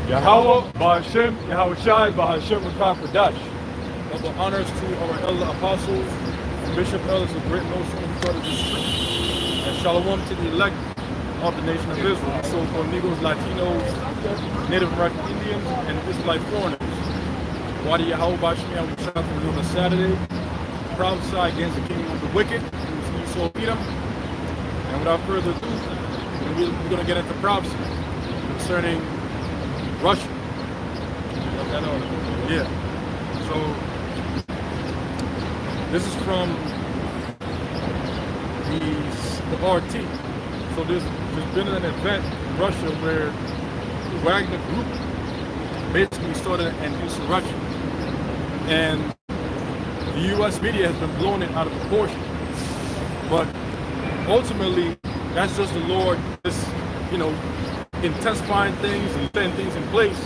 Yahweh, Bahashem, Yahushai, Bahashem, Rakapadash. Double honors to our elder apostles, bishop elders of Great Notion and brothers and sisters, and shalom to the elect of the nation of Israel, so-called Negroes, Latinos, Native American Indians, and Israelite foreigners. Wadi Yahweh Bahashem Yahushai on a Saturday, prophesy against the kingdom of the wicked, who is Esau Edom. And without further ado, we're going to get into prophecy concerning Russia. Yeah. So this is from the RT. So there's been an event in Russia where the Wagner Group basically started an insurrection, and the U.S. media has been blowing it out of proportion. But ultimately, that's just the Lord just, intensifying things and setting things in place,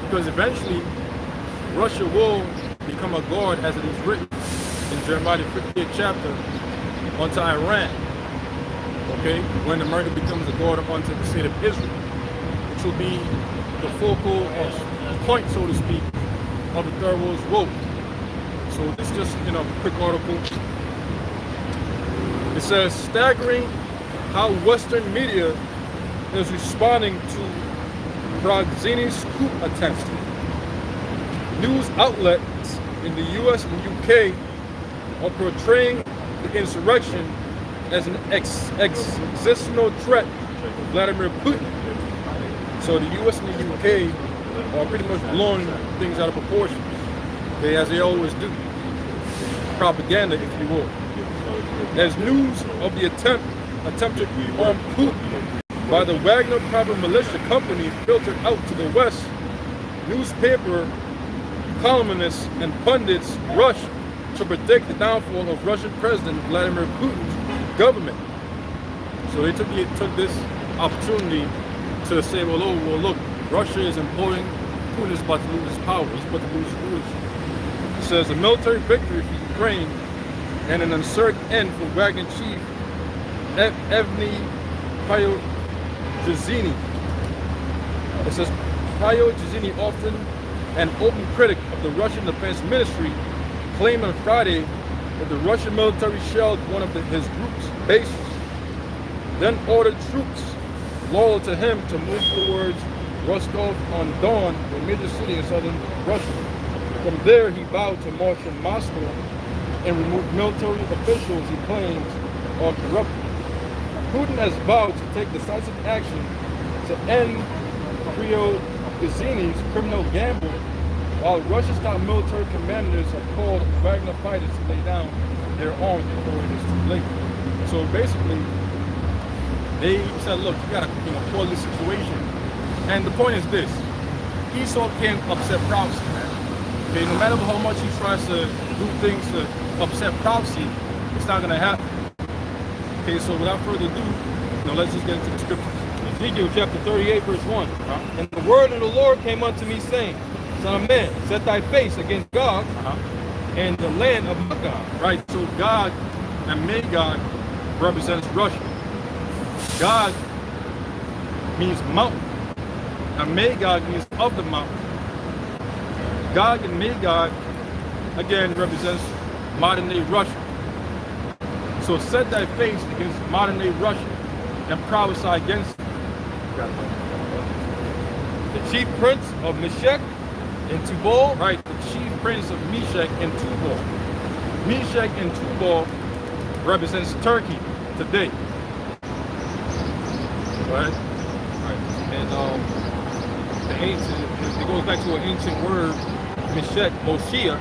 because eventually Russia will become a guard, as it is written in Jeremiah 50th chapter, unto Iran. Okay, when America becomes a guard unto the state of Israel, which will be the focal point, so to speak, of the Third World War. So this is just a quick article. It says, staggering how Western media is responding to Prigozhin's coup attempt. News outlets in the US and UK are portraying the insurrection as an existential threat to Vladimir Putin. So the US and the UK are pretty much blowing things out of proportion, okay, as they always do. Propaganda, if you will. As news of the attempted armed coup by the Wagner private militia company filtered out to the West, newspaper columnists and pundits rushed to predict the downfall of Russian President Vladimir Putin's government. So they took this opportunity to say, well, look, Russia is imploding, Putin is about to lose his power, he's about to lose his leadership. It says a military victory for Ukraine and an uncertain end for Wagner chief Evgeny Prigozhin. It says Prigozhin, often an open critic of the Russian Defense Ministry, claimed on Friday that the Russian military shelled one of his group's bases, then ordered troops loyal to him to move towards Rostov-on-Don, a major city in southern Russia. From there, he vowed to march on Moscow and remove military officials he claims are corrupt. Putin has vowed to take decisive action to end Prigozhin's criminal gamble, while Russia's top military commanders have called Wagner fighters to lay down their arms before it is too late. So basically, they said, look, you gotta call this situation. And the point is this: Esau can't upset prophecy, man. Okay, no matter how much he tries to do things to upset prophecy, it's not gonna happen. Okay, so without further ado, let's just get into the scriptures. Ezekiel chapter 38, verse 1. And the word of the Lord came unto me, saying, Son of man, set thy face against Gog and the land of Magog. Right, so Gog and Magog represents Russia. Gog means mountain, and Magog means of the mountain. Gog and Magog, again, represents modern-day Russia. So set thy face against modern-day Russia and prophesy against it. The chief prince of Meshech and Tubal. Right, the chief prince of Meshech and Tubal. Meshech and Tubal represents Turkey today. Right? And the ancient, it goes back to an ancient word, Meshech, Moshia,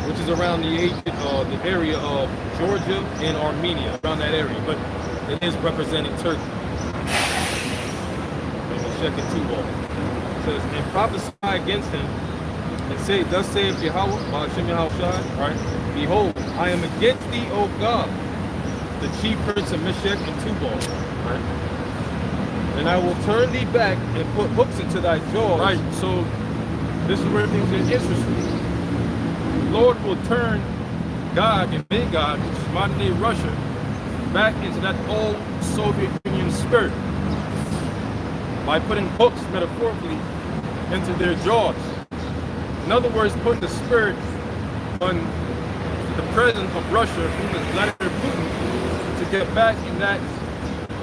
which is around the area of Georgia and Armenia, around that area, but it is representing Turkey. Meshech and Tubal. It says, and prophesy against him, and say, thus saith Yahweh, Bahashem Yahushai, right? Behold, I am against thee, O God, the chief prince of Meshech and Tubal, right? And I will turn thee back and put hooks into thy jaws. Right, so this is where things get interesting. The Lord will turn Gog and Magog, which is modern day Russia, back into that old Soviet Union spirit by putting hooks, metaphorically, into their jaws. In other words, putting the spirit on the president of Russia, who is Vladimir Putin, to get back in that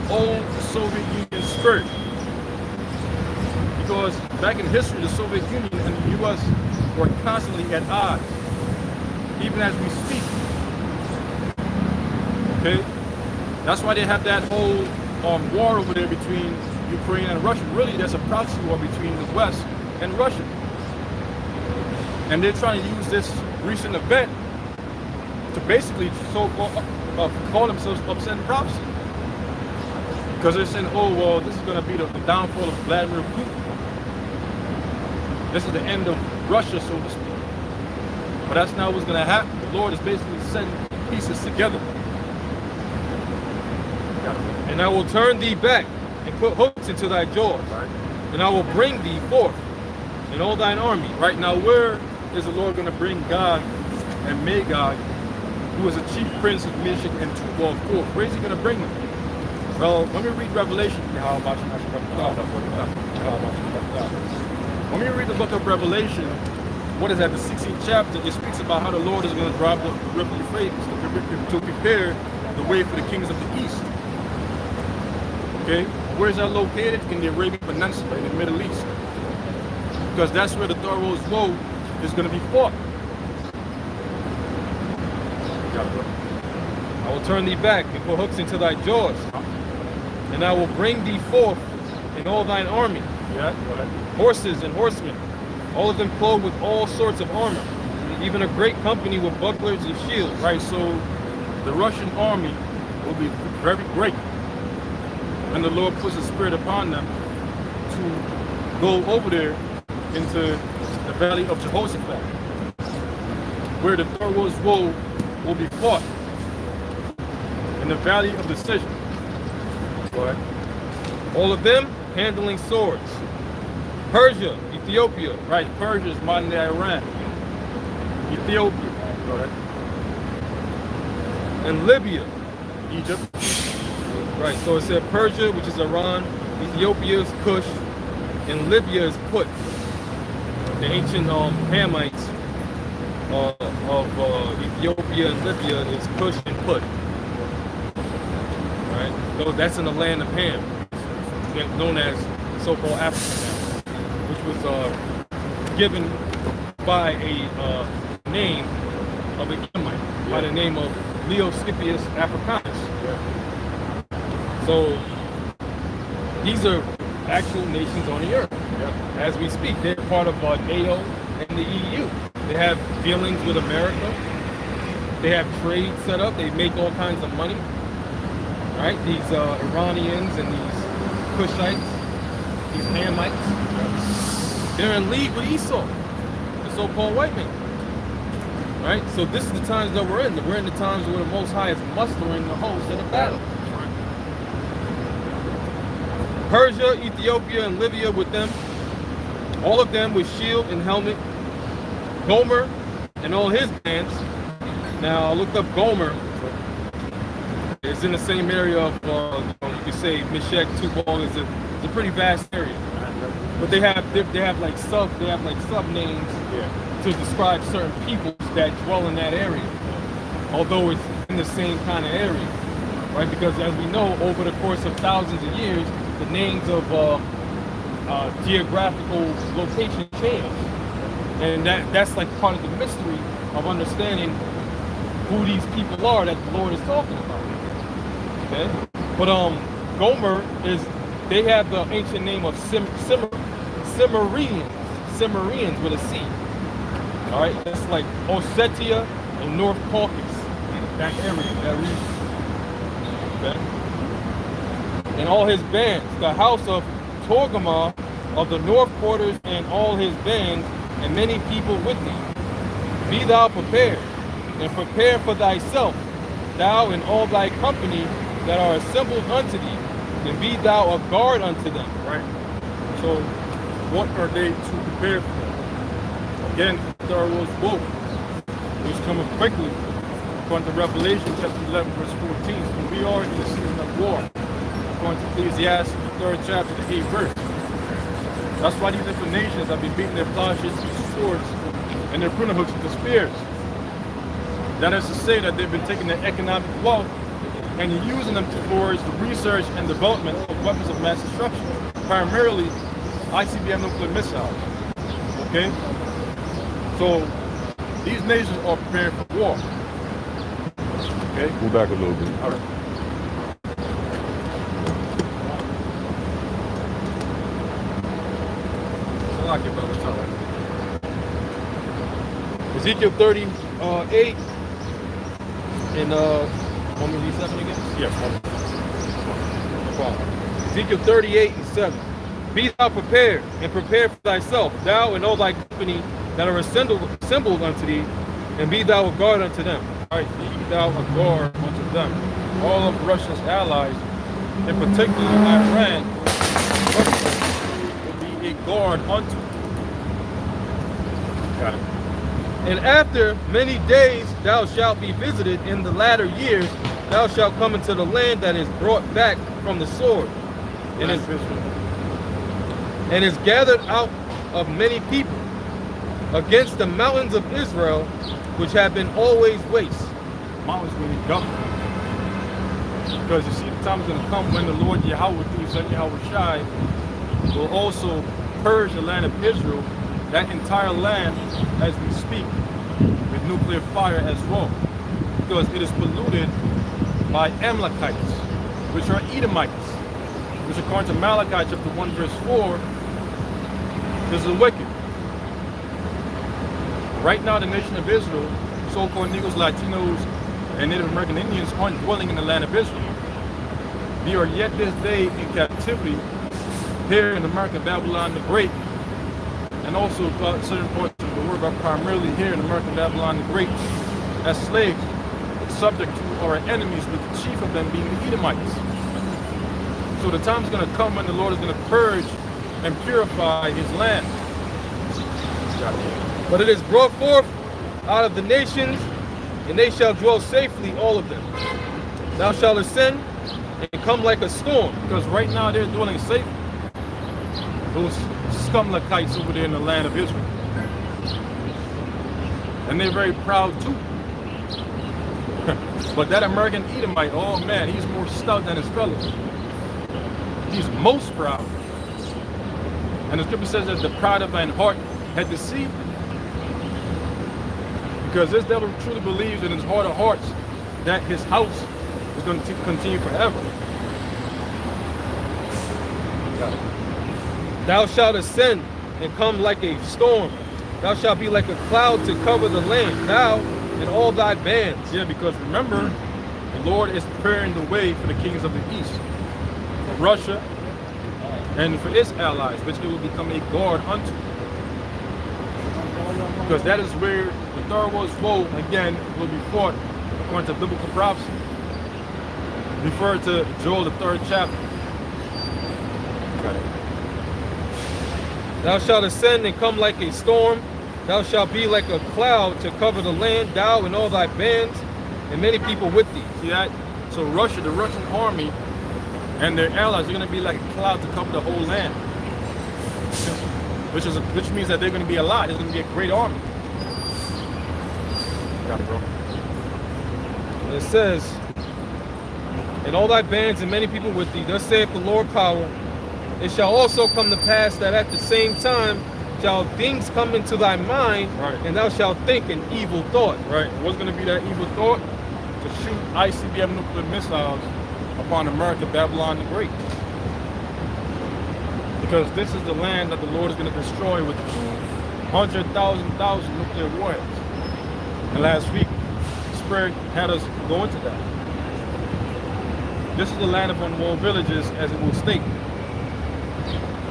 old Soviet Union spirit. Because back in history, the Soviet Union and the U.S. were constantly at odds, even as we speak. Okay? That's why they have that whole war over there between Ukraine and Russia. Really, there's a proxy war between the West and Russia. And they're trying to use this recent event to basically call themselves upsetting prophecy. Because they're saying, oh, well, this is going to be the downfall of Vladimir Putin. This is the end of Russia, so to speak. But that's not what's going to happen. The Lord is basically setting pieces together. And I will turn thee back and put hooks into thy jaws. Right. And I will bring thee forth in all thine army. Right now, where is the Lord going to bring God and Magog, who is a chief prince of Meshach and Tubal forth? Where is he going to bring them? Well, when we read Revelation, when we read the book of Revelation, what is that, the 16th chapter, it speaks about how the Lord is going to drive the river Euphrates to prepare the way for the kings of the east. Okay, where is that located? In the Arabian Peninsula, in the Middle East. Because that's where the Thoros Woe is going to be fought. I will turn thee back and put hooks into thy jaws. And I will bring thee forth in all thine army. Yeah, go ahead. Horses and horsemen, all of them clothed with all sorts of armor, even a great company with bucklers and shields. Right, so the Russian army will be very great. And the Lord puts a spirit upon them to go over there into the valley of Jehoshaphat, where the Thoros Woe will be fought in the valley of decision. Go ahead. All of them handling swords. Persia, Ethiopia, Right, Persia is modern day Iran. Ethiopia, go ahead. and Libya. Egypt, Right, so it said Persia, which is Iran, Ethiopia is Cush, and Libya is Put. The ancient Hamites of Ethiopia and Libya is Cush and Put. Right, so that's in the land of Ham, known as so-called Africa now, which was given by a name of a Hamite by the name of Leo Scipius Africanus. So these are actual nations on the earth. As we speak, they're part of NATO and the EU. They have dealings with America. They have trade set up. They make all kinds of money. Right? These Iranians and these Cushites, these Hamites, they're in league with Esau, the so-called white man. Right? So this is the times that we're in. We're in the times where the Most High is mustering the host of the battle. Persia, Ethiopia, and Libya with them, all of them with shield and helmet. Gomer and all his bands. Now I looked up Gomer. It's in the same area of, you could say Meshach, Tubal is a pretty vast area. But they have like sub names to describe certain peoples that dwell in that area. Although it's in the same kind of area, right? Because as we know, over the course of thousands of years, the names of geographical locations change, and that's like part of the mystery of understanding who these people are that the Lord is talking about. Okay, but Gomer they have the ancient name of Cimmerians with a C. All right, that's like Ossetia and North Caucasus, that area, that region. Okay. And all his bands, the house of Torgamah of the north quarters and all his bands, and many people with thee. Be thou prepared, and prepare for thyself, thou and all thy company that are assembled unto thee, and be thou a guard unto them. right? So what are they to prepare for? Again, Thoros Woe, which coming quickly, according to Revelation chapter 11, verse 14. So we are in the season of war. According to Ecclesiastes, the 3rd chapter, the 8th verse. That's why these different nations have been beating their plowshares with swords and their pruning hooks with the spears. That is to say that they've been taking their economic wealth and using them towards the research and development of weapons of mass destruction, primarily ICBM nuclear missiles. Okay? So these nations are preparing for war. Okay? Move back a little bit. All right. I like it, brother. It's all right. Ezekiel 38 and want me to read 7 again? Yes. No problem. Ezekiel 38 and 7. Be thou prepared, and prepare for thyself, thou and all thy company that are assembled unto thee, and be thou a guard unto them. All right, be thou a guard unto them. All of Russia's allies, in particular Iran, will be a guard unto them. Got it. And after many days thou shalt be visited in the latter years, thou shalt come into the land that is brought back from the sword, and is gathered out of many people, against the mountains of Israel, which have been always waste. Mountains mean government. Because you see, the time is going to come when the Lord Yahweh, through His Son Yahweh Shai, will also purge the land of Israel, that entire land, as we speak, with nuclear fire as well. Because it is polluted by Amalekites, which are Edomites, which according to Malachi chapter 1 verse 4, is the wicked. Right now, the nation of Israel, so-called Negroes, Latinos, and Native American Indians aren't dwelling in the land of Israel. They are yet this day in captivity here in America, Babylon the Great, and also certain parts of the world, but primarily here in America, Babylon the Great, as slaves, subject to our enemies, with the chief of them being the Edomites. So the time is going to come when the Lord is going to purge and purify His land. But it is brought forth out of the nations, and they shall dwell safely, all of them. Thou shalt ascend and come like a storm. Because right now they're dwelling safe. Those scumlakites over there in the land of Israel. And they're very proud too. But that American Edomite, oh man, he's more stout than his fellows. He's most proud. And the scripture says that the pride of thine heart had deceived him. Because this devil truly believes in his heart of hearts that his house is going to continue forever. Thou shalt ascend and come like a storm. Thou shalt be like a cloud to cover the land, thou and all thy bands. Yeah, because remember, the Lord is preparing the way for the kings of the east, for Russia, and for its allies, which it will become a guard unto. Because that is where the Third World War, again, will be fought according to biblical prophecy. Refer to Joel, the 3rd chapter. Okay. Thou shalt ascend and come like a storm. Thou shalt be like a cloud to cover the land, thou and all thy bands, and many people with thee. See that? So Russia, the Russian army, and their allies are going to be like a cloud to cover the whole land. Which means that they're going to be a lot. It's going to be a great army. Got it, bro. And it says, and all thy bands and many people with thee, thus saith the Lord power, it shall also come to pass that at the same time shall things come into thy mind, right, and thou shalt think an evil thought. Right. What's going to be that evil thought? To shoot ICBM nuclear missiles upon America, Babylon the Great. Because this is the land that the Lord is going to destroy with 200,000 nuclear warheads. And last week, the Spirit had us go into that. This is the land of unwalled villages, as it will state.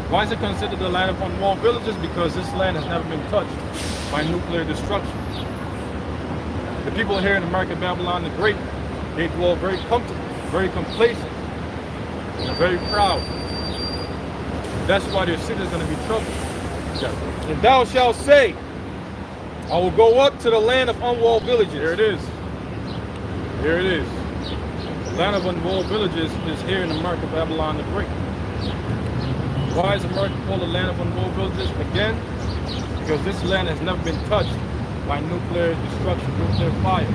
Why is it considered the land of unwalled villages? Because this land has never been touched by nuclear destruction. The people here in America, Babylon the Great, they dwell very comfortable, very complacent, and very proud. That's why their city is going to be troubled. And thou shalt say, I will go up to the land of unwalled villages. Here it is. Here it is. The land of unwalled villages is here in America, Babylon the Great. Why is America called the land of unwalled villages? Again, because this land has never been touched by nuclear destruction, nuclear fire.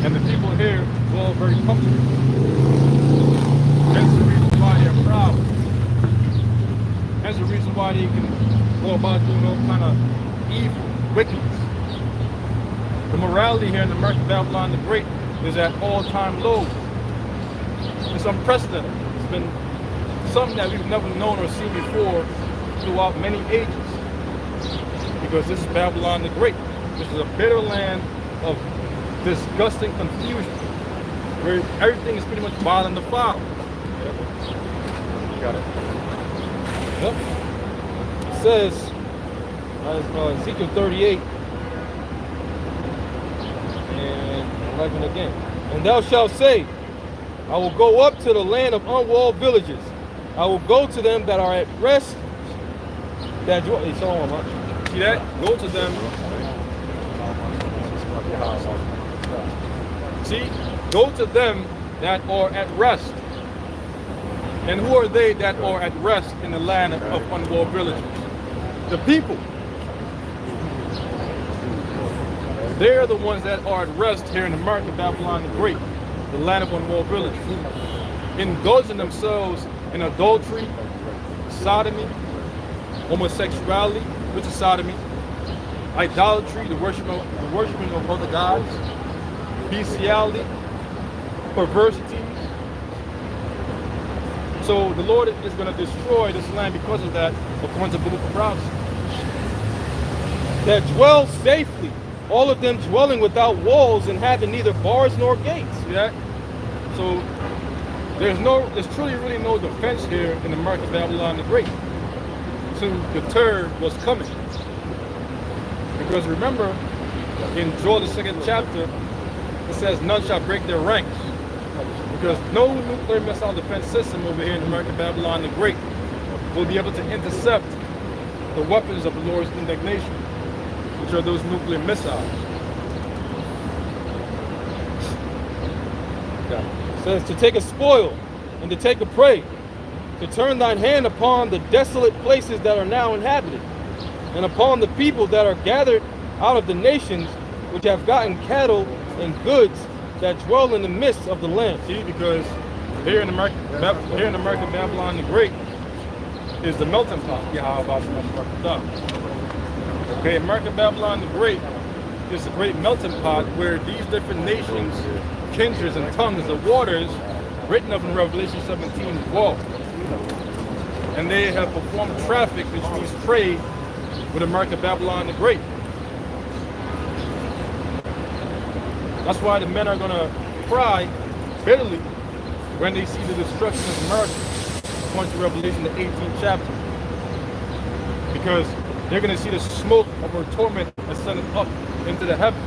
And the people here dwell very comfortably. Hence the reason why they're proud. Hence the reason why they can go about doing all kind of evil, wickedness. The morality here in America, Babylon the Great, is at all-time lows. It's unprecedented. It's been something that we've never known or seen before throughout many ages. Because this is Babylon the Great. This is a bitter land of disgusting confusion, where everything is pretty much violent and foul. Got it. Yep. It says, Ezekiel 38 and 11 again. And thou shalt say, I will go up to the land of unwalled villages. I will go to them that are at rest. That See that? Go to them. See? Go to them that are at rest. And who are they that are at rest in the land of unwalled villages? The people. They're the ones that are at rest here in America, Babylon the Great, the land of unwalled villages, indulging themselves in adultery, sodomy, homosexuality, which is sodomy, idolatry, the worshiping of other gods, bestiality, perversity. So the Lord is going to destroy this land because of that, according to biblical prophecy. that dwell safely, all of them dwelling without walls and having neither bars nor gates. See that? So there's truly really no defense here in America, Babylon the Great, to deter what's coming. Because remember, in Joel the 2nd chapter, it says none shall break their ranks. Because no nuclear missile defense system over here in America, Babylon the Great, will be able to intercept the weapons of the Lord's indignation, which are those nuclear missiles. It says to take a spoil and to take a prey, to turn thine hand upon the desolate places that are now inhabited, and upon the people that are gathered out of the nations, which have gotten cattle and goods that dwell in the midst of the land. See, because here in America, Babylon the Great is the melting pot. Okay, America, Babylon the Great is the great melting pot where these different nations, kindreds, and tongues of waters, written up in Revelation 17, dwell. And they have performed traffic, which means trade, with America, Babylon the Great. That's why the men are going to cry bitterly when they see the destruction of America, according to Revelation, the 18th chapter. Because they're going to see the smoke of her torment ascending up into the heavens.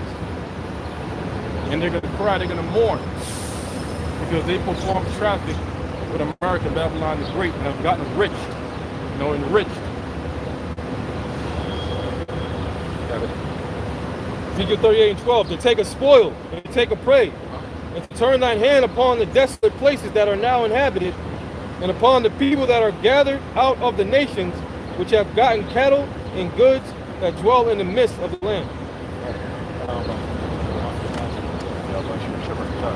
And they're going to cry, they're going to mourn. Because they performed traffic with America, Babylon the Great, and have gotten rich, enriched. Ezekiel 38 and 12, to take a spoil and to take a prey, and to turn thine hand upon the desolate places that are now inhabited, and upon the people that are gathered out of the nations, which have gotten cattle and goods that dwell in the midst of the land.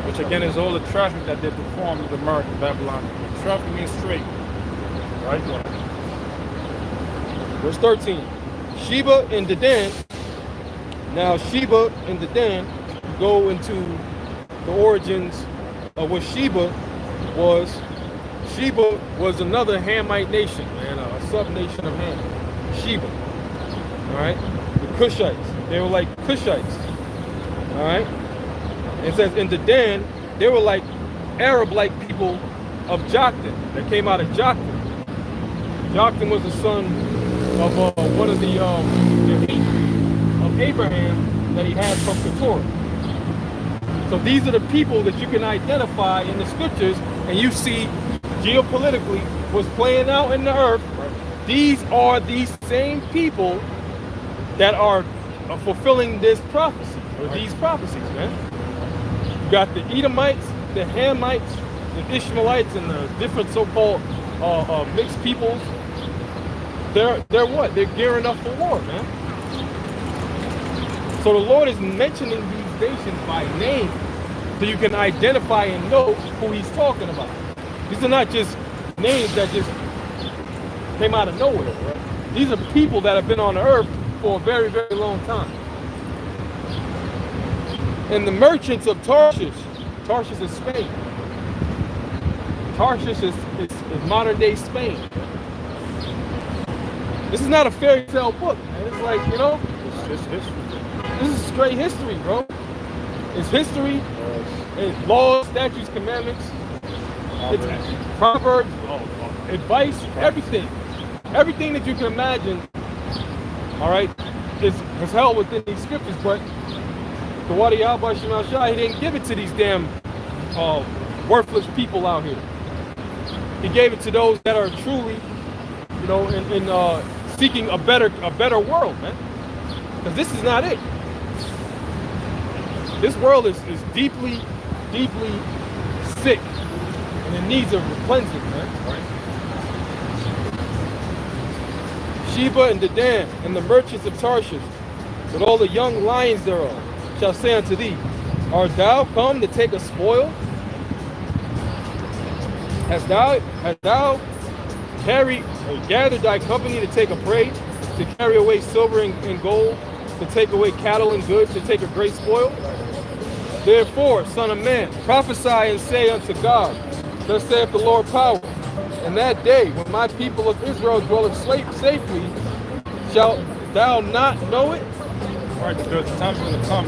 Which again is all the traffic that they perform with America, Babylon. Traffic means trade. Right? Verse 13, Sheba and Dedan. Now Sheba and Dedan go into the origins of what Sheba was. Sheba was another Hamite nation, man, a sub-nation of Ham. Sheba. All right? The Cushites. They were like Cushites. All right? It says in Dedan, they were like Arab-like people of Joktan, that came out of Joktan. Joktan was the son of one of the of Abraham that he had from Keturah. So these are the people that you can identify in the scriptures, and you see geopolitically what's playing out in the earth. These are these same people that are fulfilling this prophecy, or these prophecies, man. You got the Edomites, the Hamites, the Ishmaelites, and the different so-called mixed peoples, they're what? They're gearing up for war, man. So the Lord is mentioning these nations by name so you can identify and know who he's talking about. These are not just names that just came out of nowhere, right? These are people that have been on the earth for a very, very long time. And the merchants of Tarshish is Spain. Tarshish is modern day Spain. This is not a fairy tale book, man. It's like, you know, It's history. this is straight history, bro. It's history, it's laws, statutes, commandments, it's proverbs, advice, everything. Everything that you can imagine, all right, is held within these scriptures, but the Wadi Yahweh Shema Shai, he didn't give it to these damn worthless people out here. He gave it to those that are truly, you know, in seeking a better world, man. Because this is not it. This world is deeply, deeply sick, and it needs a cleansing, man. Right? Sheba and Dedan and the merchants of Tarshish, with all the young lions thereof, shall say unto thee, art thou come to take a spoil? Hast thou carried or gathered thy company to take a prey, to carry away silver and gold, to take away cattle and goods, to take a great spoil? Therefore, son of man, prophesy and say unto God, thus saith the Lord power, in that day when my people of Israel dwelleth safely, shalt thou not know it? Right, because the time's going to come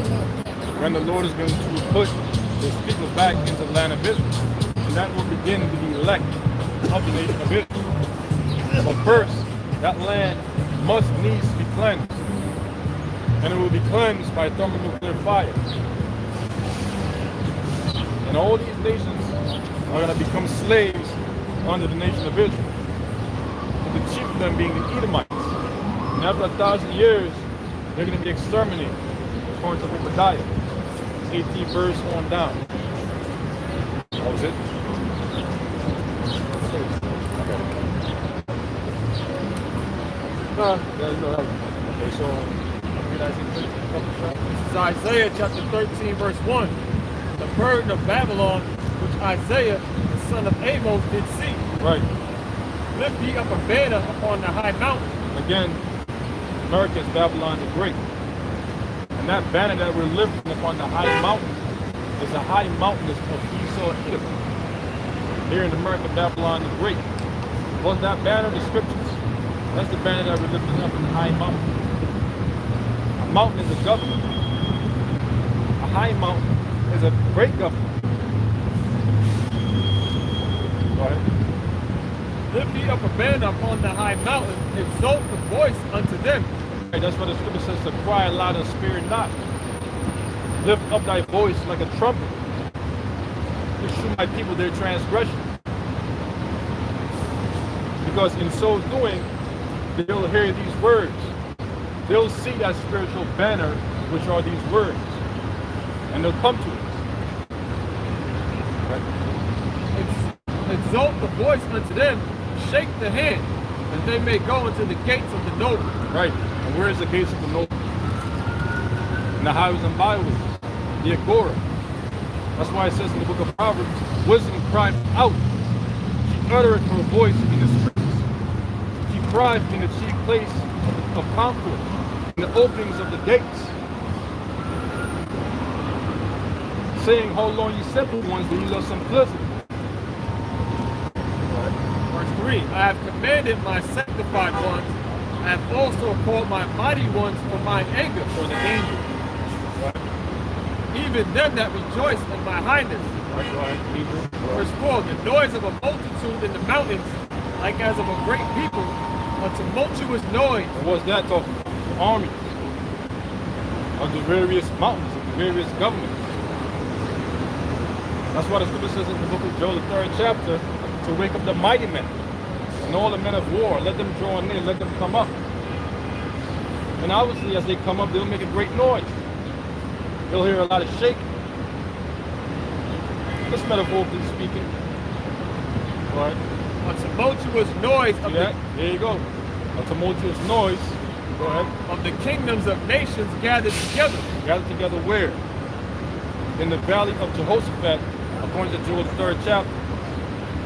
when the Lord is going to put his people back into the land of Israel. And that will begin to be elect of the nation of Israel. But first, that land must needs be cleansed. And it will be cleansed by thermonuclear fire. And all these nations are going to become slaves under the nation of Israel. And the chief of them being the Edomites. And after 1,000 years, they're going to be exterminated, according to Obadiah, 18 verse on down. That was it. Okay, so this is Isaiah chapter 13, verse 1. The burden of Babylon, which Isaiah, the son of Amos, did see. Right. Lift ye up a banner upon the high mountain. Again, America is Babylon the Great. And that banner that we're lifting upon the high mountain is a high mountain of Esau and Edom. Here in America, Babylon the Great. What's that banner? The scriptures. That's the banner that we're lifting up in the high mountain. A mountain is a government. A high mountain is a great government. Go ahead. Lift ye up a banner upon the high mountain, exalt the voice unto them. Right, that's what the scripture says, to cry aloud and spare not. Lift up thy voice like a trumpet. To shew my people their transgression. Because in so doing, they'll hear these words. They'll see that spiritual banner, which are these words. And they'll come to it. Right? Exalt the voice unto them, shake the hand, that they may go into the gates of the noble. Right. And where is the gates of the noble? In the highways and byways. The agora. That's why it says in the book of Proverbs, wisdom cried out. She uttereth her voice in the streets. She cried in the chief place of concord, in the openings of the gates, saying, hold on, ye simple ones, that ye of simplicity. Verse 3, I have commanded my sanctified ones, I have also called my mighty ones for mine anger, for the angels. Even them that rejoice in my highness. Verse 4, the noise of a multitude in the mountains, like as of a great people, a tumultuous noise. And what's that talking about? The armies of the various mountains, of the various governments. That's why the scripture says in the book of Joel, the 3rd chapter, to wake up the mighty men and all the men of war. Let them draw near, let them come up. And obviously, as they come up, they'll make a great noise. You'll hear a lot of shaking. Just metaphorically speaking. Right? a tumultuous noise See of that? There you go. A tumultuous noise. Go ahead. the kingdoms of nations gathered together. Gathered together where? In the valley of Jehoshaphat, according to Joel the 3rd chapter.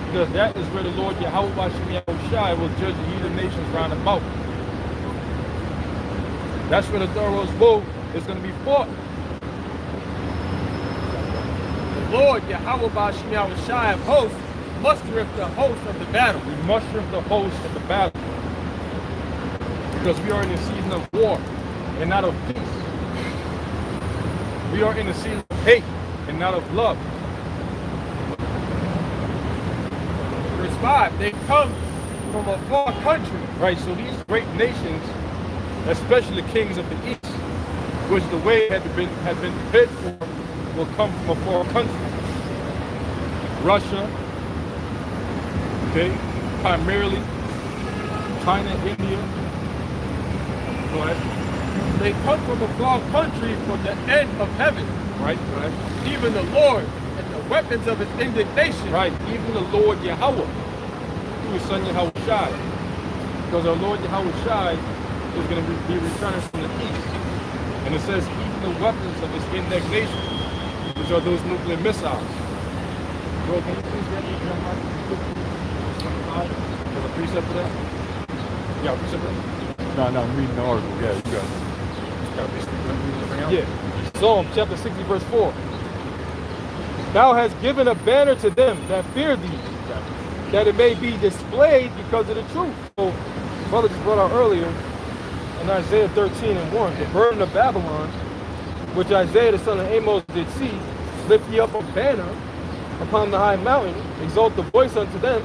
Because that is where the Lord Yahweh Bashem Yahushai will judge the heathen nations round about. That's where the Thoros bull is going to be fought. The Lord Yahweh Ba'ashem Yahushai of hosts mustereth the host of the battle. We mustereth the host of the battle. Because we are in a season of war and not of peace. We are in a season of hate and not of love. Verse 5, they come from a far country. Right, so these great nations, especially the kings of the east, which the way had been prepared for, will come from a foreign country. Russia, okay, primarily China, India. Go ahead. They come from a far country from the end of heaven. Right, go ahead. Even the Lord and the weapons of his indignation. Right, even the Lord Yahweh, through his son Yahweh Shai. Because our Lord Yahweh Shai is going to be returning from the east. And it says, even the weapons of his indignation, which are those nuclear missiles. Bro, can you please get me Jeremiah 25? There's a precept for that? Yeah, a precept for that? No, I'm reading the article. Yeah, you got it. Got a precept for that? Yeah. Psalm chapter 60, verse 4. Thou hast given a banner to them that fear thee, that it may be displayed because of the truth. So, brother just brought out earlier in Isaiah 13:1, the burden of Babylon, which Isaiah the son of Amos did see, lift ye up a banner upon the high mountain, exalt the voice unto them,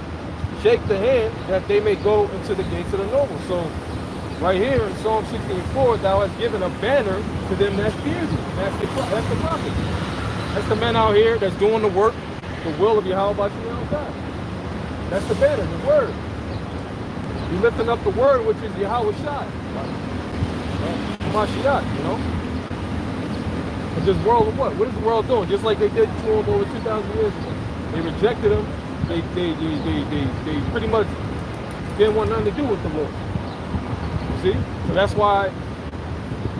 shake the hand, that they may go into the gates of the noble. So, right here in Psalm 16:4, thou hast given a banner to them that fear thee. That's the prophet. That's the man out here that's doing the work, the will of Yahweh Bashim Yahushai. That's the banner, the word. You're lifting up the word, which is Yahweh Shai. Mashiach, you know? But this world of what? What is the world doing? Just like they did to him over 2,000 years ago. They rejected him. They pretty much didn't want nothing to do with the Lord. You see? So that's why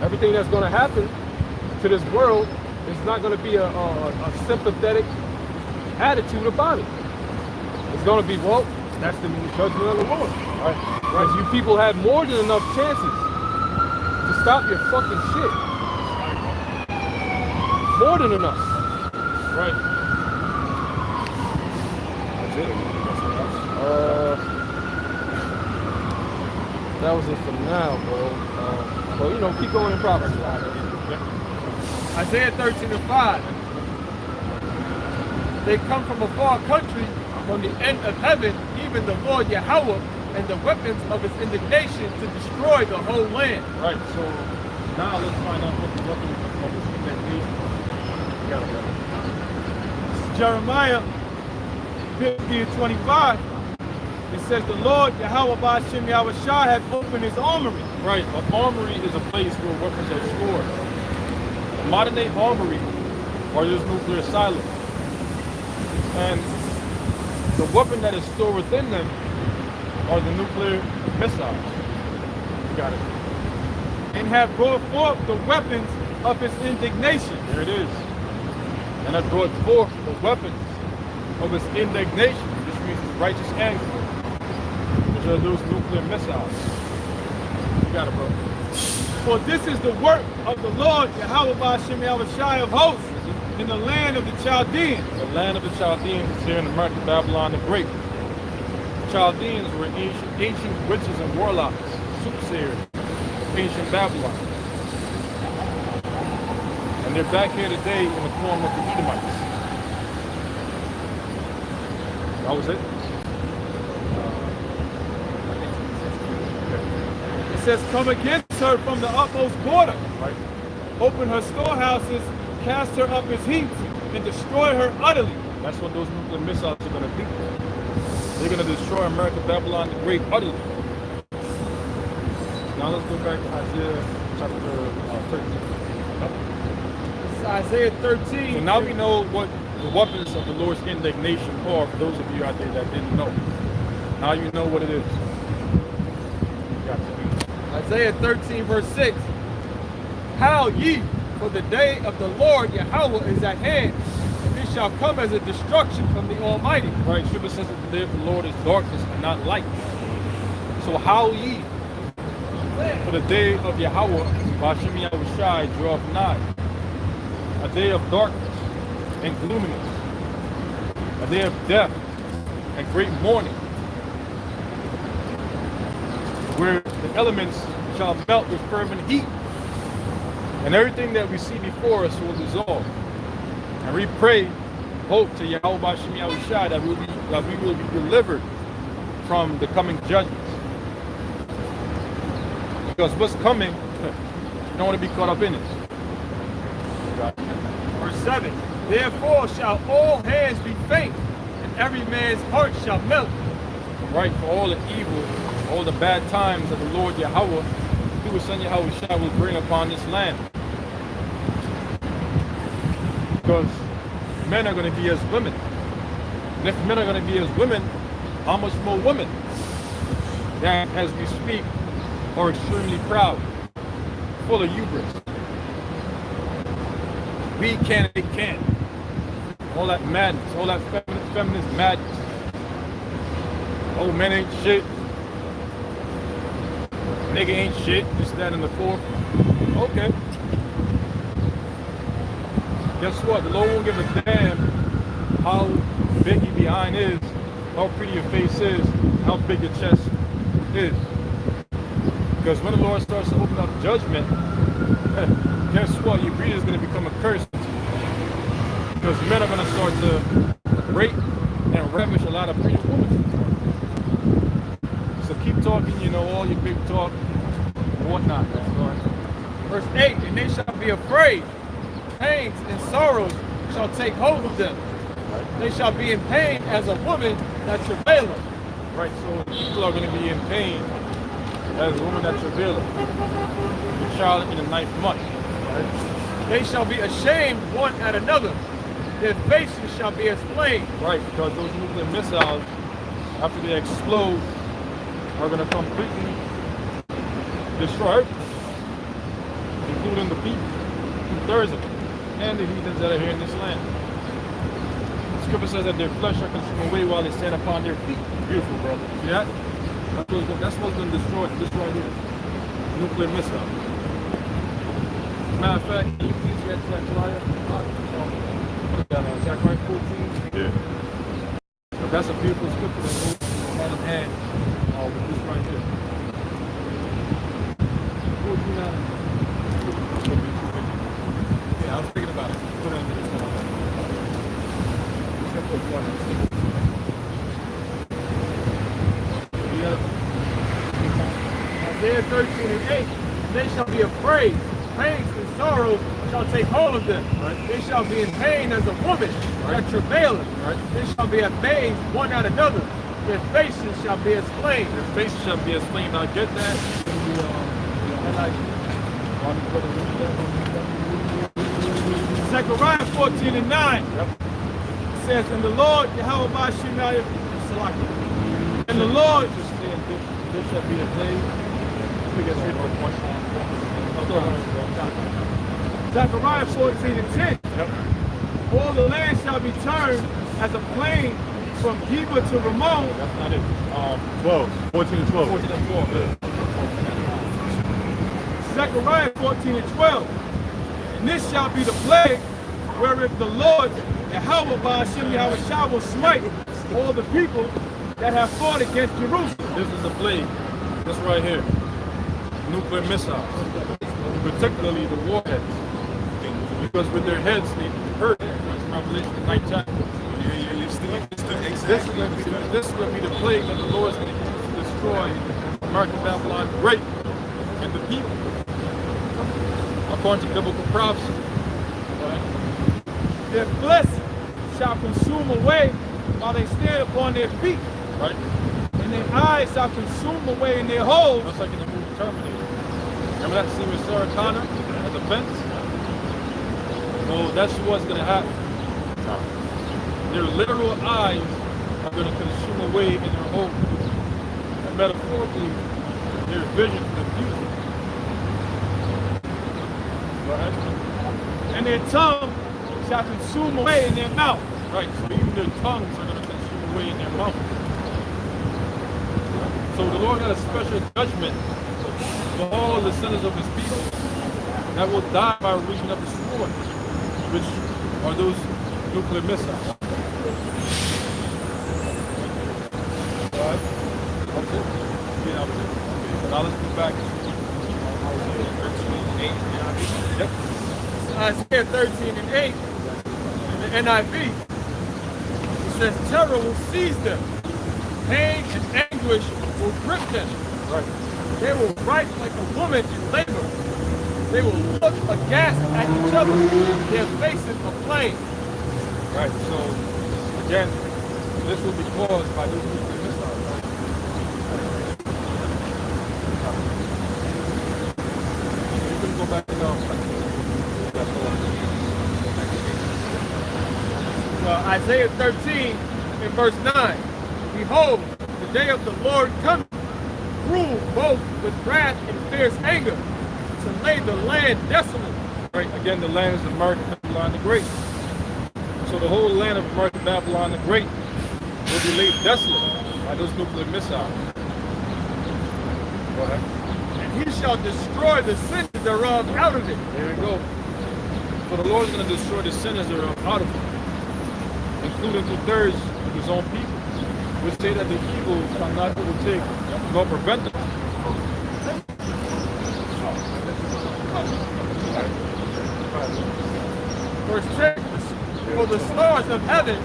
everything that's going to happen to this world is not going to be a sympathetic attitude about it. It's going to be, well, that's the judgment of the Lord. Right? Because you people have more than enough chances to stop your fucking shit. More than enough. Right. That's it. That was it for now, bro. But you know, keep going in prophecy. Isaiah 13:5. They come from a far country, from the end of heaven, even the Lord Yahweh, and the weapons of his indignation to destroy the whole land. Right, so now let's find out what the weapons of his indignation are. Jeremiah 50:25. It says the Lord Yahweh Ba'ashem Yahushai had opened his armory. Right, an armory is a place where weapons are stored. A modern day armory are just nuclear silos. And the weapon that is stored within them are the nuclear missiles. You got it. And have brought forth the weapons of his indignation. There it is. And that brought forth the weapons of his indignation, which means his righteous anger, which are those nuclear missiles. You got it, bro. For this is the work of the Lord Yahweh Ba'ashem Yahushai of hosts in the land of the Chaldeans. The land of the Chaldeans is here in America, Babylon the Great. The Chaldeans were ancient witches and warlocks, soothsayers of ancient Babylon. And they're back here today in the form of the Edomites. That was it? It says, come against her from the utmost border. Right. Open her storehouses, cast her up as heaps, and destroy her utterly. That's what those nuclear missiles are going to do. They're going to destroy America, Babylon the Great utterly. Now let's go back to Isaiah chapter 13. This is Isaiah 13. So now we know what the weapons of the Lord's indignation are for those of you out there that didn't know. Now you know what it is. Isaiah 13, verse 6. Howl ye, for the day of the Lord Yahweh is at hand, and it shall come as a destruction from the Almighty. Right, Scripture says that the day of the Lord is darkness and not light. So howl ye, for the day of Yahweh, Ba'ashem Yahushai, draweth nigh. A day of darkness and gloominess. A day of death and great mourning, where the elements shall melt with fervent heat, and everything that we see before us will dissolve. And we pray, hope to Yahweh Ba'ashem Yahushai that we will be delivered from the coming judgments. Because what's coming, you don't want to be caught up in it. Verse 7. Therefore shall all hands be faint, and every man's heart shall melt. Right, for all the evil, all the bad times that the Lord Yahweh, through His Son Yahushua, will bring upon this land. Because men are going to be as women. And if men are going to be as women, how much more women that, as we speak, are extremely proud, full of hubris. We can and they can't. All that madness, all that feminist madness. Oh, men ain't shit. Nigga ain't shit. Just that in the fourth. Okay. Guess what? The Lord won't give a damn how big your behind is, how pretty your face is, how big your chest is. Because when the Lord starts to open up judgment, guess what? Your breed is going to become a curse. Because men are going to start to rape and ravish a lot of pretty women. So keep talking, you know, all your big talk and whatnot. Verse 8. And they shall be afraid. Pains and sorrows shall take hold of them. They shall be in pain as a woman that travaileth. Right, so people are going to be in pain as a woman that travaileth, the child in the ninth month. Right? They shall be ashamed one at another. Their faces shall be as flame. Right, because those nuclear missiles, after they explode, are going to completely destroy everything, including the people, 2/3 of them, and the heathens that are here in this land. The scripture says that their flesh shall consume away while they stand upon their feet. Beautiful, brother. See that? That's what's going to destroy here. Nuclear missile. Matter of fact, can you please get Zechariah? Zechariah 14? Yeah. So that's a beautiful scripture that goes hand in hand with this right here. 14 out of yeah, I was thinking about it. Put it under this one. Isaiah 13 and 8. They shall be afraid. Pains and sorrows shall take hold of them. Right. They shall be in pain as a woman that travaileth. Right. They shall be amazed one at another. Their faces shall be as flame. Their faces shall be as flame. Now get that. Zechariah 14 and 9. Yep. It says, and the Lord, Yahweh Ba'ashem Yahushai, and the Lord, This shall be the day. Zechariah 14 and 10. Yep. All the land shall be turned as a plain from Geba to Ramon. That's not it. 12. 14 and 12. 14 and 12. Zechariah 14 and 12. And this shall be the plague wherewith the Lord, Yahweh Ba'ashem Yahushua, will smite all the people that have fought against Jerusalem. This is the plague. This right here. Nuclear missiles. Particularly the warheads. Because with their heads they hurt. That's Revelation 9 chapter. This is going to be the plague that the Lord is going to use to destroy American Babylon great and the people. According to biblical prophecy. Their flesh shall consume away while they stand upon their feet. Right? And their eyes shall consume away in their holes. Just like in the movie Terminator. Remember that scene with Sarah Connor at the fence? Well, that's what's going to happen. Their literal eyes are going to consume away in their holes. metaphorically, their vision for the future. Right? And their tongue shall consume away in their mouth. Right, so even their tongues are going to consume away in their mouth. So the Lord had a special judgment for all the sinners of his people that will die by reason of the sword, which are those nuclear missiles. Alright? That's it? Yeah, that was it. Okay, so now let's go back to Isaiah 13:8. Yep. Isaiah 13:8 in the NIV. It says, terror will seize them. Pain and anguish will grip them. Right. They will write like a woman in labor. They will look aghast at each other, their faces aflame. Right, so again, this will be caused by those nuclear missiles. Right? You can go back to Isaiah 13 in verse 9. Behold, the day of the Lord cometh, cruel both with wrath and fierce anger, to lay the land desolate. Right, again, the land is American Babylon the Great. So the whole land of American Babylon the Great will be laid desolate by those nuclear missiles. Go ahead. And he shall destroy the sinners thereof out of it. There we go. So the Lord is going to destroy the sinners thereof out of it, including 2/3 of his own people, which say that the evil shall not overtake nor prevent them. Verse 10. For the stars of heaven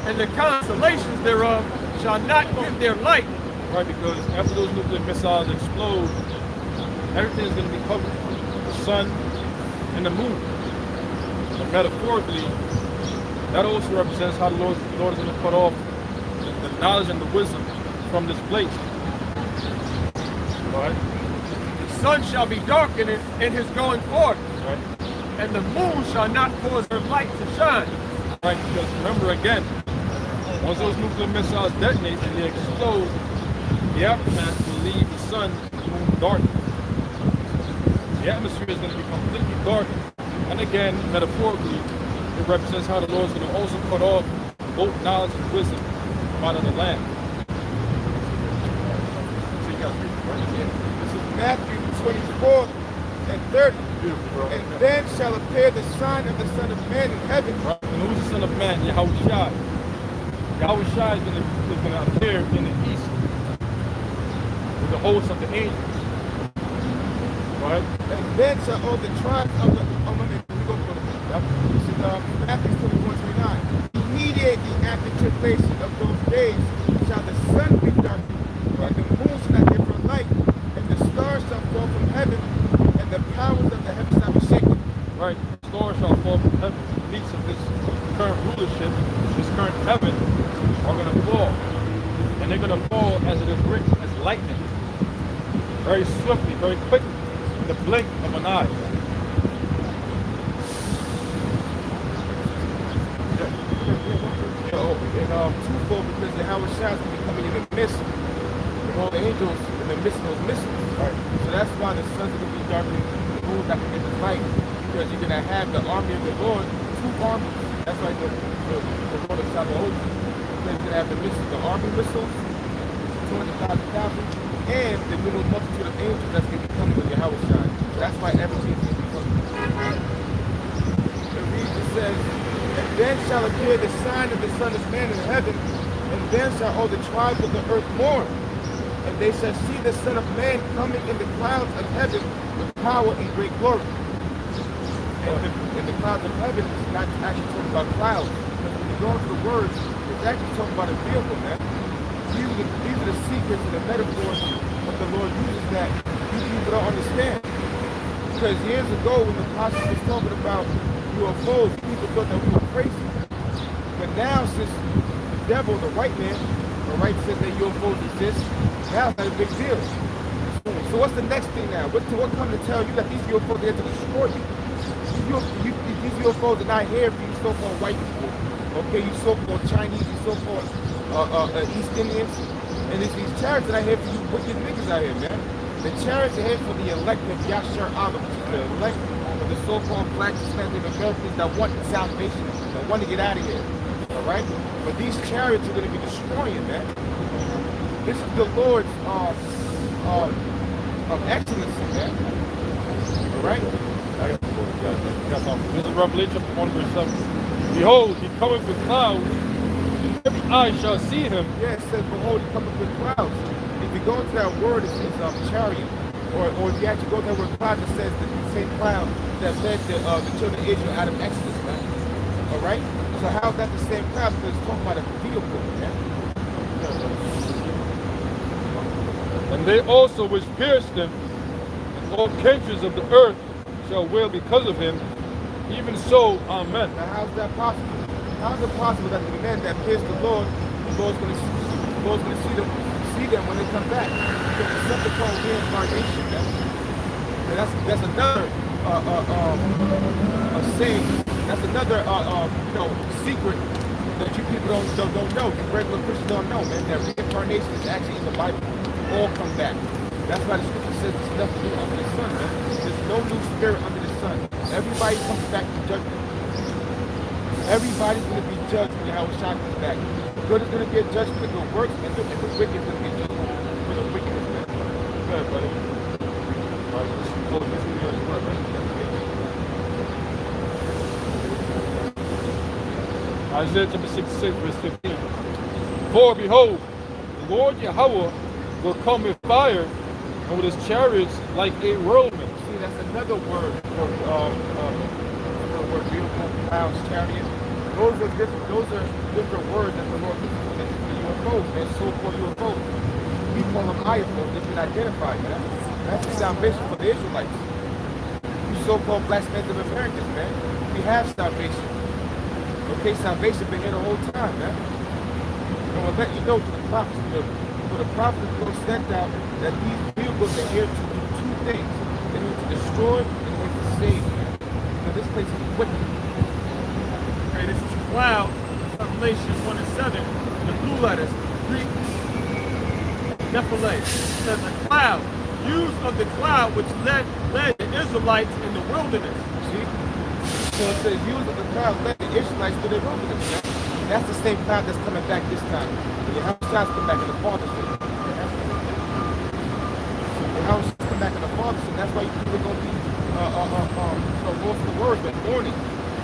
and the constellations thereof shall not give their light. Right, because after those nuclear missiles explode, everything is going to be covered. The sun and the moon. And metaphorically, that also represents how the Lord is going to cut off the knowledge and the wisdom from this place. Right? The sun shall be darkened in his going forth, Right? and the moon shall not cause her light to shine. Right, because remember again, once those nuclear missiles detonate and they explode, the aftermath will leave the sun and the moon dark. The atmosphere is going to be completely dark. And again, metaphorically, it represents how the Lord is going to also cut off both knowledge and wisdom from out of the land. So you guys read it, right? Yeah. This is Matthew 24 and 30. Beautiful, bro. And then shall appear the sign of the Son of Man in heaven. Right. And who's the Son of Man? Yahushua. Yahushua is going to appear in the east with the host of the angels. Right? And then shall all the tribes of the This is Matthew 21:29. Immediately after tribulation of those days shall the sun be darkened, and the moon shall not give her light, and the stars shall fall from heaven, and the powers of the heavens shall be shaken. Right? The stars shall fall from heaven. The peaks of this current rulership, this current heaven, are going to fall. And they're going to fall as it is written, as lightning. Very swiftly, very quickly, in the blink of an eye. Twofold, because the Howard Shah is going to be coming in the midst with all the angels in the midst of those missiles. Right. So that's why the sun's going to be darkening, the moon's not going to get the light, because you're going to have the army of the Lord, two armies. That's why the Lord of Sabaoth, because you're going to have the missiles, the army missiles, 200,000, and the little multitude of angels that's going to be coming with the Howard Shah. So that's why everything's going to be coming. The reason says, and then shall appear the sign of the Son of Man in heaven, and then shall all the tribes of the earth mourn. And they shall see the Son of Man coming in the clouds of heaven with power and great glory. And the clouds of heaven is not actually talking about clouds. Because when you go into the words, it's actually talking about a vehicle, man. These are the secrets and the metaphors that the Lord uses that you people don't understand. Because years ago when the apostles was talking about UFOs, people thought that we were crazy. But now, since the devil, the white man, says that UFOs exist, now it's not a big deal. So what's the next thing now? What come to tell you that these UFOs are here to destroy you? These UFOs are not here for you so-called white people. Okay, you so-called Chinese, you so-called East Indians. And it's these chariots that I hear for you wicked niggas out here, man. The chariots are here for the elect of Yashar Allah, which is the elect of the so-called black Hispanic Americans that want salvation, that want to get out of here. All right? But these chariots are going to be destroying, man. This is the Lord's of excellency, man. All right? This is Revelation 1 verse 7. Behold, he cometh with clouds, and every eye shall see him. Yeah, it says, behold, he cometh with clouds. If you go into that word, it says chariot. Or if you actually go to that word cloud, it says the same cloud that led the children of Israel out of Exodus, man. All right? So how's that the same cloud? Because it's talking about a vehicle, man. And they also which pierced him, and all kindreds of the earth shall wail because of him. Even so, amen. Now how's that possible? How is it possible that the men that pierced the Lord going to see them when they come back? Because it's something called reincarnation, man. And that's another saying. That's another secret that you people don't know. You regular Christians don't know, man. That reincarnation is actually in the Bible. All come back. That's why the scripture says there's nothing new under the sun, man. There's no new spirit under the sun. Everybody comes back to judgment. Everybody's going to be judged when Yahweh Shai comes back. The good is going to get judged for the good works, and the wicked is going to get judged for the wickedness, man. Go ahead, buddy. All right, let's close this video as well, man. Isaiah chapter 66 verse 15. For behold, the Lord Yahweh will come with fire, and with his chariots like a whirlwind. See, that's another word for beautiful clouds, chariot. Those are different words that the Lord uses for the UFOs, man. So-called UFOs. We call them IFOs. They've been identified, man. That's the salvation for the Israelites. You so-called black Native Americans, man. We have salvation. Okay, salvation been here the whole time, man. And we'll let you know through the prophets. For the prophet was sent out that these vehicles are here to do two things. They're here to destroy and they're to save. So this place is wicked. Okay, this is cloud, Revelation 1 and 7, the blue letters, Greek, Nephilim. It says a cloud, used of the cloud which led the Israelites in the wilderness. See? So it says, use of the cloud led the Israelites to their wilderness. Man. That's the same cloud that's coming back this time. The house shall come back in the Father's name. The house shall come back in the Father's name. That's why you people are going to be lost for words, but mourning.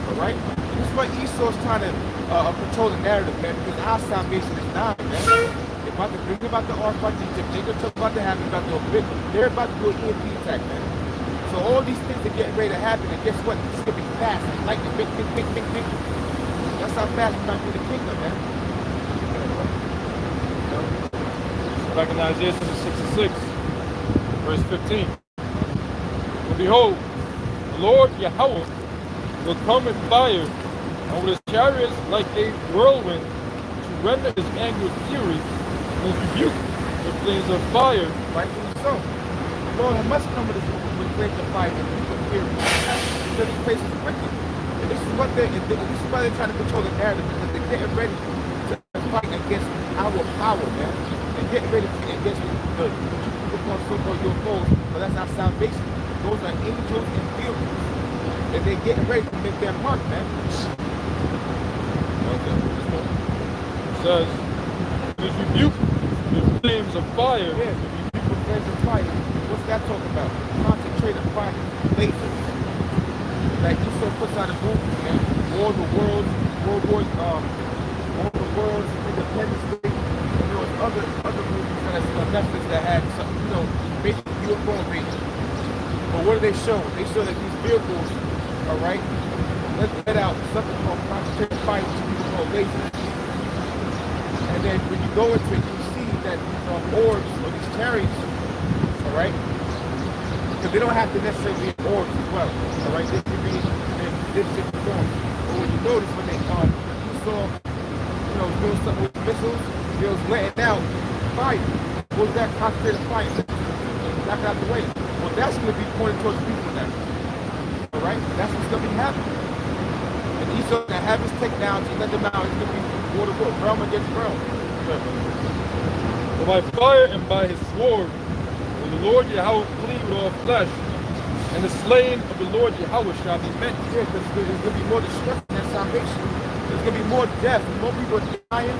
All right? This is why Esau's trying to control the narrative, man, because our salvation is now, man. They're about to bring about the ark, about Egypt. They're going to talk about the happen, about the big. They're about to do an EMP attack, man. So all these things are getting ready to happen, and guess what? It's going to be fast. It's like the big. That's how fast we're not through the kingdom, man. Back in Isaiah 66, verse 15. And behold, the Lord Yahweh will come with fire, and with his chariots like a whirlwind, to render his anger with fury, and his rebuke with flames of fire. Rightfully so. The Lord must come with flames of fire and with fury. Because this place is wicked. And this is why they're trying to control the narrative, because they're getting ready to fight against our power, man. They're getting ready to fight against the people called so-called UFOs, but that's our salvation. Those are angels and vehicles. And they're getting ready to make their mark, man. Okay. It says, his rebuke with flames of fire. Yeah, the rebuke with flames of fire. What's that talking about? Concentrated fire, lasers. Like Esau puts out a movie, man. War of the Worlds, War of the Worlds, Independence Day. And there was other movies on Netflix that had some, basic UFO invasion. But what do they show? They show that these vehicles, all right, let out something called concentrated fire, which people call lasers. And then when you go into it, you see that these orbs or these chariots, all right, because they don't have to necessarily be orbs as well, all right, they can be in different forms. But when you notice when they you saw, doing something with missiles, they was letting out fire. What was that? Concentrated fire. Knock it out the way. Well, that's going to be pointed towards people now. All right? That's what's going to be happening. And Esau going to have his technology, let them out. It's going to be war to war, realm against realm. By fire and by his sword will the Lord Yahweh plead with all flesh, and the slain of the Lord Yahweh shall be met. Yeah, because there's going to be more destruction than salvation. There's going to be more death, more people dying,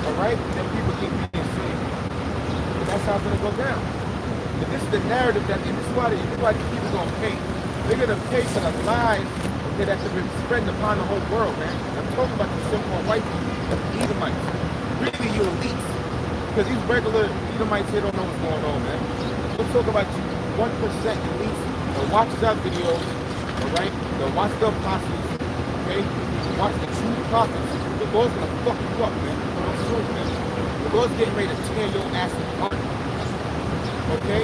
all right, than people keep being saved. And that's how it's going to go down. And this is the narrative that, and this is why these people going to pay. They're going to pay for the lies that have been spread upon the whole world, man. I'm talking about the so-called white people, the Edomites. Really, you elites. Because these regular Edomites here don't know what's going on, man. We'll talk about you 1% elites that watches our videos, all right? That watch the apostles, okay? Watch the true prophets. The Lord's gonna fuck you up, man. I'm sure, man. The Lord's getting ready to tear your ass apart. Okay?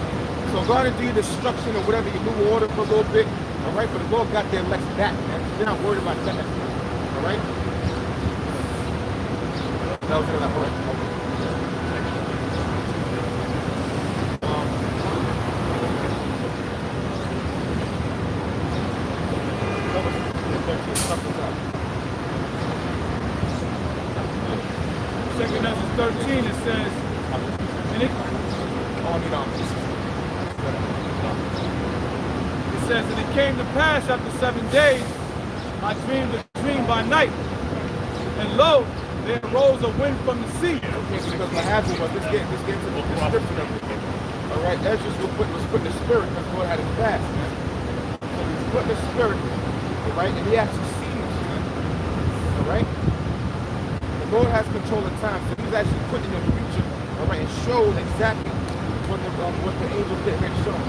So God will do your destruction or whatever, your new order for a little bit, all right? But the Lord got their elects back, man. They're not worried about that, all right? That was gonna work. Second Ezra 13, it says, and it says, and it came to pass after 7 days, I dreamed a dream by night, and lo, there arose a wind from the sea. Okay, because what happened was this gets to the description of it. All right, Ezra was put in the spirit because God had it fast, man. So he was put in the spirit, all right, and he actually seen this, man. All right? The Lord has control of time, so he's actually put in the future, all right, and showed exactly what the angels did and shown.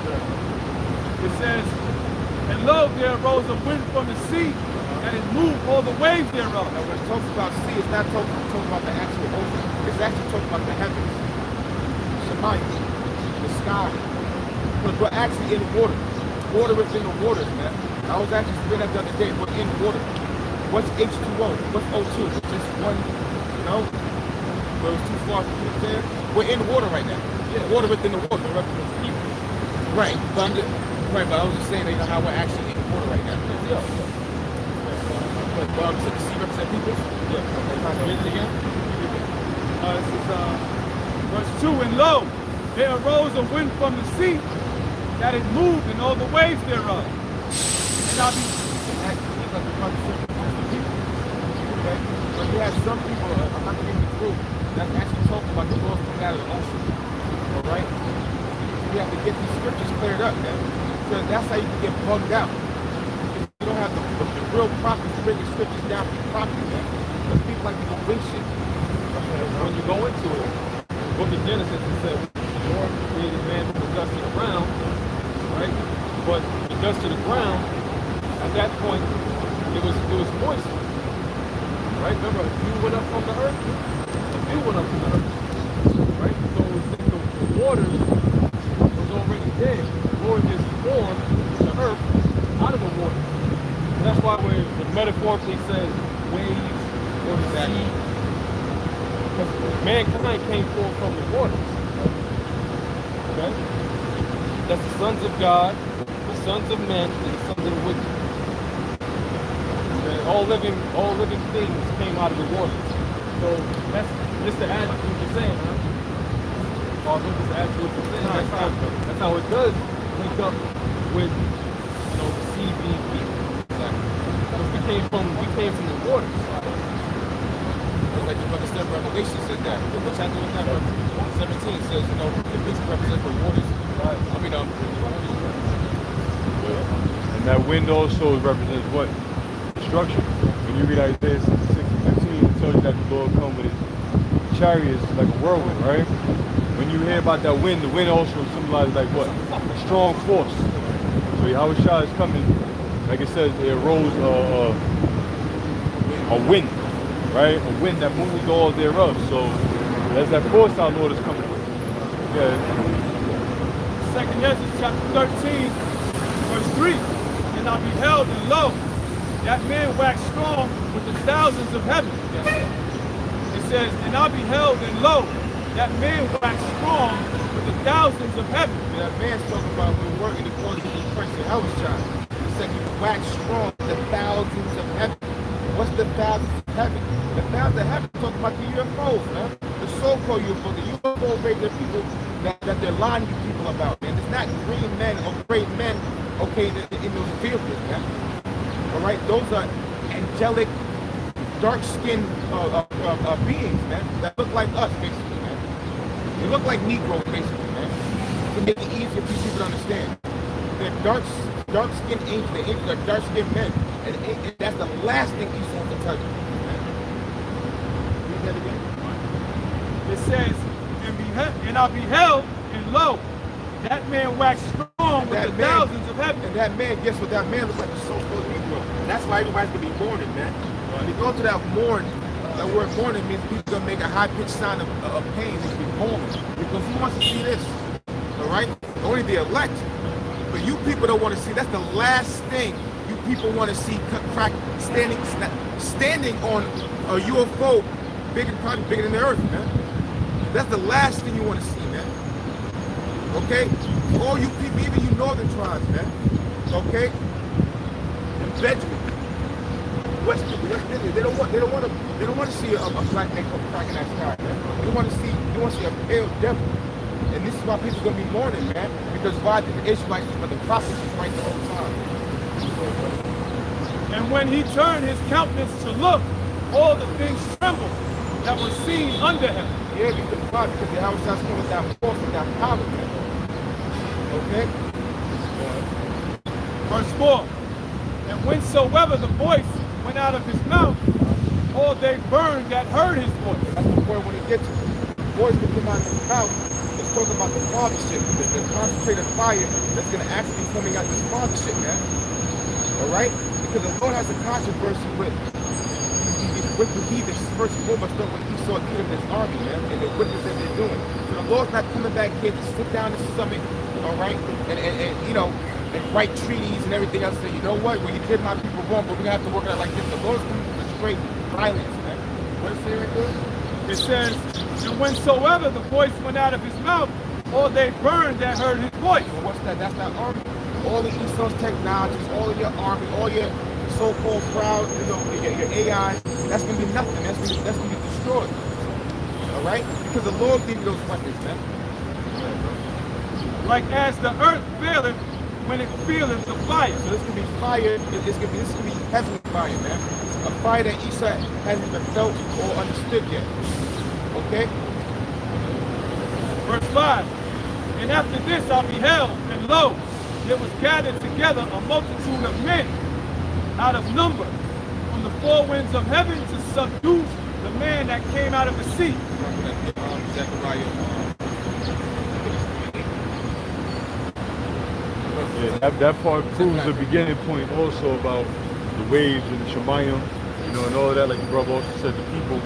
It says, and lo, there arose a wind from the sea, and it moved all the waves thereof. Now, when it talks about sea, it's not talking about the actual ocean. It's actually talking about the heavens, Shemayim, the sky. Because we're actually in water. Water is in the waters, man. I was actually saying that the other day. We're in water. What's H2O? What's O2? It's just one, you know? But it's too far from you there. We're in water right now. Yeah, water within the water. Right, but I was just saying that, you know, how we're actually in water right now. Yeah. But so the sea represent people? Yeah. Read it again. This is verse 2, and lo, there arose a wind from the sea, that it moved in all the waves thereof. And I be okay? But you have some people, I'm not going to get through, that's actually talking about the Lord coming out of the ocean. All right? We have to get these scriptures cleared up, man. Because that's how you can get bugged out. If you don't have the real prophets bringing scriptures down properly, man. Because people like to go wing shit. When you go into it, the book of Genesis, it says, the Lord created man from the dust of the ground, right? But the dust of the ground, at that point, it was moist, right? Remember, you went up from the earth, you went up from the earth, right? So the waters was already there. The Lord just formed the earth out of the water. And that's why when it metaphorically says waves or the sea, because mankind came forth from the waters. Okay? That's the sons of God, the sons of men, and the sons of the wicked. Okay? All living things came out of the water. So that's just to add to what you're saying, huh? Or just to add to what you're saying. That's how it does link up with, you know, the sea being people. Because we came from the waters. Like the brother said, Revelation said that. What chapter was that? 17 says, you know, the beast represents the waters. Right. I mean, And that wind also represents what? Destruction. When you read Isaiah 66:15, it tells you that the Lord comes with his chariots like a whirlwind, right? When you hear about that wind, the wind also symbolizes like what? A strong force. So Yahweh Shah is coming, like it says, it arose a wind. Right? A wind that moves all thereof. So that's that force our Lord is coming with. Yeah. Second Ezra chapter 13, verse 3. And I beheld, and lo, that man waxed strong with the thousands of heaven. It says, and I beheld, and lo, that man waxed strong with the thousands of heaven. And that man's talking about when we're working according to the Christ and Hell's child. He said he waxed strong with the thousands of heaven. What's the thousands of heaven? The thousands of heaven talking about the UFOs, man. The the so-called UFO. The UFO race, the people that they're lying to people about, man. It's not green men or gray men, okay, in those vehicles, man. All right, those are angelic, dark-skinned beings, man, that look like us, basically, man. They look like Negroes, basically, man. To make it easier for people to understand. They're dark-skinned angels. The angels are dark-skinned men, and that's the last thing Esau wants to tell you. Man. Read that again. It says, and I beheld, and lo, that man waxed strong with the thousands of heaven. And that man, guess what? That man looks like a so-called Negro. And that's why everybody's gonna be mourning, man. When you go to that mourn, that word mourning means people gonna make a high-pitched sound of pain. They should be mourning because who wants to see this? All right, only the elect. But you people don't want to see. That's the last thing you people want to see. Crack standing on a UFO, probably bigger than the Earth, man. That's the last thing you want to see, man. Okay, all you people, even you northern tribes, man. Okay, and Benjamin, West Indian, they don't want to see a black man come cracking that sky, man. They want to see a pale devil. And this is why people are going to be mourning, man. Because why the Israelites, but the prophets is right the whole time. And when he turned his countenance to look, all the things trembled that were seen under him. Yeah, because the house has come with that force and that power, man. Okay? Verse 4. And whensoever the voice went out of his mouth, all they burned that heard his voice. That's the point when he gets it. The voice that came out of his mouth. Talk about the fathership, the concentrated fire that's going to actually be coming out this fathership, man. All right? Because the Lord has a controversy with the heathens. First and foremost, when Esau killed his army, man, and the wickedness that they're doing. So the Lord's not coming back here to sit down and summit, all right, and you know, and write treaties and everything else. Say, you know what? Well, you did my people wrong, but we're going to have to work it out like this. The Lord's coming with straight violence, man. What does it say right there? It says, and whensoever the voice went out of his mouth, all they burned that heard his voice. Well, what's that? That's not army. All the Esau's technologies, all of your army, all your so-called crowd, you know, your AI, that's gonna be nothing. That's gonna be destroyed. All right? Because the Lord gave you those weapons, man. Like as the earth faileth when it feeleth the fire. So this can be fire. This can be heavenly fire, man. A fire that Esau hasn't even felt or understood yet. Okay? Verse 5. And after this I beheld, and lo, there was gathered together a multitude of men out of number from the four winds of heaven to subdue the man that came out of the sea. Yeah, that part proves the beginning point also about the waves and the Shemayim, you know, and all of that, like the brother also said, the people.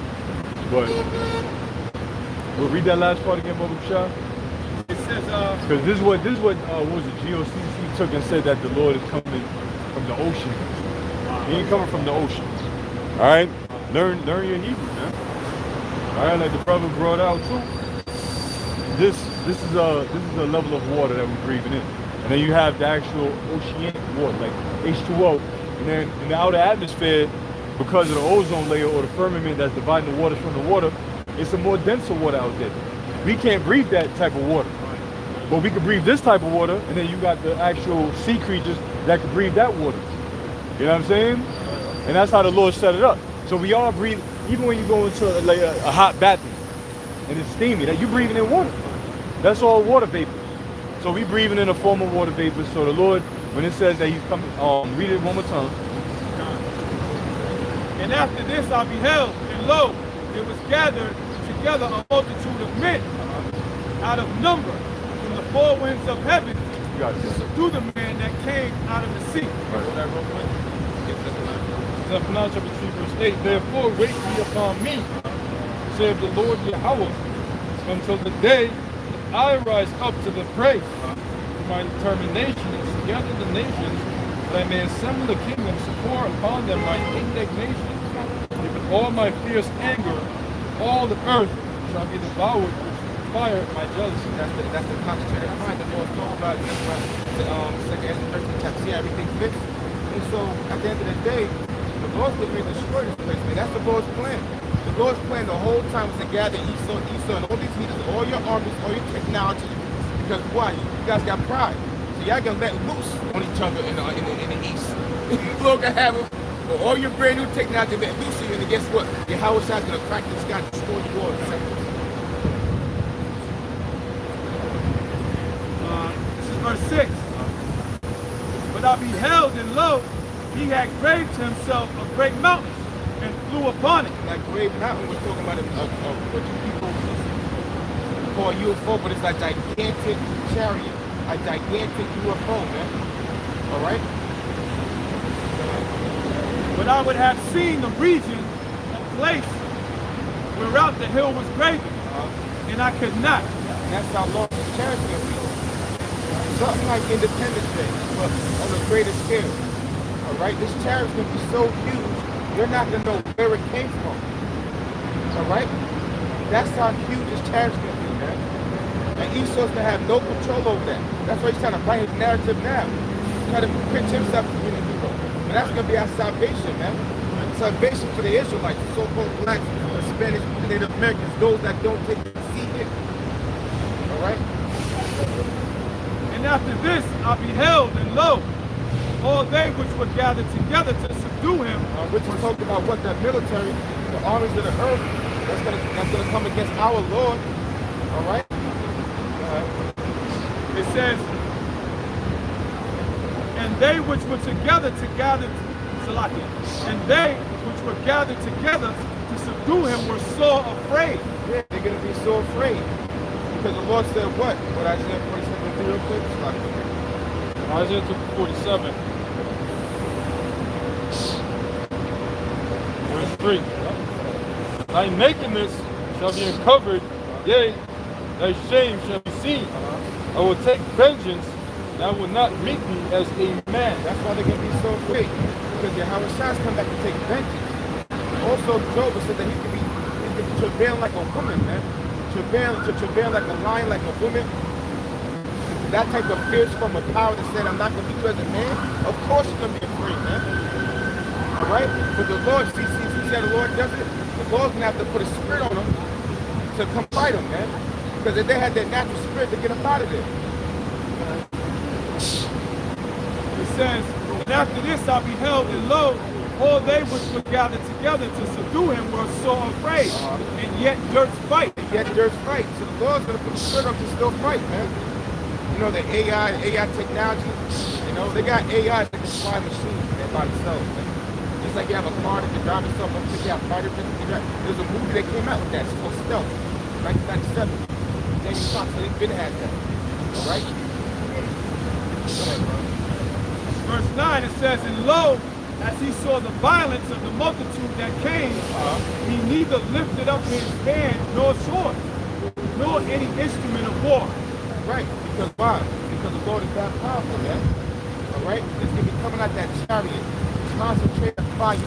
But we'll read that last part again, Brother Shah. It says, because this is what was it, GOCC took and said that the Lord is coming from the ocean. He ain't coming from the ocean. All right, learn your Hebrew, man. All right, like the brother brought out too. This is a level of water that we're breathing in, and then you have the actual oceanic water, like H2O, and then in the outer atmosphere, because of the ozone layer or the firmament that's dividing the waters from the water, it's a more denser water out there. We can't breathe that type of water, but we can breathe this type of water, and then you got the actual sea creatures that can breathe that water. You know what I'm saying? And that's how the Lord set it up. So we all breathe, even when you go into like a hot bathroom and it's steamy, that you're breathing in water. That's all water vapor. So we breathing in a form of water vapor. So the Lord, when it says that he's coming, read it one more time. and after this I beheld, and lo, there was gathered together a multitude of men out of number from the four winds of heaven to subdue the man that came out of the sea. Zephaniah chapter 3 verse 8. Therefore wait ye upon me, saith the Lord Yahweh, until the day that I rise up to the praise of my determination and gather the nations, that I may assemble the kingdoms to pour upon them my indignation. With all my fierce anger, all the earth shall be devoured with fire my jealousy. That's the concentrated fire that Lord talked about in the 2nd Ezra 13 chapter. See how everything fits? And so at the end of the day, the Lord's going to destroy this place, man. That's the Lord's plan. The Lord's plan the whole time was to gather Esau, and all these leaders, all your armies, all your technology. Because why? You guys got pride. So y'all gonna let loose on each other in the East. The Lord gonna have all your brand new technology let loose on you, and guess what? Your Howard Shah's gonna crack the sky, destroy you all in seconds. This is verse 6. But I beheld, and lo, he had graved himself a great mountain and flew upon it. That great mountain we're talking about what you people call UFO, but it's a gigantic chariot, a gigantic UFO, man. All right? But I would have seen the region, a place whereout the hill was graven, and I could not. And that's how long this chariot's gonna be. Something like Independence Day, but on a greater scale. All right? This chariot's gonna be so huge, you're not gonna know where it came from. All right? That's how huge this chariot's gonna be, man. And Esau's gonna have no control over that. That's why he's trying to write his narrative now. He's trying to pitch himself to be the hero. And that's gonna be our salvation, man. Salvation for the Israelites, the so-called blacks, the Spanish, the Native Americans, those that don't take the seat in. All right? And after this I beheld, and lo, all they which were gathered together to subdue him. Which is talking about what the military, the armies of the earth, that's gonna come against our Lord. All right? It says, and they which were together to gather, Salakia, and they which were gathered together to subdue him were sore afraid. Yeah, they're gonna be so afraid. Because the Lord said what? What Isaiah 47 real quick? Isaiah 47. Verse 3. Thy nakedness shall be uncovered, yea, thy shame shall be seen. I will take vengeance, and I will not meet thee as a man. That's why they're going to be so afraid. Because Yahweh Shah's come back to take vengeance. Also, Job said that he can be travailing like a woman, man. Travail like a lion, like a woman. That type of fierce form of power that said, I'm not going to be you as a man. Of course you're going to be afraid, man. All right? But the Lord, see how the Lord does it? The Lord's going to have to put a spirit on them to come fight them, man. Because if they had that natural spirit to get them out of there. It says, and after this I beheld, and lo, all they which were gathered together to subdue him were so afraid, and yet durst fight. Yet durst fight. So the Lord's going to put a spirit on them to still fight, man. You know, the AI technology, you know, they got AI that can fly machines, man, by themselves, man. Just like you have a car that can drive itself, I'm thinking you have fighter jets. There's a movie that came out with that. It's called Stealth, 1997. Jamie Foxx, they've been had that. All right? Go ahead, bro. Verse 9, it says, and lo, as he saw the violence of the multitude that came, he neither lifted up his hand nor sword, nor any instrument of war. Right, because why? Because the Lord is that powerful, man. All right? It's going to be coming out that chariot, concentrated fire,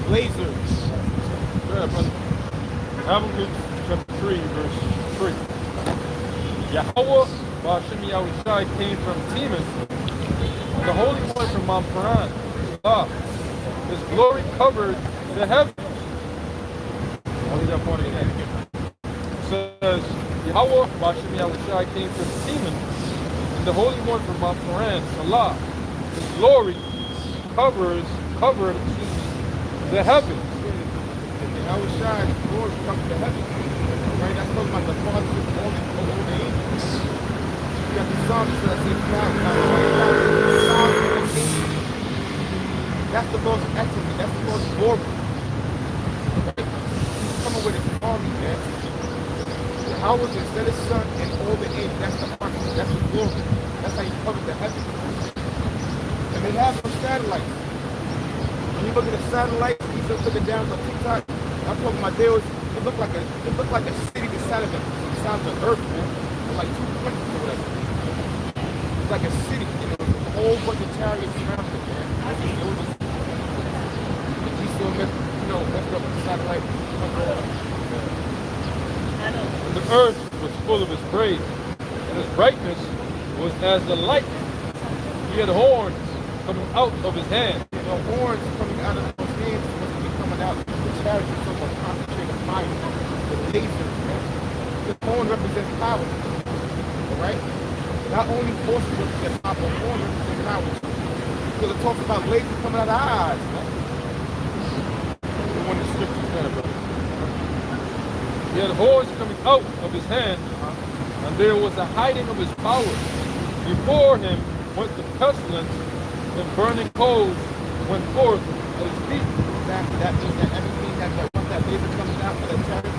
lasers. Go ahead, brother. Habakkuk chapter 3, verse 3. Yahweh, Hashem Yahushai, came from Teman, the Holy One from Mount Paran. His glory covered the heavens. I'll read that part again. It says, Yahweh, Hashem Yahushai, came from Teman, and the Holy One from Mount Paran, Salah. His glory covered the heavens. Yahweh Shai's glory comes to the heavens. Right? That's talking about the Father of all the angels. You got the psalmist that says, that's the Lord's excellence. That's the Lord's glory. Right? He's coming with his army, man. Yahweh can set his son and all the angels. That's the army. That's the glory. That's how he covered the heavens. And they have some satellites. When you look at the satellites, you just look it down on TikTok. I'm talking about it looked like a city beside of the earth, man. It's like 2 countries or whatever. It's like a city, you know, a whole bunch of chariots around it, man. It was just, you still messed up with the satellite. And the earth was full of his praise, and his brightness was as the light. He had horns coming out of his hand, the horns coming out of those hands was to be coming out. The chariots of a concentrated fire, the lasers, man. The horn represents power. Alright? Not only forces represent power, but horn represents power. Because it talks about lasers coming out of the eyes, man. When the scripture's better, brother. He had horns coming out of his hand, and there was a hiding of his power. Before him went the pestilence, and burning coals went forth at his feet. That means that everything once that laser comes out for that chariot,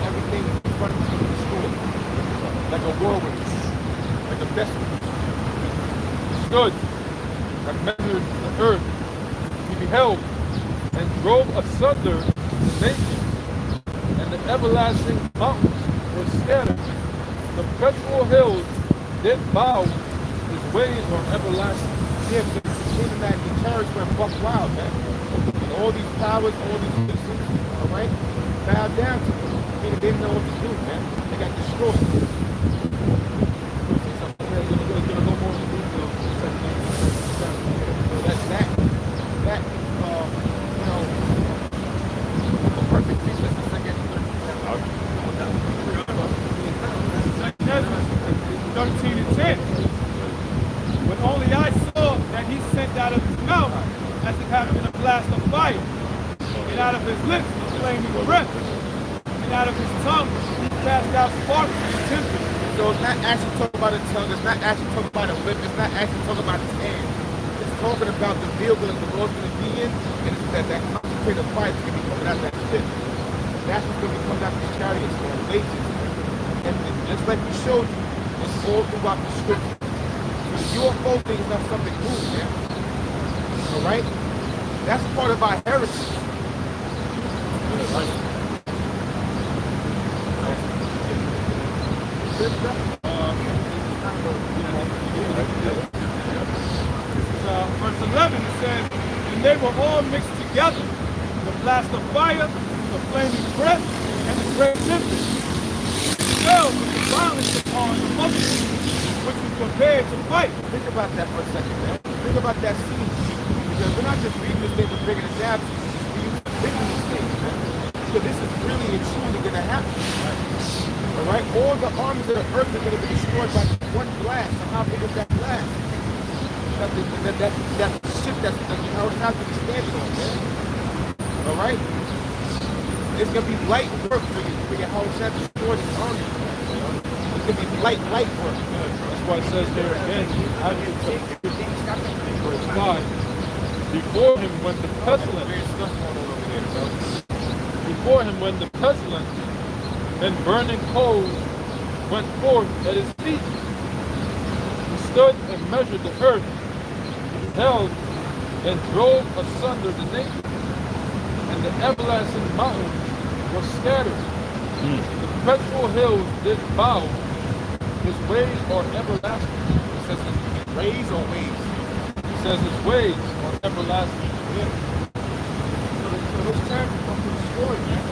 everything in front of you is destroyed. Like a whirlwind, like a vessel. He stood and measured the earth. He beheld and drove asunder the nations, and the everlasting mountains were scattered. The perpetual hills did bow. His ways are everlasting. Yeah, but even that the chariots went buck wild, man. And all these powers, all these citizens, alright, bowed down to them. Meaning they didn't know what to do, man. They got destroyed. That you know, a perfect piece of the second. 13 and 10. When only I saw that he sent out of his mouth, as it happened a blast of fire, and out of his lips a flaming breath, and out of his tongue he cast out sparks from the temple. So it's not actually talking about a tongue, it's not actually talking about a whip, it's not actually talking about his hand. It's talking about the vehicle that the Lord's going to be in, and it's that concentrated fire is going to be coming out of that ship. That's what's going to be coming out of these chariots and lasers. And just like we showed you, it's all throughout the scripture. So the UFO thing is not something new, man. Alright? That's part of our heritage. Verse 11, it says, and they were all mixed together, the blast of fire, the flaming breath, and the great tempest. Fell with the violence upon the multitude, which was prepared to fight. Think about that for a second, man. Think about that scene. Because we're not just reading this thing for bringing it down to you, we're thinking these things, man. So this is really and truly going to happen. Alright? All the armies of the earth are going to be destroyed by one blast. So how big is that blast? That ship that's how it's not going to be standing on, man. Alright? It's going to be light work for you. For your whole set to destroy this army. It's going to be light work. That's why it says there again, verse 5. Before him went the pestilence. Before him went the pestilence, and burning coals went forth at his feet. He stood and measured the earth, held and drove asunder the nations, and the everlasting mountains were scattered. The perpetual hills did bow. His ways are everlasting. It says his ways or ways. He says his ways are everlasting. Yeah. So those chariots are coming to destroy, man.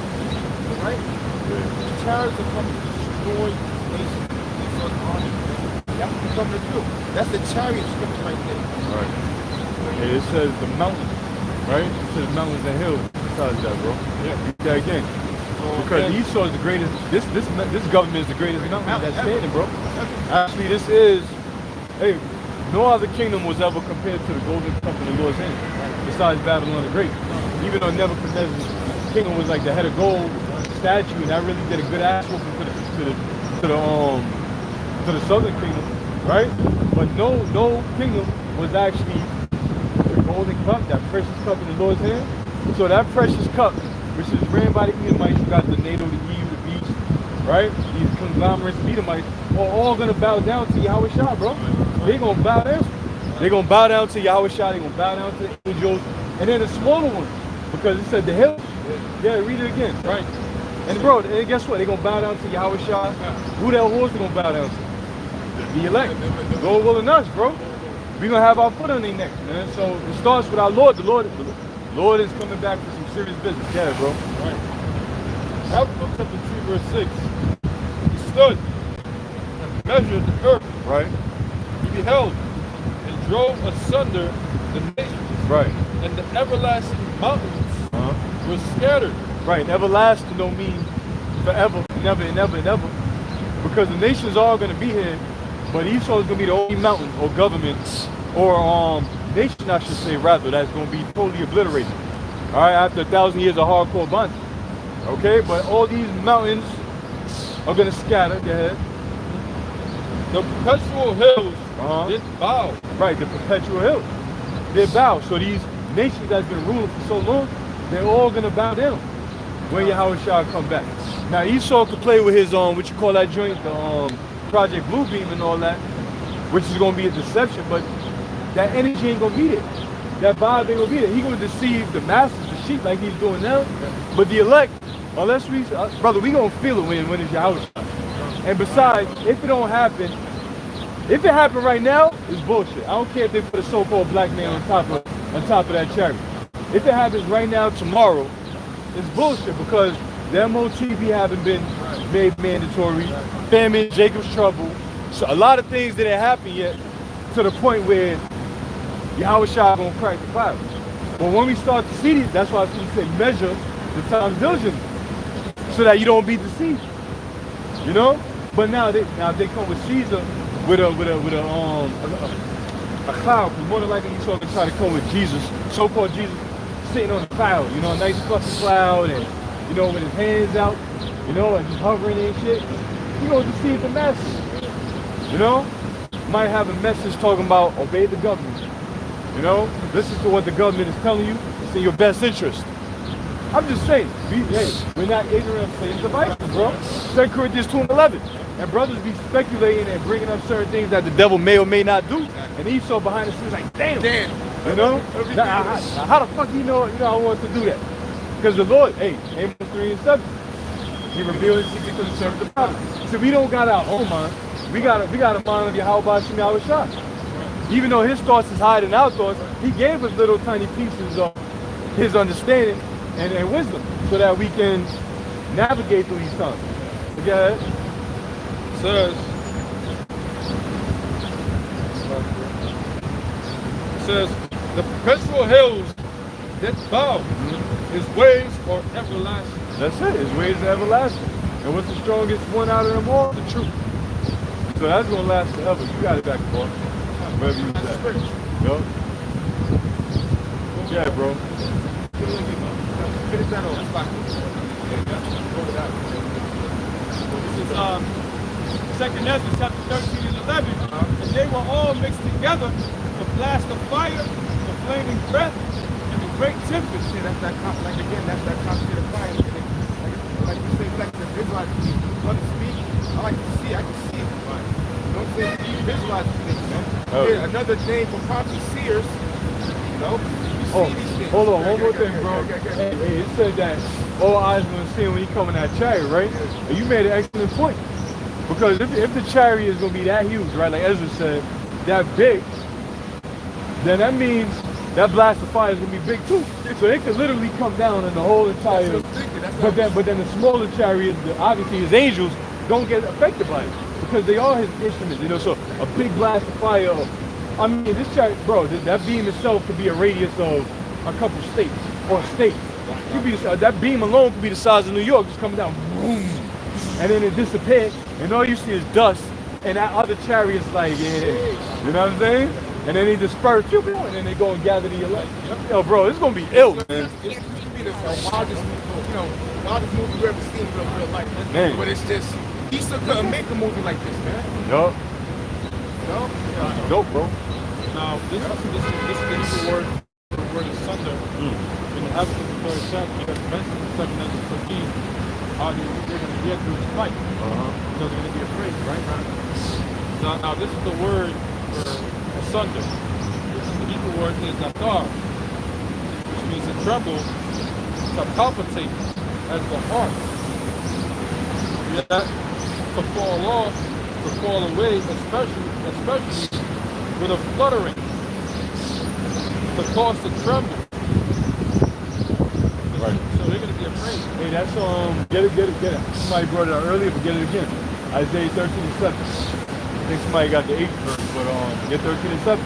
Right? These chariots are coming to destroy nations. These are armies. That's what they're coming to do. That's the chariot scripture right there. Right. And it says the mountains, right? It says mountains and hills besides that, bro. Yeah. Read that again. Because Esau is the greatest, this government is the greatest mountain that's standing, bro. Actually, this is, hey, no other kingdom was ever compared to the golden cup in the Lord's hand, besides Babylon the Great. Even though Nebuchadnezzar's kingdom was like the head of gold statue, and that really did a good ass whooping to the southern kingdom, right? But no kingdom was actually the golden cup, that precious cup in the Lord's hand. So that precious cup, which is ran by the Edomites, you got the NATO, the EU, the beast, right? These conglomerates of Edomites are all gonna bow down to Yahweh Shah, bro. They gonna bow down. They gonna bow down to Yahweh Shah, they gonna bow down to the angels, and then the smaller ones, because it said the hill. Yeah, read it again, right? And bro, and guess what? They gonna bow down to Yahweh Shah. Who the hell was they gonna bow down to? The elect. Lord willing us, bro. We gonna have our foot on their neck, man. So it starts with our Lord. The Lord is coming back for some serious business. Yeah, bro. Right. Habakkuk chapter 2, verse 6. He stood and measured the earth. Right. He beheld and drove asunder the nations, Right. and the everlasting mountains Uh-huh. were scattered. Right. And everlasting don't mean forever, never, and never, and ever. Because the nations are going to be here, but Esau is going to be the only mountain or governments or nation, I should say, rather, that's going to be totally obliterated. All right, after 1,000 years of hardcore bondage. Okay, but all these mountains are going to scatter. Go ahead. The perpetual hills Uh-huh. did bow. Right, the perpetual hills. They bow. So these nations that's been ruling for so long, they're all going to bow down when Yahweh shall come back. Now Esau could play with his what you call that joint, the Project Bluebeam and all that, which is gonna be a deception, but that energy ain't gonna be there. That vibe ain't gonna be there. He gonna deceive the masses, the sheep, like he's doing now. But the elect, unless we, brother, we gonna feel it when it's Yahweh. And besides, if it don't happen, if it happened right now, it's bullshit. I don't care if they put a so-called black man on top of that chariot. If it happens right now, tomorrow, it's bullshit because the MOTB haven't been made mandatory. Famine, Jacob's trouble. So a lot of things didn't happen yet to the point where Yahweh Shah gonna crack the cloud. But when we start to see these, that's why I say measure the time diligently so that you don't be deceived. You know? But now they come with Caesar with a cloud, because more than likely he's going to try to come with Jesus, so-called Jesus, sitting on a cloud, you know, a nice fluffy cloud, and you know, with his hands out, you know, and just hovering and shit. He gonna deceive the masses. You know? Might have a message talking about obey the government. You know? Listen to what the government is telling you. It's in your best interest. I'm just saying, we're not ignorant of Satan's devices, bro. 2 Corinthians 2:11. And brothers be speculating and bringing up certain things that the devil may or may not do. And Esau behind the scenes like, damn. You know? Now, how the fuck you know I want to do that? Because the Lord, Amos 3:7, he revealed his secret to the servant of the prophet. So we don't got our own mind. We got a mind of Yahweh Shem Yahweh Shah. Even though his thoughts is higher than our thoughts, he gave us little tiny pieces of his understanding and wisdom so that we can navigate through these times. Okay? It says, the perpetual hills that bow, his ways are everlasting. That's it. His ways are everlasting. And what's the strongest one out of them all? The truth. So that's gonna last forever. You got it back, bro. Wherever you was at. Yo. Yeah, bro. Finish that off. This is 2nd Ezra chapter 13 and 11. And they were all mixed together, the blast of fire, the flaming breath, and the great tempest. Yeah, that's that complicated fire. Like you say, like the visualize me. Want to speak? I like to see. I can see it. Don't say you visualize things, man. Oh. Here, another name for prophecy seers. You know, you see these things. Hold on, one more thing, bro. Hey, it said that all eyes gonna see when you come in that chariot, right? And you made an excellent point. Because if the chariot is gonna be that huge, right, like Ezra said, that big, then that means that blast of fire is gonna be big too. So it could literally come down in the whole entire. But then the smaller chariots, obviously his angels, don't get affected by it because they are his instruments. You know, so a big blast of fire. I mean, this chariot, bro, that beam itself could be a radius of a couple states or a state. Could be that beam alone could be the size of New York, just coming down, boom, and then it disappears, and all you see is dust. And that other chariot's like, yeah, you know what I'm saying? And then they disperse, and then they go and gather the elect. Yo, bro, it's gonna be ill, man. It's be the wildest movie you ever seen in real life. Man. But it's just, he still couldn't make a movie like this, man. Yup. No? Dope, bro. Now, this is the Hebrew word asunder. In the Exodus 3rd chapter, it mentions in 2nd Ezra 13 how they're going to get through this fight. So they're going to be afraid, right? Now, this is the word for asunder. This is the Hebrew word is nathar, which means to tremble, to palpitate as the heart. Yet, to fall off, to fall away, especially with a fluttering, to cause to tremble. Right. So they're going to be afraid. Hey, that's get it. Somebody brought it out earlier, but get it again. Isaiah 13:7. I think somebody got the 8th verse, but get 13:7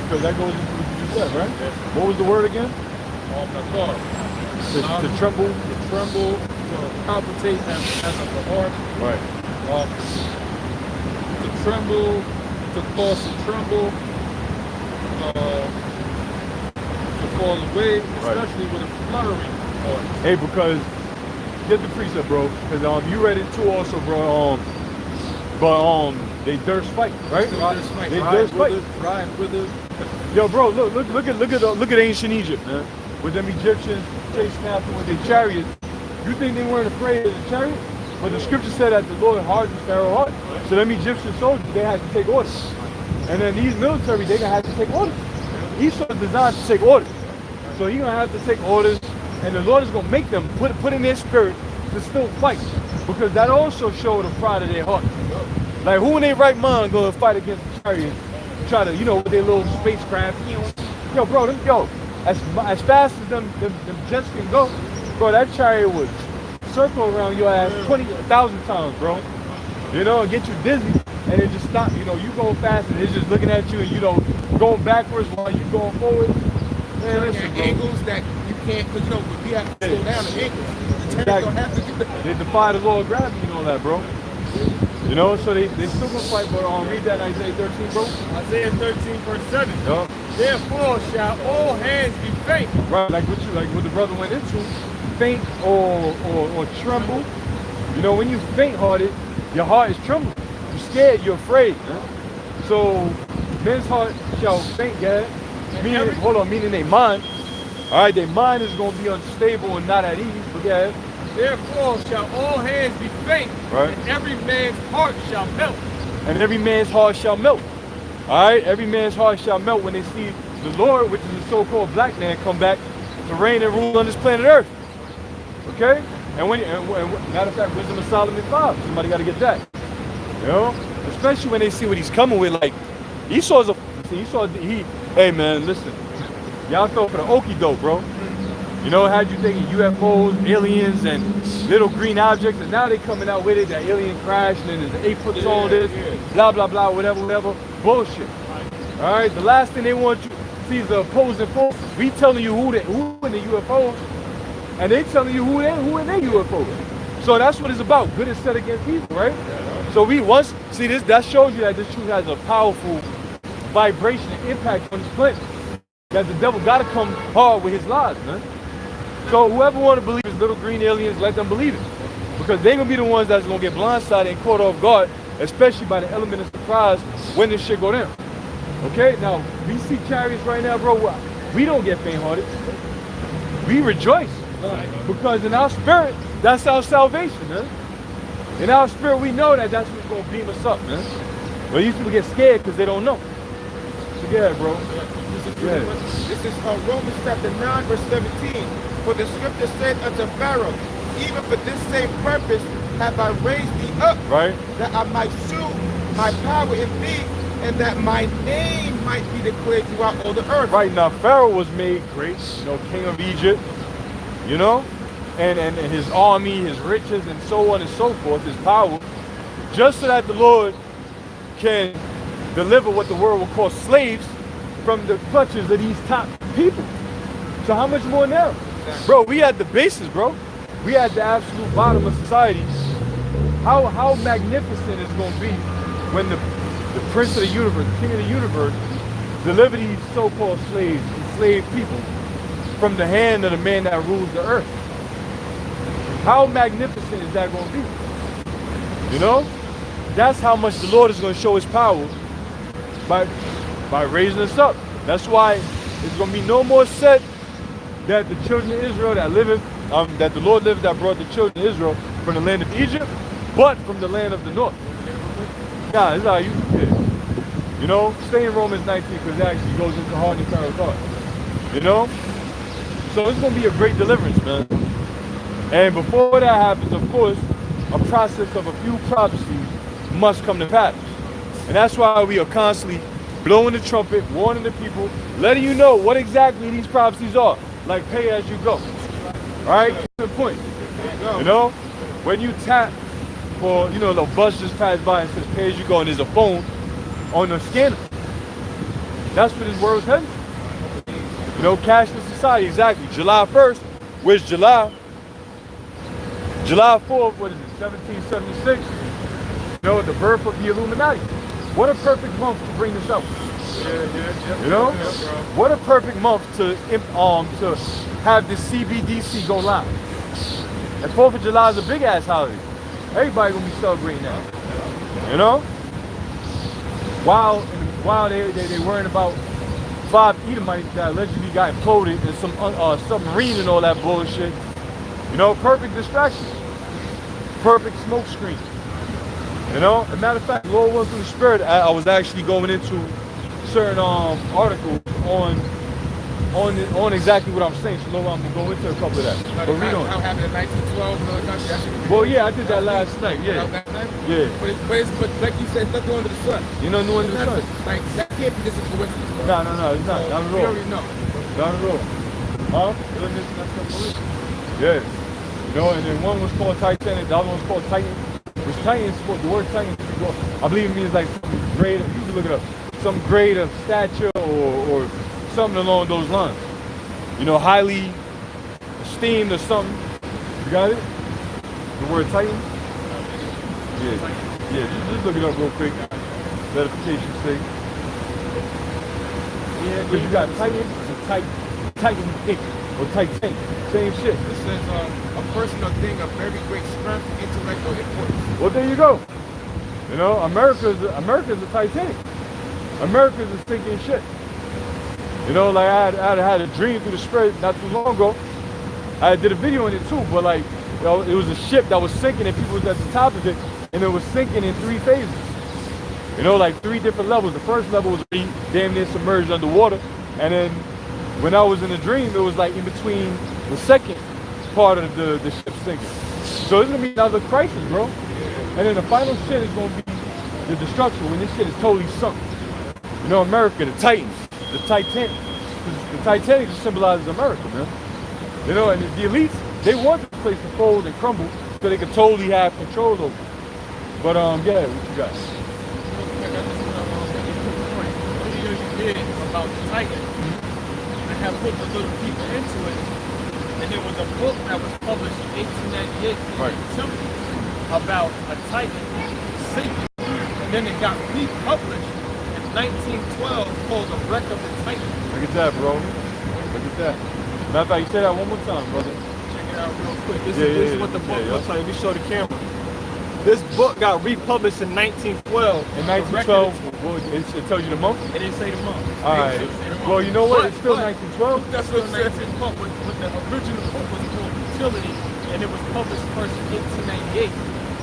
because that goes into what you just said, right? What was the word again? Qatar. To tremble. To tremble, to palpitate as of the heart. Right. To tremble, to cause to tremble, to fall away, especially with a fluttering heart. Hey, because get the precept, bro. Because you read it too, also, bro. But they durst fight, right? They durst fight. Ride with it. Yo, bro, look at ancient Egypt, man. With them Egyptians chasing after with their chariots. You think they weren't afraid of the chariot? But the scripture said that the Lord hardened Pharaoh's heart. So them Egyptian soldiers, they had to take orders. And then these military, they gonna have to take orders. Esau is designed to take orders. So he's gonna have to take orders, and the Lord is gonna make them put in their spirit to still fight. Because that also showed the pride of their heart. Like, who in their right mind gonna fight against the chariot? Try to, with their little spacecraft. Yo, bro, as fast as them jets can go, bro, that chariot would circle around your ass 20,000 times, bro. And get you dizzy, and it just stop. You going fast, and it's just looking at you, and going backwards while you going forward. Man, listen, bro. Angles that you can't, because we have to slow down the angles. The chariot don't have to do that. They defy the law of gravity and all that, bro. So they still gonna fight, but read that Isaiah 13, bro. Isaiah 13, verse 7. Yeah. Therefore shall all hands be faint. Right, like what the brother went into, faint or tremble. When you faint-hearted, your heart is trembling. You're scared, you're afraid. So men's heart shall faint, guys. Meaning their mind. All right, their mind is gonna be unstable and not at ease. But yeah. Therefore shall all hands be faint, right. And every man's heart shall melt. And every man's heart shall melt. All right, every man's heart shall melt when they see the Lord, which is the so-called black man, come back to reign and rule on this planet Earth. Okay? And matter of fact, Wisdom of Solomon 5. Somebody got to get that. Especially when they see what he's coming with. Like, hey man, listen. Y'all fell for the okie doke, bro. Had you thinking UFOs, aliens, and little green objects, and now they coming out with it, that alien crashed, and there's 8 foot tall this, blah, blah, blah, whatever. Bullshit. All right, the last thing they want you to see is the opposing force. We telling you who in the UFOs, and they telling you who in their UFOs. So that's what it's about. Good is set against evil, right? So that shows you that this truth has a powerful vibration and impact on this planet. That the devil got to come hard with his lies, man. So whoever want to believe is little green aliens, let them believe it. Because they're going to be the ones that's going to get blindsided and caught off guard, especially by the element of surprise when this shit go down. Okay? Now, we see chariots right now, bro. We don't get faint-hearted. We rejoice. Because in our spirit, that's our salvation, man. In our spirit, we know that that's what's going to beam us up, man. But these people get scared because they don't know. So go ahead, bro. This is Romans chapter 9, verse 17. For the scripture said unto Pharaoh, even for this same purpose have I raised thee up, right? That I might shew my power in thee, and that my name might be declared throughout all the earth. Right, now Pharaoh was made great, king of Egypt, and his army, his riches, and so on and so forth, his power, just so that the Lord can deliver what the world will call slaves from the clutches of these top people. So how much more now? Bro, we at the basis, bro. We at the absolute bottom of society. How magnificent it's going to be when the prince of the universe, the king of the universe, deliver these so-called slaves, enslaved people, from the hand of the man that rules the earth. How magnificent is that going to be? That's how much the Lord is going to show his power by raising us up. That's why it's going to be no more said that the children of Israel that the Lord lived that brought the children of Israel from the land of Egypt, but from the land of the north. Yeah, this is how you get it. Stay in Romans 19 because it actually goes into hardening Pharaoh's heart. So it's going to be a great deliverance, man. And before that happens, of course, a process of a few prophecies must come to pass. And that's why we are constantly blowing the trumpet, warning the people, letting you know what exactly these prophecies are. Like pay as you go. All right, good point. When you tap for, the bus just passed by and says pay as you go, and there's a phone on the scanner. That's what his word was heading. You know, cashless society, exactly. July 1st, where's July? July 4th, what is it, 1776? You know, the birth of the Illuminati. What a perfect month to bring this up. You know? What a perfect month to have this CBDC go live. And 4th of July is a big ass holiday. Everybody gonna be celebrating that. You know? While they worrying about 5 Edomites that allegedly got imploded and some submarine and all that bullshit. You know, perfect distraction. Perfect smoke screen. You know? As a matter of fact, Lord was through the spirit. I was actually going into certain articles on exactly what I'm saying. So Lord, I'm gonna go into a couple of that. But read on. How happened in 1912? Well, yeah, I did that last night. Yeah. Yeah. But like you said, nothing under the sun. You know, new under the sun. Like, that can't be just a coincidence, bro. No, it's not. Not at We all. already know. Not at all. Huh? Yeah. You know, and then one was called Titanic, the other one was called Titan. Which Titan is supposed, the word Titan, I believe it means like some grade, you can look it up, some grade of stature or something along those lines. You know, highly esteemed or something. You got it? The word Titan? Yeah. Yeah, just look it up real quick. Verification sake. Yeah, because you got Titan and Titan Inc. or Titan. Same shit. It says a person or thing of very great strength, intellect, or importance. Well, there you go. You know, America's the Titanic. America's a sinking ship. You know, like I had a dream through the spirit not too long ago. I did a video on it too, but like, you know, it was a ship that was sinking and people was at the top of it, and it was sinking in 3 phases. You know, like 3 different levels. The first level was damn near submerged underwater, and then when I was in the dream, it was like in between the second part of the ship sinking. So it's gonna be another crisis, bro. And then the final shit is gonna be the destruction when this shit is totally sunk. You know, America, the Titans, the Titanic. The Titanic just symbolizes America, man. You know, and the elites, they want the place to fold and crumble so they can totally have control over it. But yeah, what you got? About the Titan. I have put the little people into it, and there was a book that was published in 1898 Right. about a Titan sinking, and then it got republished in 1912 called The Wreck of the Titan. Look at that, bro. Look at that. Matter of fact, you say that one more time, brother. Check it out real quick. This is what the book looks like. Let me show the camera. This book got republished in 1912. In 1912, it tells you the month? It didn't say the month. All right. Well, you know what? It's still 1912. That's what it says. But the original book was called Utility, and it was published first in 1898.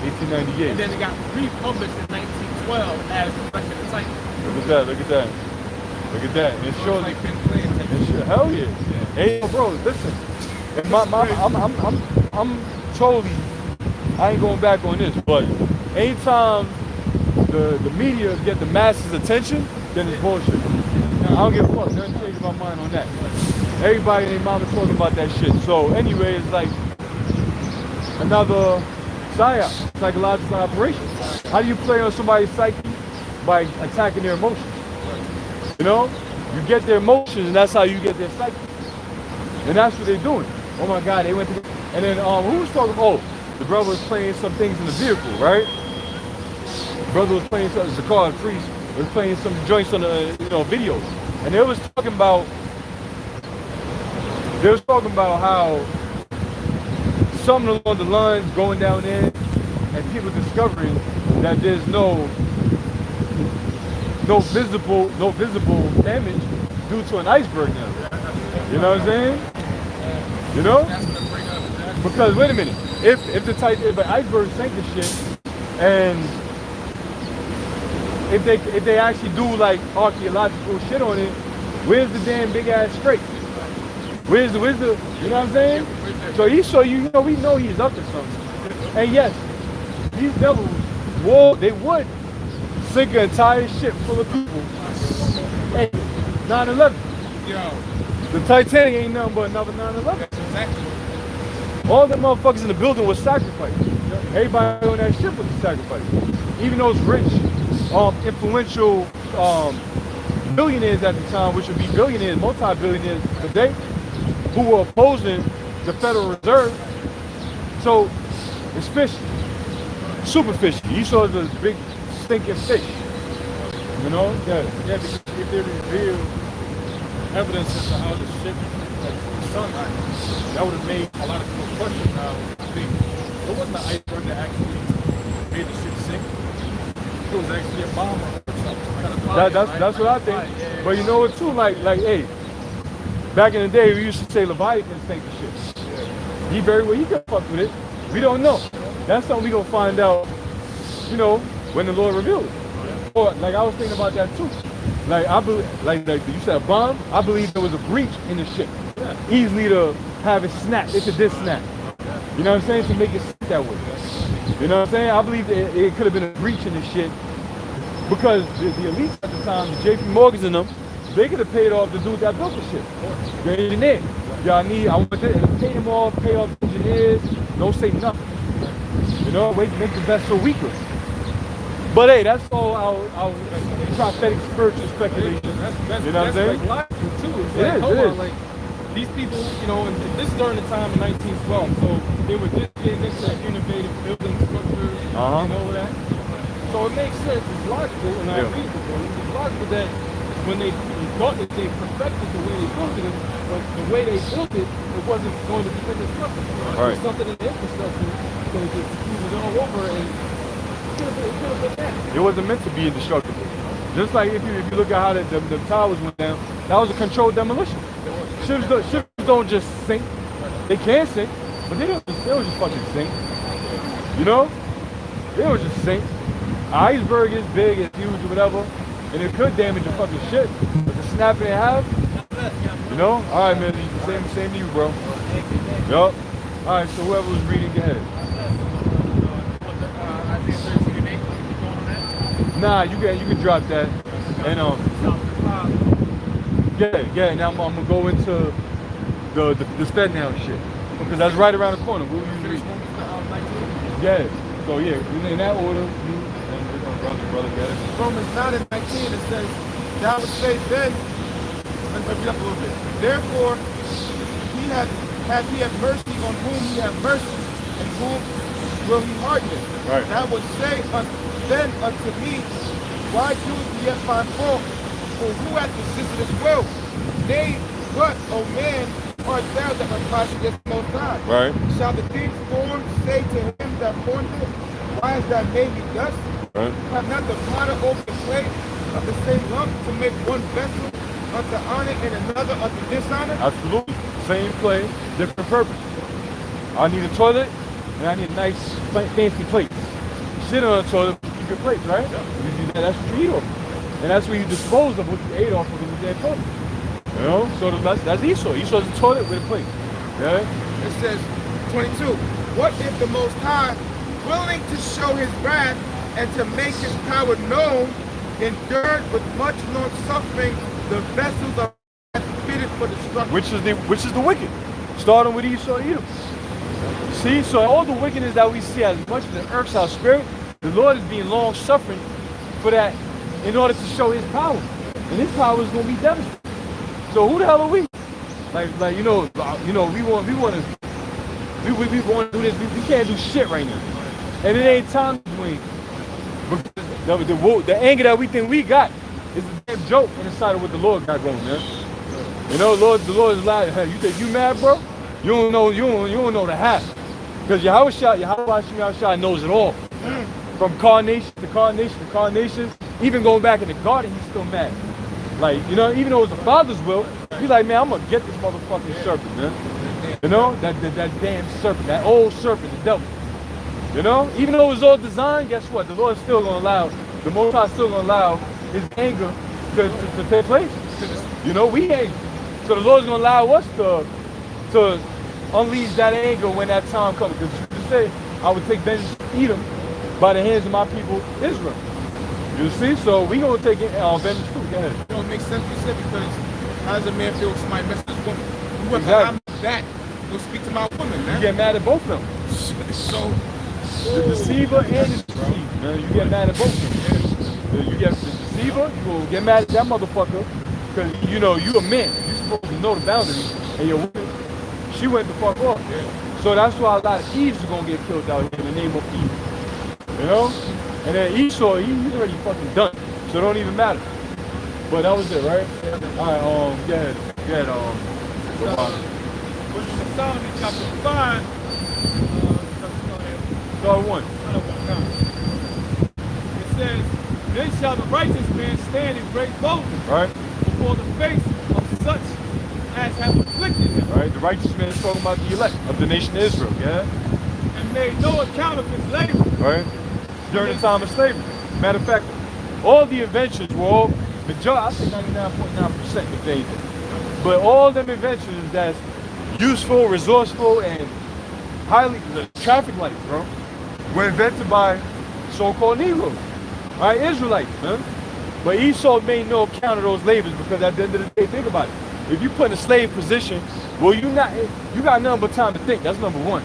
1898. And then it got republished in 1912 as The Wreck of the Titan. Look at that, look at that. Look at that. And it shows like hell yeah. Hey, bro, listen. And I'm totally, I ain't going back on this, but anytime the media get the masses' attention, then it's bullshit. I don't give a fuck. Nothing changes my mind on that. Everybody and their mama talking about that shit. So anyway, it's like another psyop, psychological operation. How do you play on somebody's psyche? By attacking their emotions. You know? You get their emotions and that's how you get their psyche. And that's what they're doing. Oh my God, they went to, and then who was talking? Oh, the brother was playing some things in the vehicle, right? The brother was playing some, Zakar Priest was playing some joints on the videos. And they was talking about how something along the lines going down there and people discovering that there's no visible damage due to an iceberg now. You know what I'm saying? You know? Because wait a minute, if an iceberg sank the shit, and if they actually do like archaeological shit on it, where's the damn big ass scrape? Where's the you know what I'm saying? So we know he's up to something. And yes, these devils they would sink an entire ship full of people. Hey, 9/11. Yo, the Titanic ain't nothing but another 9/11. exactly. All the motherfuckers in the building was sacrificed. Everybody on that ship was sacrificed. Even those rich, influential billionaires at the time, which would be billionaires, multi-billionaires today, who were opposing the Federal Reserve. So it's fishy, super fishy. Esau is a big stinking fish. You know? Yeah, because if they reveal evidence as to how the ship like sunk, that would have made a lot of people question how it wasn't an iceberg that actually made the ship sink. It was actually a bomb or something. That's what I think. But you know what too? Like, hey, back in the day we used to say Leviathan sank the ship. He very well he could fuck with it. We don't know. That's something we gonna find out, you know, when the Lord reveals it. Or like I was thinking about that too. Like I believe, like you said, a bomb. I believe there was a breach in the ship, easily to have it snap. It could snap. You know what I'm saying? To make it sit that way. You know what I'm saying? I believe it could have been a breach in the shit because the elites at the time, the JP Morgans and them, they could have paid off the dude that built the shit. The engineer. Y'all need. I want to pay them all, pay off the engineers. Don't say nothing. You know, wait, make the vessel weaker. But hey, that's all our prophetic spiritual speculation. You know what I'm saying? Like logical too. It's It like, is, hold it on, is. like these people, you know, and this is during the time of 1912, so they were just getting into innovative building structures and all of that. So it makes sense. It's logical, and I agree with you. It's logical that when they thought that they perfected the way they built it, but the way they built it, it wasn't going to be indestructible. Right. It was something in the infrastructure, so they just fused it all over and it could have been that. It wasn't meant to be indestructible. Just like if you look at how the towers went down, that was a controlled demolition. Ships don't just sink. They can sink, but they don't just fucking sink. You know? They don't just sink. An iceberg is big, it's huge or whatever, and it could damage a fucking ship. But the snapping in half, you know? Alright man, same to you, bro. Yup. Alright, so whoever was reading, go ahead. Nah, you can drop that. And yeah, now I'm gonna go into the Fed now shit. Because that's right around the corner. What will you read? Yeah. So yeah, in that order, you and brother get it. Romans 9:19, it says, thou would say then, let's read up a little bit. Therefore, he had mercy on whom he had mercy, and whom will he harden? Right. Thou would say then unto me, why do ye yet find fault? For who hath resisted his will? Nay, what, O man, art thou that replies against the Most High? Right. Shall the thing formed say to him that formed it, why hast thou made me thus? Right. Have not the potter over the clay of the same lump to make one vessel unto honor and another unto dishonor? Absolutely. Same play, different purpose. I need a toilet and I need nice fancy plates. Sit on a toilet, keep your plates, right? That's what you eat off. And that's where you dispose of what you ate off of in the dead toilet. You know? So that's Esau. Esau's a toilet with a plate. Yeah? It says, 22, what if the Most High, willing to show his wrath and to make his power known, endured with much long suffering the vessels of fitted for destruction? Which is the wicked. Starting with Esau and Edom. See, so all the wickedness that we see, as much as it irks our spirit, the Lord is being long suffering for that in order to show his power. And his power is gonna be devastating. So who the hell are we? Like you know, we want to do this. We can't do shit right now. And it ain't time to win. Because the anger that we think we got is a damn joke in the sight of what the Lord got going, man. You know, the Lord is like, hey, you think you mad, bro? You don't know the half. Because Yahweh Shai knows it all. From carnation to carnation to carnation, even going back in the garden, he's still mad. Like, you know, even though it was the Father's will, he's like, man, I'm gonna get this motherfucking serpent, man. You know, that damn serpent, that old serpent, the devil. You know, even though it was all designed, guess what? The Lord's still gonna allow, the Most High still gonna allow his anger to take place. You know, we ain't. So the Lord's gonna allow us to unleash that anger when that time comes. Because you say, I would take vengeance to Edom by the hands of my people, Israel. You see? So we gonna take vengeance too. Go ahead. It don't make sense, you said, because how does a man feel if somebody messes his woman? You wouldn't Exactly. allow that. Go speak to my woman, You man. get mad at both of them. So, The deceiver and the deceived. Man, you get mad at both of them. You get the Sheba, you gonna get mad at that motherfucker, because you know you a man. You supposed to know the boundaries, and your woman, she went the fuck off. So that's why a lot of Eves are gonna get killed out here in the name of Eve. You know? And then Esau, he's already fucking done. So it don't even matter. But that was it, right? Alright, go ahead. Go ahead, Which is Solomon chapter 5. Start one. It says, then shall the righteous man stand in great boldness Right? before the face of such as have afflicted him, Right? The righteous man is talking about the elect of the nation of Israel, yeah? and made no account of his labor. Right? During the time of slavery. Matter of fact, all the inventions were all, I think 99.9% of anything. But all them inventions that's useful, resourceful, and highly, the traffic lights, bro, were invented by so-called Negroes, right? Israelites, man. But Esau made no account of those labors because at the end of the day, think about it. If you put in a slave position, well, you got nothing but time to think. That's number one.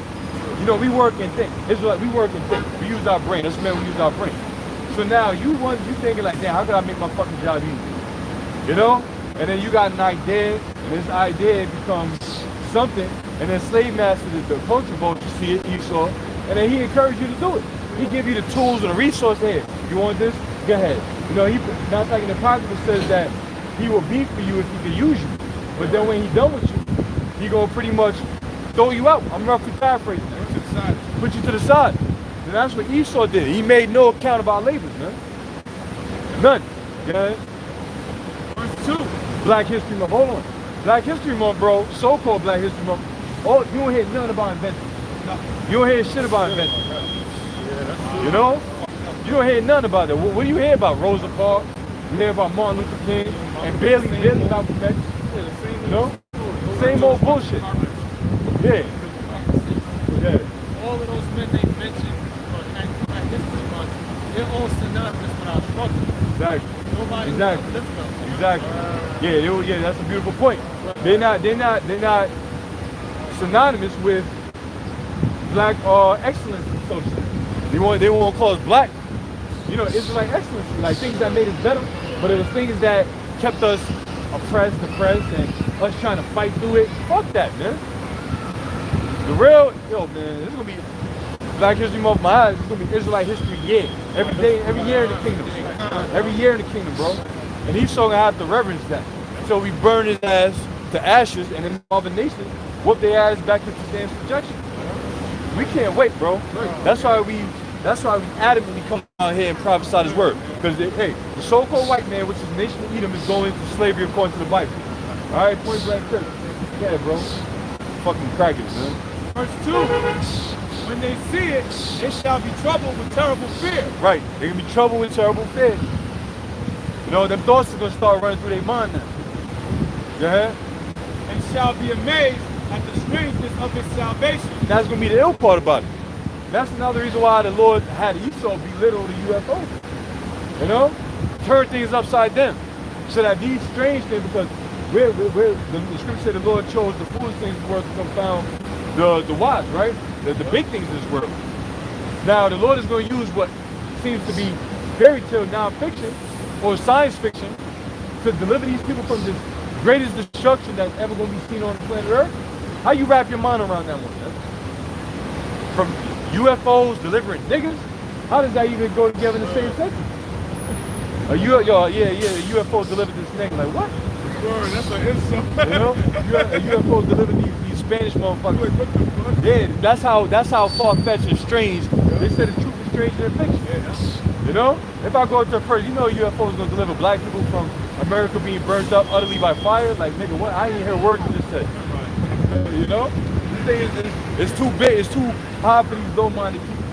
You know, we work and think. Israelite, we work and think. We use our brain. That's when we use our brain. So now you thinking like, damn, how could I make my fucking job easy? You know? And then you got an idea, and this idea becomes something, and then slave master, the culture vulture, see it, Esau, and then he encouraged you to do it. He give you the tools and the resources. Here, you want this? Go ahead. You know, not like in the Apocrypha says that he will be for you if he can use you. But then when he done with you, he gonna pretty much throw you out. I'm roughly paraphrasing. Put you to the side. And that's what Esau did. He made no account of our labors, man. None. Yeah. Verse 2. Black History Month. Hold on. Black History Month, bro. So-called Black History Month. Oh, you don't hear nothing about inventions. You don't hear shit about inventions. You know? You don't hear nothing about that. What do you hear about? Rosa Parks. You hear about Martin Luther King and barely Malcolm X. You know? Same old bullshit. Yeah. Yeah. All of those men they mentioned at History Month, they're all synonymous with our struggle. Exactly. Nobody Exactly. lift them. Exactly. Yeah, that's a beautiful point. They're not synonymous with black excellence and social. They want to call us black. You know, Israelite excellence, like things that made us better, but it was things that kept us oppressed, depressed, and us trying to fight through it. Fuck that, man. The real, man, this is gonna be Black History Month. My eyes, it's gonna be Israelite History Year. Every day, every year in the kingdom. Every year in the kingdom, bro. And he's so gonna have to reverence that. So we burn his ass to ashes, and then all the nations whoop their ass back into damn subjection. We can't wait, bro. That's why we adamantly come out here and prophesy his word. Because hey, the so-called white man, which is the nation of Edom, is going into slavery according to the Bible. All right, point blank period. Yeah, bro. Fucking crackers, man. Verse 2. When they see it, they shall be troubled with terrible fear. Right. They're gonna be troubled with terrible fear. You know, them thoughts are gonna start running through their mind now. Yeah? And shall be amazed at the strangeness of his salvation. That's gonna be the ill part about it. That's another reason why the Lord had Esau belittle the UFO. You know? Turn things upside down. So that these strange things, because the scripture said the Lord chose the foolish things of the world to confound the wise, right? The big things of this world. Now the Lord is going to use what seems to be fairy tale non-fiction or science fiction to deliver these people from this greatest destruction that's ever going to be seen on the planet Earth. How you wrap your mind around that one, man? From UFOs delivering niggas? How does that even go together in the same sentence? A UFO delivered this nigga. Like, what? That's an insult. You know? A UFO delivered these Spanish motherfuckers. Like, what the fuck? Yeah, that's how far-fetched and strange. They said the truth is stranger than fiction. Yeah, You know? If I go to a person, you know UFOs gonna deliver black people from America being burnt up utterly by fire? Like, nigga, what? I didn't hear a word you just said. You know? This thing it's too big, it's too high for these low-minded people.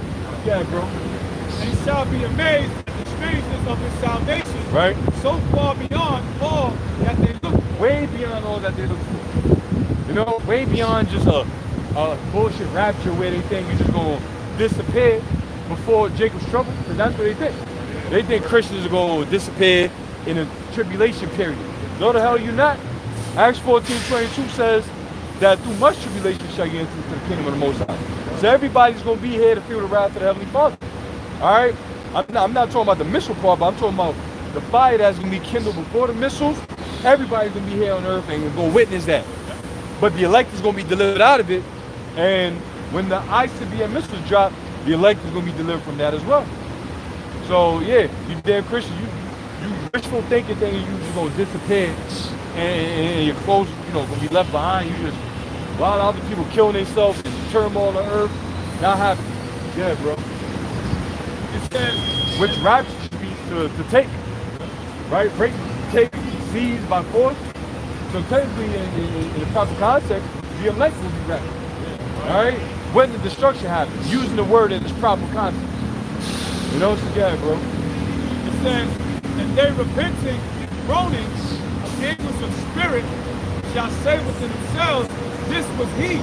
Yeah, bro. And shall be amazed at the strangeness of his salvation. Right? So far beyond all that they look. Way beyond all that they look for. You know? Way beyond just a bullshit rapture where they think you're just gonna disappear before Jacob's trouble, because that's what they think. They think Christians are going to disappear in a tribulation period. No, the hell you're not. Acts 14:22 says that through much tribulation shall you enter into the kingdom of the Most High. So everybody's going to be here to feel the wrath of the Heavenly Father. All right? I'm not talking about the mission part, but I'm talking about the fire that's gonna be kindled before the missiles, everybody's gonna be here on earth and gonna witness that. But the elect is gonna be delivered out of it, and when the ICBM missiles drop, the elect is gonna be delivered from that as well. So yeah, you damn Christian, you wishful thinking you gonna disappear and your clothes, gonna be left behind. You just a lot of other people killing themselves and turmoil on earth. Not happy. Yeah, bro. It says, Which rapture should be to take, right? Take, seize by force. So technically, in the proper context, the elect will be raptured. All right? When the destruction happens, using the word in its proper context. So yeah, bro. it says, and they repenting, groaning, of anguish of spirit, shall say within themselves, this was he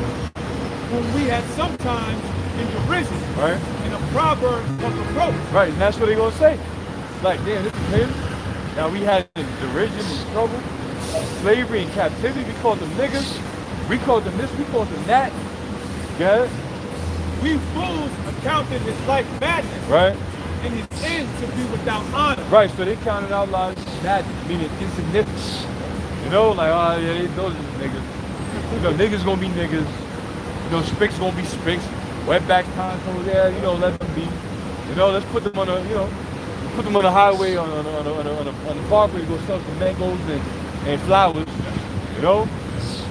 whom we had sometimes in derision, Right? in a proverb of reproach. Right, and that's what they're gonna say. Like, damn, this is him. Now we had derision and trouble, slavery and captivity. We called them niggas. We called them this. We called them that. Yeah. We fools accounted his life madness, Right. and his end to be without honor. Right. So they counted our lives that meaning insignificant. Like, oh yeah, those are niggas. Niggas gonna be niggas. Spicks gonna be spicks. Wetback consoles, yeah, let them be. Let's put them on put them on the highway on the parkway to go sell some mangoes and flowers.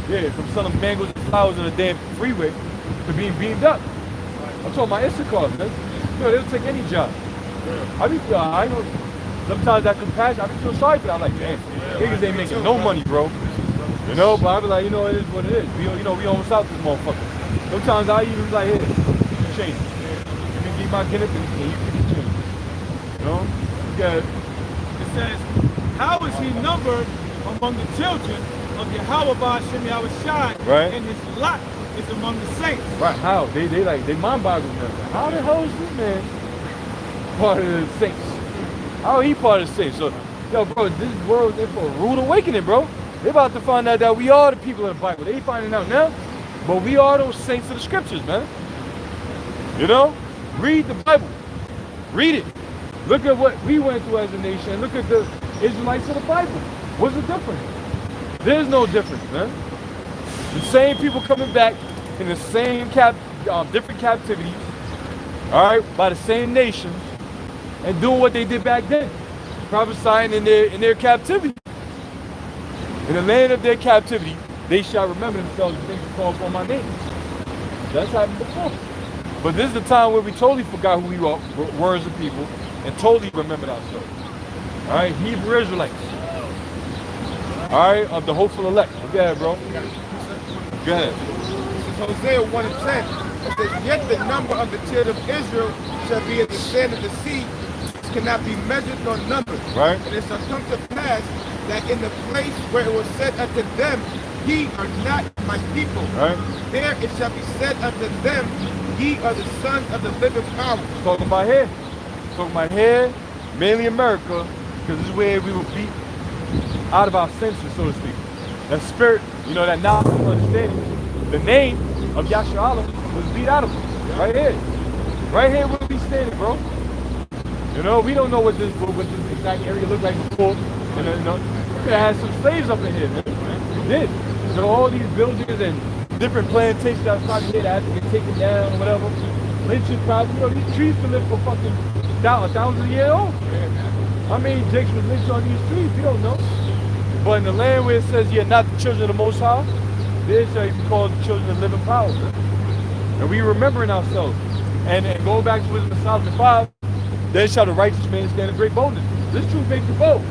Yeah, from selling mangoes and flowers on the damn freeway to being beamed up. I'm talking about Instacart, man. They'll take any job. I know sometimes that compassion, I be feeling sorry for that. I'm like, damn, niggas ain't making no money, bro. But I be like, it is what it is. We almost out this motherfucker. Sometimes I even be like, here, change. You can get my Guinness and you can change. Yeah. It says, how is he numbered among the children of Yahweh Ba'ashem Yahushai, Right. and his lot is among the saints? Right. How? They mind boggle them. How the hell is this man part of the saints? How he part of the saints? So, bro, this world is for a rude awakening, bro. They about to find out that we are the people in the Bible. They finding out now. But we are those saints of the scriptures, man. Read the Bible. Read it. Look at what we went through as a nation. Look at the Israelites of the Bible. What's the difference? There's no difference, man. The same people coming back in the same different captivities, all right, by the same nations, and doing what they did back then, prophesying in their captivity. In the land of their captivity, they shall remember themselves and think to call upon my name. That's happened before. But this is the time where we totally forgot who we were as a people and totally remembered ourselves. All right, Hebrew Israelites. All right, of the hopeful elect. Go ahead, bro. Go ahead. This is Hosea 1 and 10. It says, yet the number of the children of Israel shall be as the sand of the sea, which cannot be measured nor numbered. Right. And it shall come to pass that in the place where it was said unto them, ye are not my people, Right. there it shall be said unto them, ye are the sons of the living power. Talking about here. Talking about here, mainly America, because this is where we were beat out of our senses, so to speak. That spirit, that knowledge and understanding. The name of Yasharallah was beat out of us. Right here. Right here where we standing, bro. We don't know what this exact area looked like before. We could have had some slaves up in here, man. We did. So all these buildings and different plantations that was probably here that had to get taken down or whatever. Lynching probably, these trees can live for fucking 1,000 years old. How many jakes was lynched on these trees? We don't know. But in the land where it says you're not the children of the Most High, there shall you be called the children of living power. And we remembering ourselves. And going back to Wisdom of Solomon 5, then shall the righteous man stand in great boldness. This truth makes you bold.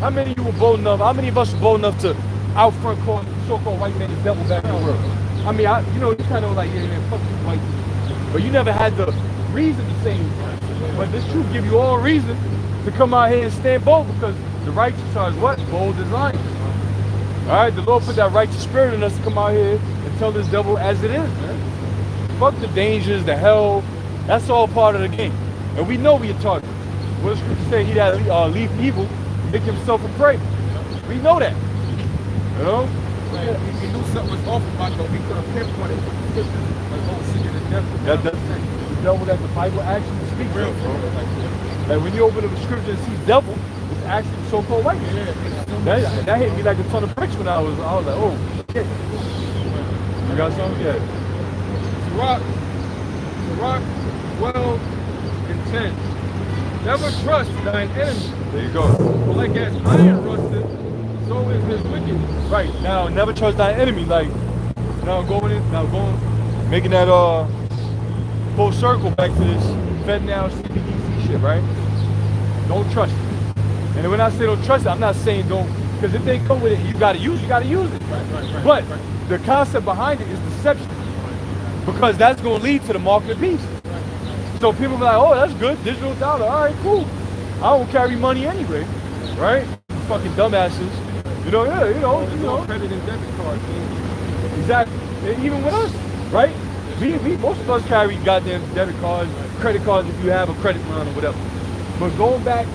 How many of you were bold enough? How many of us were bold enough to out front call so-called white man the devil back in the world? I mean, you kind of like, yeah, fuck you white people. But you never had the reason to say anything. But this truth give you all reason to come out here and stand bold, because the righteous are what? Bold as lions. All right, the Lord put that righteous spirit in us to come out here and tell this devil as it is, man. Fuck the dangers, the hell. That's all part of the game. And we know we are targeted. What does Scripture say? He that leave evil, make himself a prey. We know that. We knew something was off about it, but we could have pinpointed That's the devil that the Bible actually speaks of, bro. Like when you open up the scripture and see devil, it's actually so-called white man. That hit me like a ton of bricks when I was like, oh, shit. You got something? Yeah. Sirach 12 and 10. Never trust thine enemy. There you go. For like as iron rusted, so is his wickedness. Right. Now, never trust thy enemy. Like, making that full circle back to this FedNow CBDC shit, right? Don't trust it. And when I say don't trust it, I'm not saying don't, because if they come with it, you gotta use it. But the concept behind it is deception. Because that's gonna lead to the market of beast. So people be like, oh, that's good, digital dollar, all right, cool. I don't carry money anyway, right? Fucking dumbasses. You know, Credit and debit card. Exactly. And even with us, right? We most of us carry goddamn debit cards, credit cards if you have a credit line or whatever. But going back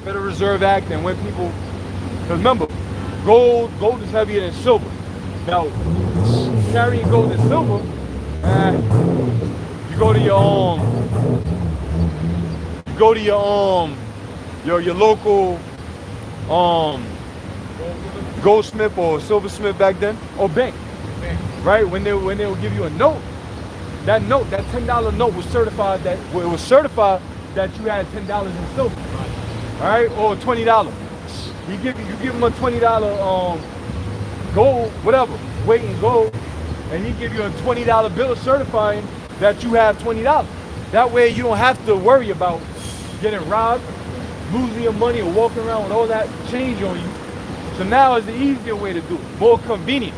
Federal Reserve Act and when people, because remember, gold is heavier than silver. Now, carrying gold and silver, you go to your local goldsmith or silversmith back then, or bank, right? When they will give you a note, that $10 note was certified that you had $10 in silver, all right, or $20. You give them a $20 gold, whatever, weight in gold, and he give you a $20 bill certifying that you have $20. That way you don't have to worry about getting robbed, losing your money, or walking around with all that change on you. So now is the easier way to do it, more convenient.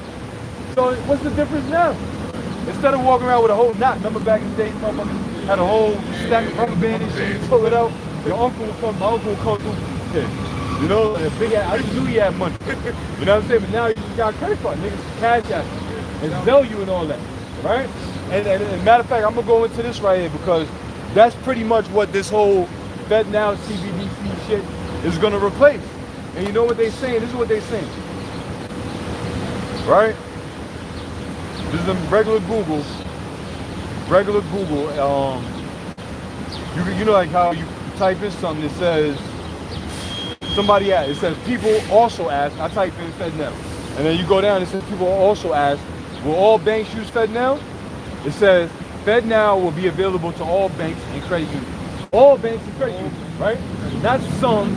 So what's the difference now? Instead of walking around with a whole knot, remember back in the day, motherfuckers had a whole stack of rubber bands, and you pull it out, my uncle would come through, yeah. You know, a big ass, I just knew he had money. You know what I'm saying? But now you just got a credit card, niggas cash out and sell you and all that, right? And matter of fact, I'm gonna go into this right here because that's pretty much what this whole FedNow CBDC shit is gonna replace. And you know what they're saying? This is what they're saying, right? This is a regular Google. You know, like how you type in something that says somebody asked. It says people also ask. I type in FedNow, and then you go down. It says people also ask, will all banks use FedNow? It says FedNow will be available to all banks and credit unions. All banks and credit unions, right? Not some,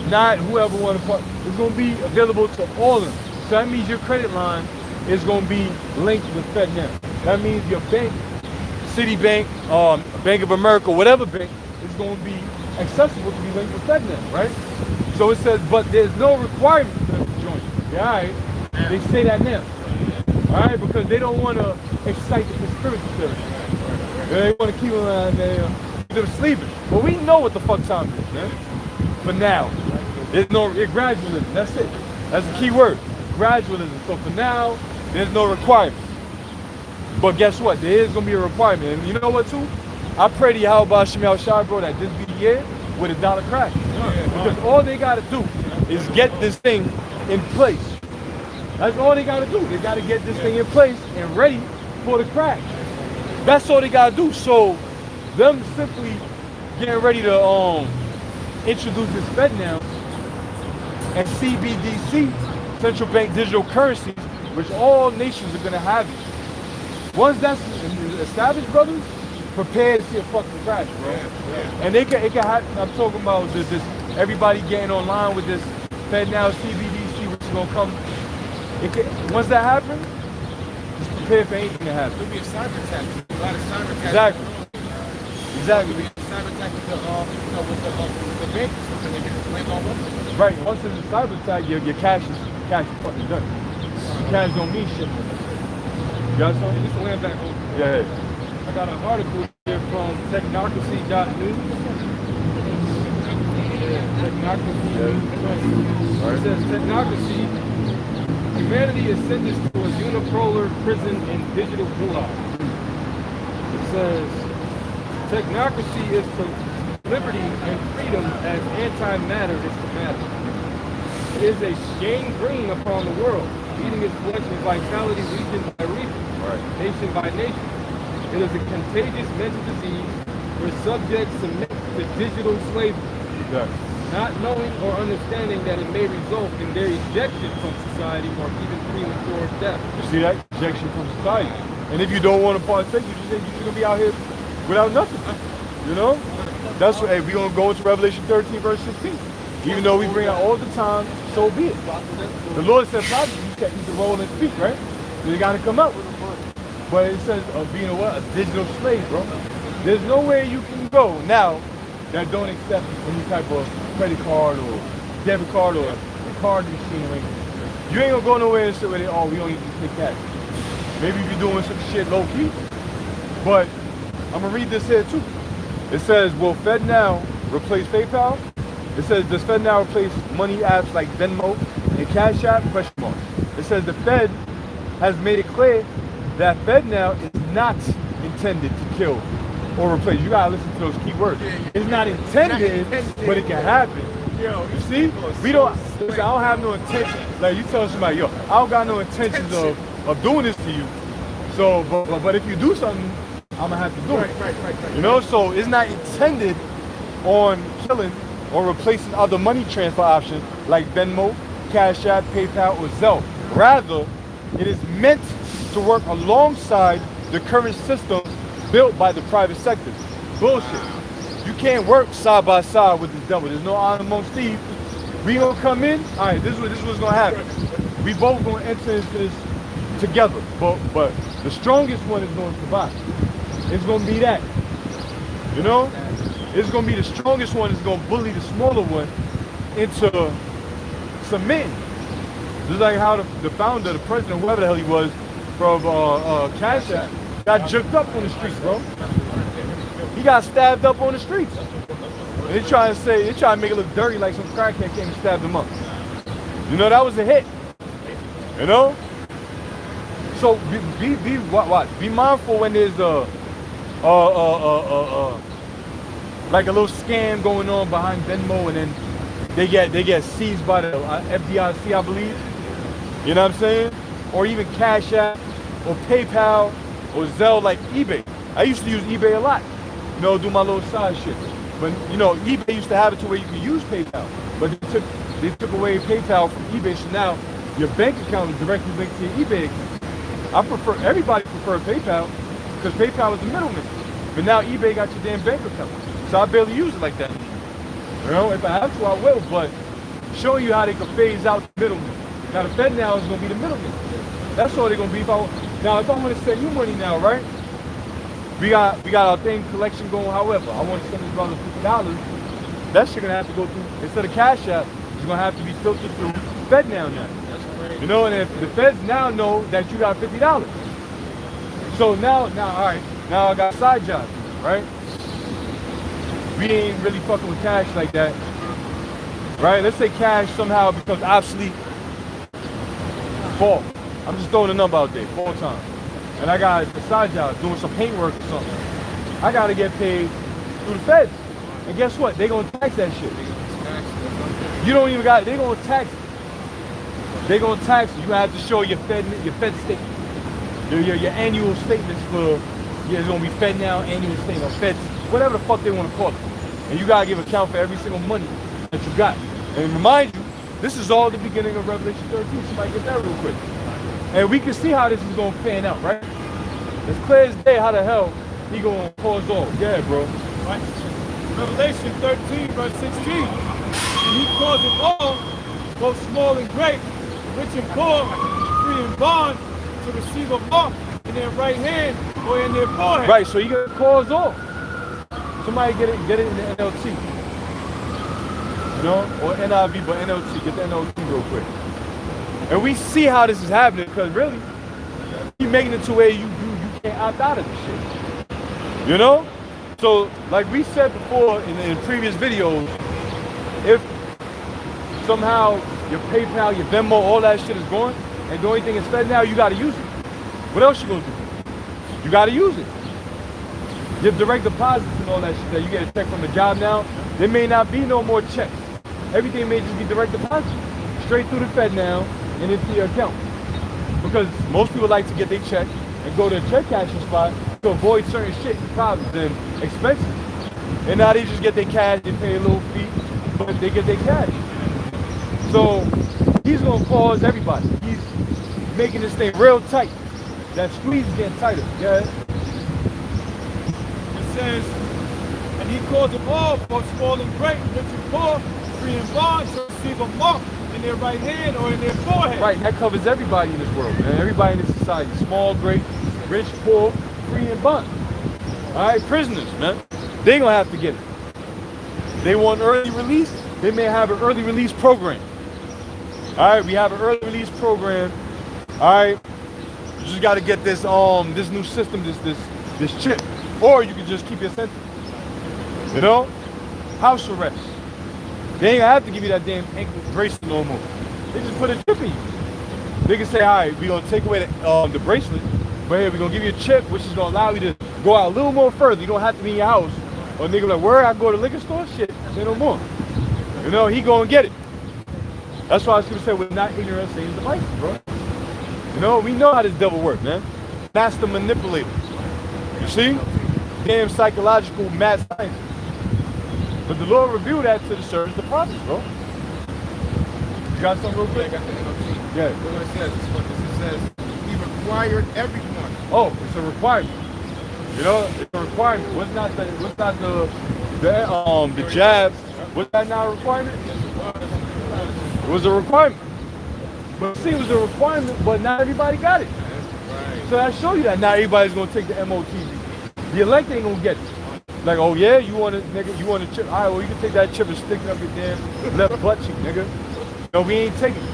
not whoever want to put. It's going to be available to all of them. So that means your credit line is going to be linked with FedNow. That means your bank, Citibank, Bank of America, whatever bank, is going to be accessible to be linked with FedNow, right? So it says, but there's no requirement for them to join. Yeah, all right. They say that now. All right, because they don't want to excite the conspiracy theory. They want to keep them around there, keep them sleeping. But we know what the fuck time it is, man. For now. There's no gradualism. That's it. That's the key word. Gradualism. So for now, there's no requirement. But guess what? There is going to be a requirement. And you know what, too? I pray to Yahweh Shemel Shai, bro, that this be the year with $1 crack. Because all they got to do is get this thing in place. That's all they got to do. They got to get this thing in place and ready for the crack. That's all they got to do. So them simply getting ready to introduce this FedNow and CBDC, central bank digital currencies, which all nations are going to have it. Once that's established, brothers, prepare to see a fucking crash, bro. And it can happen. I'm talking about this everybody getting online with this FedNow CBDC, which is going to come. Once that happens, just prepare for anything to happen. There'll be a cyber attack. A lot of cyber attacks. Exactly. There'll be a cyber attack with the banks because they get the link all over. Right. Once there's a cyber attack, your cash is fucking done. Cash don't mean shit. You got something? Just to land back over. Yeah. I got an article here from technocracy.news. Technocracy. Yeah. It says technocracy. Humanity is sentenced to a unipolar prison and digital gulag. It says technocracy is to liberty and freedom as anti-matter is to matter. It is a gangrene upon the world, eating its flesh and vitality region by region, nation by nation. It is a contagious mental disease where subjects submit to digital slavery. Yeah. not knowing or understanding that it may result in their ejection from society or even premature death. You see that? Ejection from society. And if you don't want to partake, you just you're gonna be out here without nothing. You know? That's what, hey, we're gonna go into Revelation 13, verse 16. Even though we bring out all the time, so be it. The Lord said probably you can't use the roll and speak, right? So you gotta come out. But it says being a digital slave, bro. There's nowhere you can go now that don't accept any type of credit card or debit card or a card machine or anything. You ain't gonna go nowhere and say, well, oh, we don't need to take cash. Maybe if you're doing some shit low key. But I'm gonna read this here too. It says, will FedNow replace PayPal? It says, does FedNow replace money apps like Venmo and Cash App? Question mark. It says the Fed has made it clear that FedNow is not intended to kill or replace. You gotta listen to those key words. It's not intended, but it can happen. You see? We don't, listen, I don't have no intention. Like you tell somebody, yo, I don't got no intentions of doing this to you. So, but if you do something, I'm gonna have to do it. Right. You know, so it's not intended on killing or replacing other money transfer options like Venmo, Cash App, PayPal, or Zelle. Rather, it is meant to work alongside the current systems built by the private sector. Bullshit. You can't work side by side with the devil. There's no honor amongst thieves. We gonna come in. All right, this is what's gonna happen. We both gonna enter into this together, but the strongest one is going to survive. It's gonna be that. You know, it's gonna be the strongest one is gonna bully the smaller one into submitting. Just like how the founder, the president, whoever the hell he was, from Cash App, got jerked up on the streets, bro. He got stabbed up on the streets. And they try to make it look dirty like some crackhead came and stabbed him up. You know, that was a hit. You know? So be mindful when there's like a little scam going on behind Venmo, and then they get seized by the FDIC, I believe. You know what I'm saying? Or even Cash App, or PayPal, or Zelle, like eBay. I used to use eBay a lot. You know, do my little side shit. But you know, eBay used to have it to where you could use PayPal, but they took away PayPal from eBay, so now your bank account is directly linked to your eBay account. Everybody prefer PayPal because PayPal is the middleman. But now eBay got your damn bank account, so I barely use it like that. You know, if I have to, I will. But showing you how they can phase out the middleman. Now the Fed now is gonna be the middleman. That's all they're gonna be. If I want to send you money now, right? We got our thing collection going. However, I want to send this brother $50. That shit gonna have to go through, instead of Cash App, it's gonna have to be filtered through FedNow now. You know, and if the feds now know that you got $50. So now, all right, now I got side jobs, right? We ain't really fucking with cash like that, right? Let's say cash somehow becomes obsolete. Fall. I'm just throwing a number out there, 4 times. And I got a side job doing some paint work or something. I gotta get paid through the feds. And guess what? They gonna tax that shit. You don't even got, they gonna tax it. They gonna tax you. You have to show your fed statement. Your annual statements for, it's gonna be FedNow annual statement, or feds, whatever the fuck they wanna call it. And you gotta give account for every single money that you got. And remind you, this is all the beginning of Revelation 13. Somebody get that real quick. And we can see how this is gonna pan out, right? It's clear as day how the hell he gonna cause all. Yeah, bro. Right? Revelation 13, verse 16. And he causeth all, both small and great, rich and poor, free and bond, to receive a mark in their right hand or in their forehead. Right, so you gonna cause all. Somebody get it in the NLT. You know? Or NIV, but NLT. Get the NLT real quick. And we see how this is happening, because really, you're making it to where you can't opt out of this shit. You know? So, like we said before in previous videos, if somehow your PayPal, your Venmo, all that shit is gone, and the only thing is FedNow, you gotta use it. What else you gonna do? You gotta use it. Your direct deposits and all that shit that you get a check from the job now, there may not be no more checks. Everything may just be direct deposit. Straight through the FedNow and into your account. Because most people like to get their check and go to a check cashing spot to avoid certain shit, problems, and expenses. And now they just get their cash, they pay a little fee, they get their cash. So he's gonna cause everybody. He's making this thing real tight. That squeeze is getting tighter. Yeah. It says, and he calls them all, both small and great, rich and poor, free and bond, to receive a mark in their right hand or in their forehead. Right, and that covers everybody in this world, man. Everybody in this society. Small, great, rich, poor, free and bond. Alright, prisoners, man. They ain't gonna have to get it. They want early release, they may have an early release program. Alright, we have an early release program. Alright. You just gotta get this this new system, this chip. Or you can just keep your sentence. You know? House arrest. They ain't gonna have to give you that damn ankle bracelet no more. They just put a chip in you. They can say, alright, we're gonna take away the bracelet, but here we're gonna give you a chip, which is gonna allow you to go out a little more further. You don't have to be in your house. Or nigga like, where I go to the liquor store? Shit, say no more. You know, he gonna get it. That's why I was gonna say we're not ignorant of Satan's devices, bro. You know, we know how this devil works, man. Master manipulator. You see? Damn psychological mad science. But the Lord revealed that to the servants, the prophets, bro. You got something real quick? I got the NLT. Yeah. Look what it says. It's what it says. He required everyone. Oh, it's a requirement. You know, it's a requirement. What's not the jab? Was that not a requirement? It was a requirement. But see, it was a requirement, but not everybody got it. So that show you that not everybody's gonna take the MOTV. The elect ain't gonna get it. Like, oh yeah, you want a chip? All right, well you can take that chip and stick it up your damn left butt cheek, nigga. No, we ain't taking it.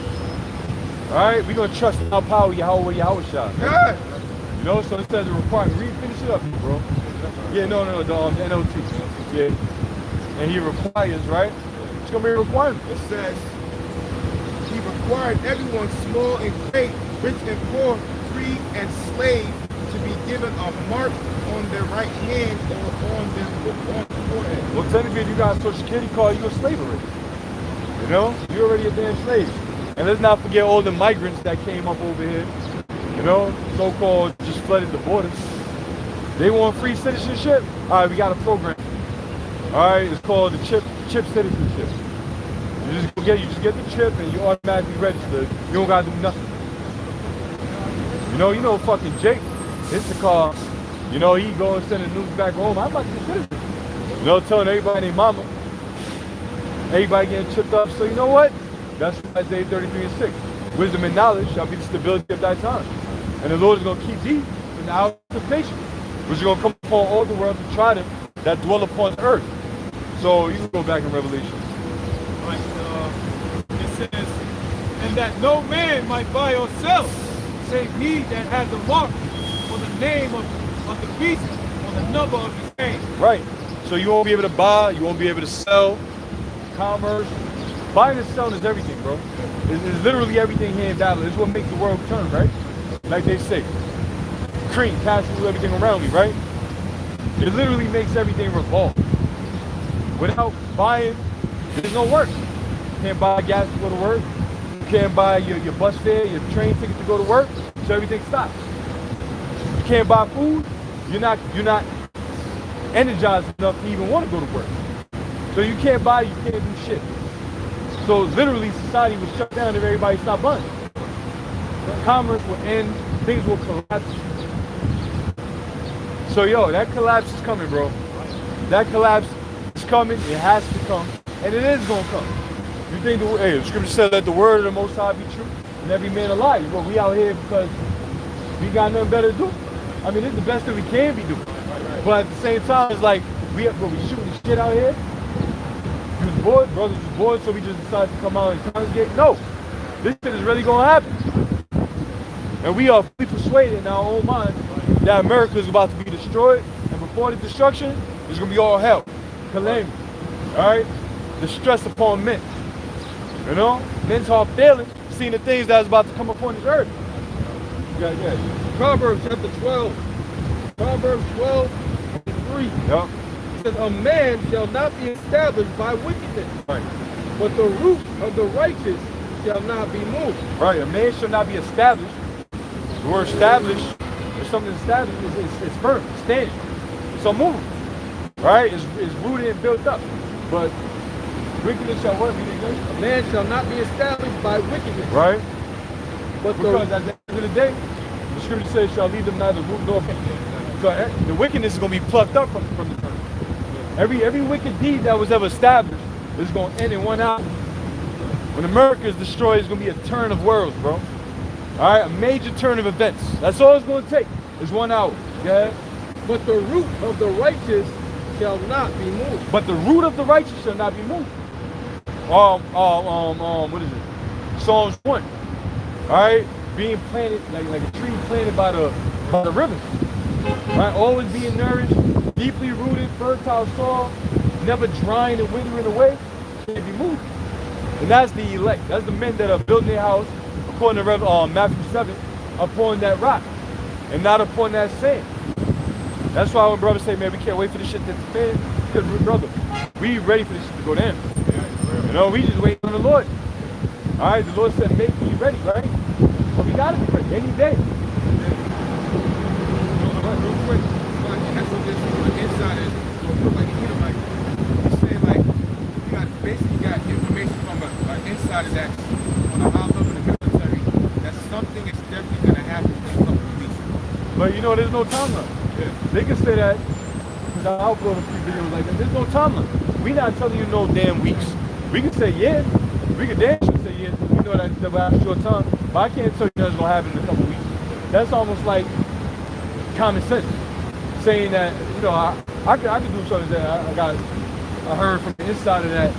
All right, we gonna trust in our power, Yahweh shot. Good. You know, so it says a requirement. Finish it up, bro. Yeah, no, the NOT. Yeah, and he requires, right? It's gonna be a requirement. It says he required everyone, small and great, rich and poor, free and slave, to be given a mark on their right hand or on their forehead. Well, technically, if you got a social security card, you're a slave already. You know, you're already a damn slave. And let's not forget all the migrants that came up over here. You know, so-called just flooded the borders. They want free citizenship. All right, we got a program. All right, it's called the chip citizenship. You just get the chip and you automatically registered. You don't gotta do nothing. You know, fucking Jake, it's the car. You know, he go and send the news back home. I'm about to be citizen. You know, telling everybody and their mama. Everybody getting chipped up. So you know what? That's Isaiah 33:6. Wisdom and knowledge shall be the stability of thy time. And the Lord is going to keep thee in the hour of temptation, which is going to come upon all the world to try them that dwell upon the earth. So you can go back in Revelation. Right, it says, and that no man might buy or sell, save he that has a mark on the name of the beast, on the number of his name. Right. So you won't be able to buy, you won't be able to sell, commerce. Buying and selling is everything, bro. It's literally everything here in Dallas. It's what makes the world turn, right? Like they say. Cream passes through everything around me, right? It literally makes everything revolve. Without buying, there's no work. You can't buy gas to go to work. You can't buy your bus fare, your train ticket to go to work, so everything stops. You can't buy food, you're not energized enough to even want to go to work. So you can't buy, you can't do shit. So literally society was shut down if everybody stopped buying. Commerce will end, things will collapse. So yo, that collapse is coming, bro. That collapse is coming, it has to come, and it is gonna come. You think the scripture said that the word of the Most High be true, and every man a liar. But we out here because we got nothing better to do. I mean, it's the best that we can be doing. But at the same time, it's like we shooting the shit out here. You was bored, brothers was bored, so we just decided to come out and congregate. No, this shit is really gonna happen. And we are fully persuaded in our own minds that America is about to be destroyed, and before the destruction, it's gonna be all hell, calamity. Alright? The stress upon men. You know? Men's heart failing, seeing the things that is about to come upon this earth. Yeah. Proverbs chapter 12. Proverbs 12:3. Yep. It says, a man shall not be established by wickedness, Right. but the root of the righteous shall not be moved. Right. A man shall not be established. The word established, if something is established, it's firm, it's standing. It's unmovable. Right? It's rooted and built up. But Wickedness shall what? Be good? A man shall not be established by wickedness. Right? But Because at the end of the day, the scripture says, shall lead them neither root nor pain. So the wickedness is going to be plucked up from the earth. Every wicked deed that was ever established is going to end in one hour. When America is destroyed, it's going to be a turn of worlds, bro. All right, a major turn of events. That's all it's going to take. Is 1 hour. Yeah. But the root of the righteous shall not be moved. But the root of the righteous shall not be moved. What is it? Psalms 1. All right, being planted like a tree planted by the river. Right, always being nourished, deeply rooted, fertile soil, never drying and withering away, can't be moved. And that's the elect. That's the men that are building their house, according to Matthew 7, upon that rock, and not upon that sand. That's why when brothers say, man, we can't wait for this shit to fan, because brother, we ready for this shit to go down. You know, we just waiting on the Lord. All right, the Lord said, make me ready, right? But we gotta be ready any day. Real quick, that's what this inside is. Like, you know, like, he's saying, like, you got information from an insider that's on a high level in the military that something is definitely going to happen in a couple of weeks. But you know, there's no timeline. Yeah. They can say that, because I'll upload a few videos like that. There's no timeline. We not telling you no damn weeks. We can say yeah. We can damn sure say yeah. We know that will have a short time. But I can't tell you that's going to happen in a couple of weeks. That's almost like common sense. Saying that, you know, I could do something that I heard from the insider that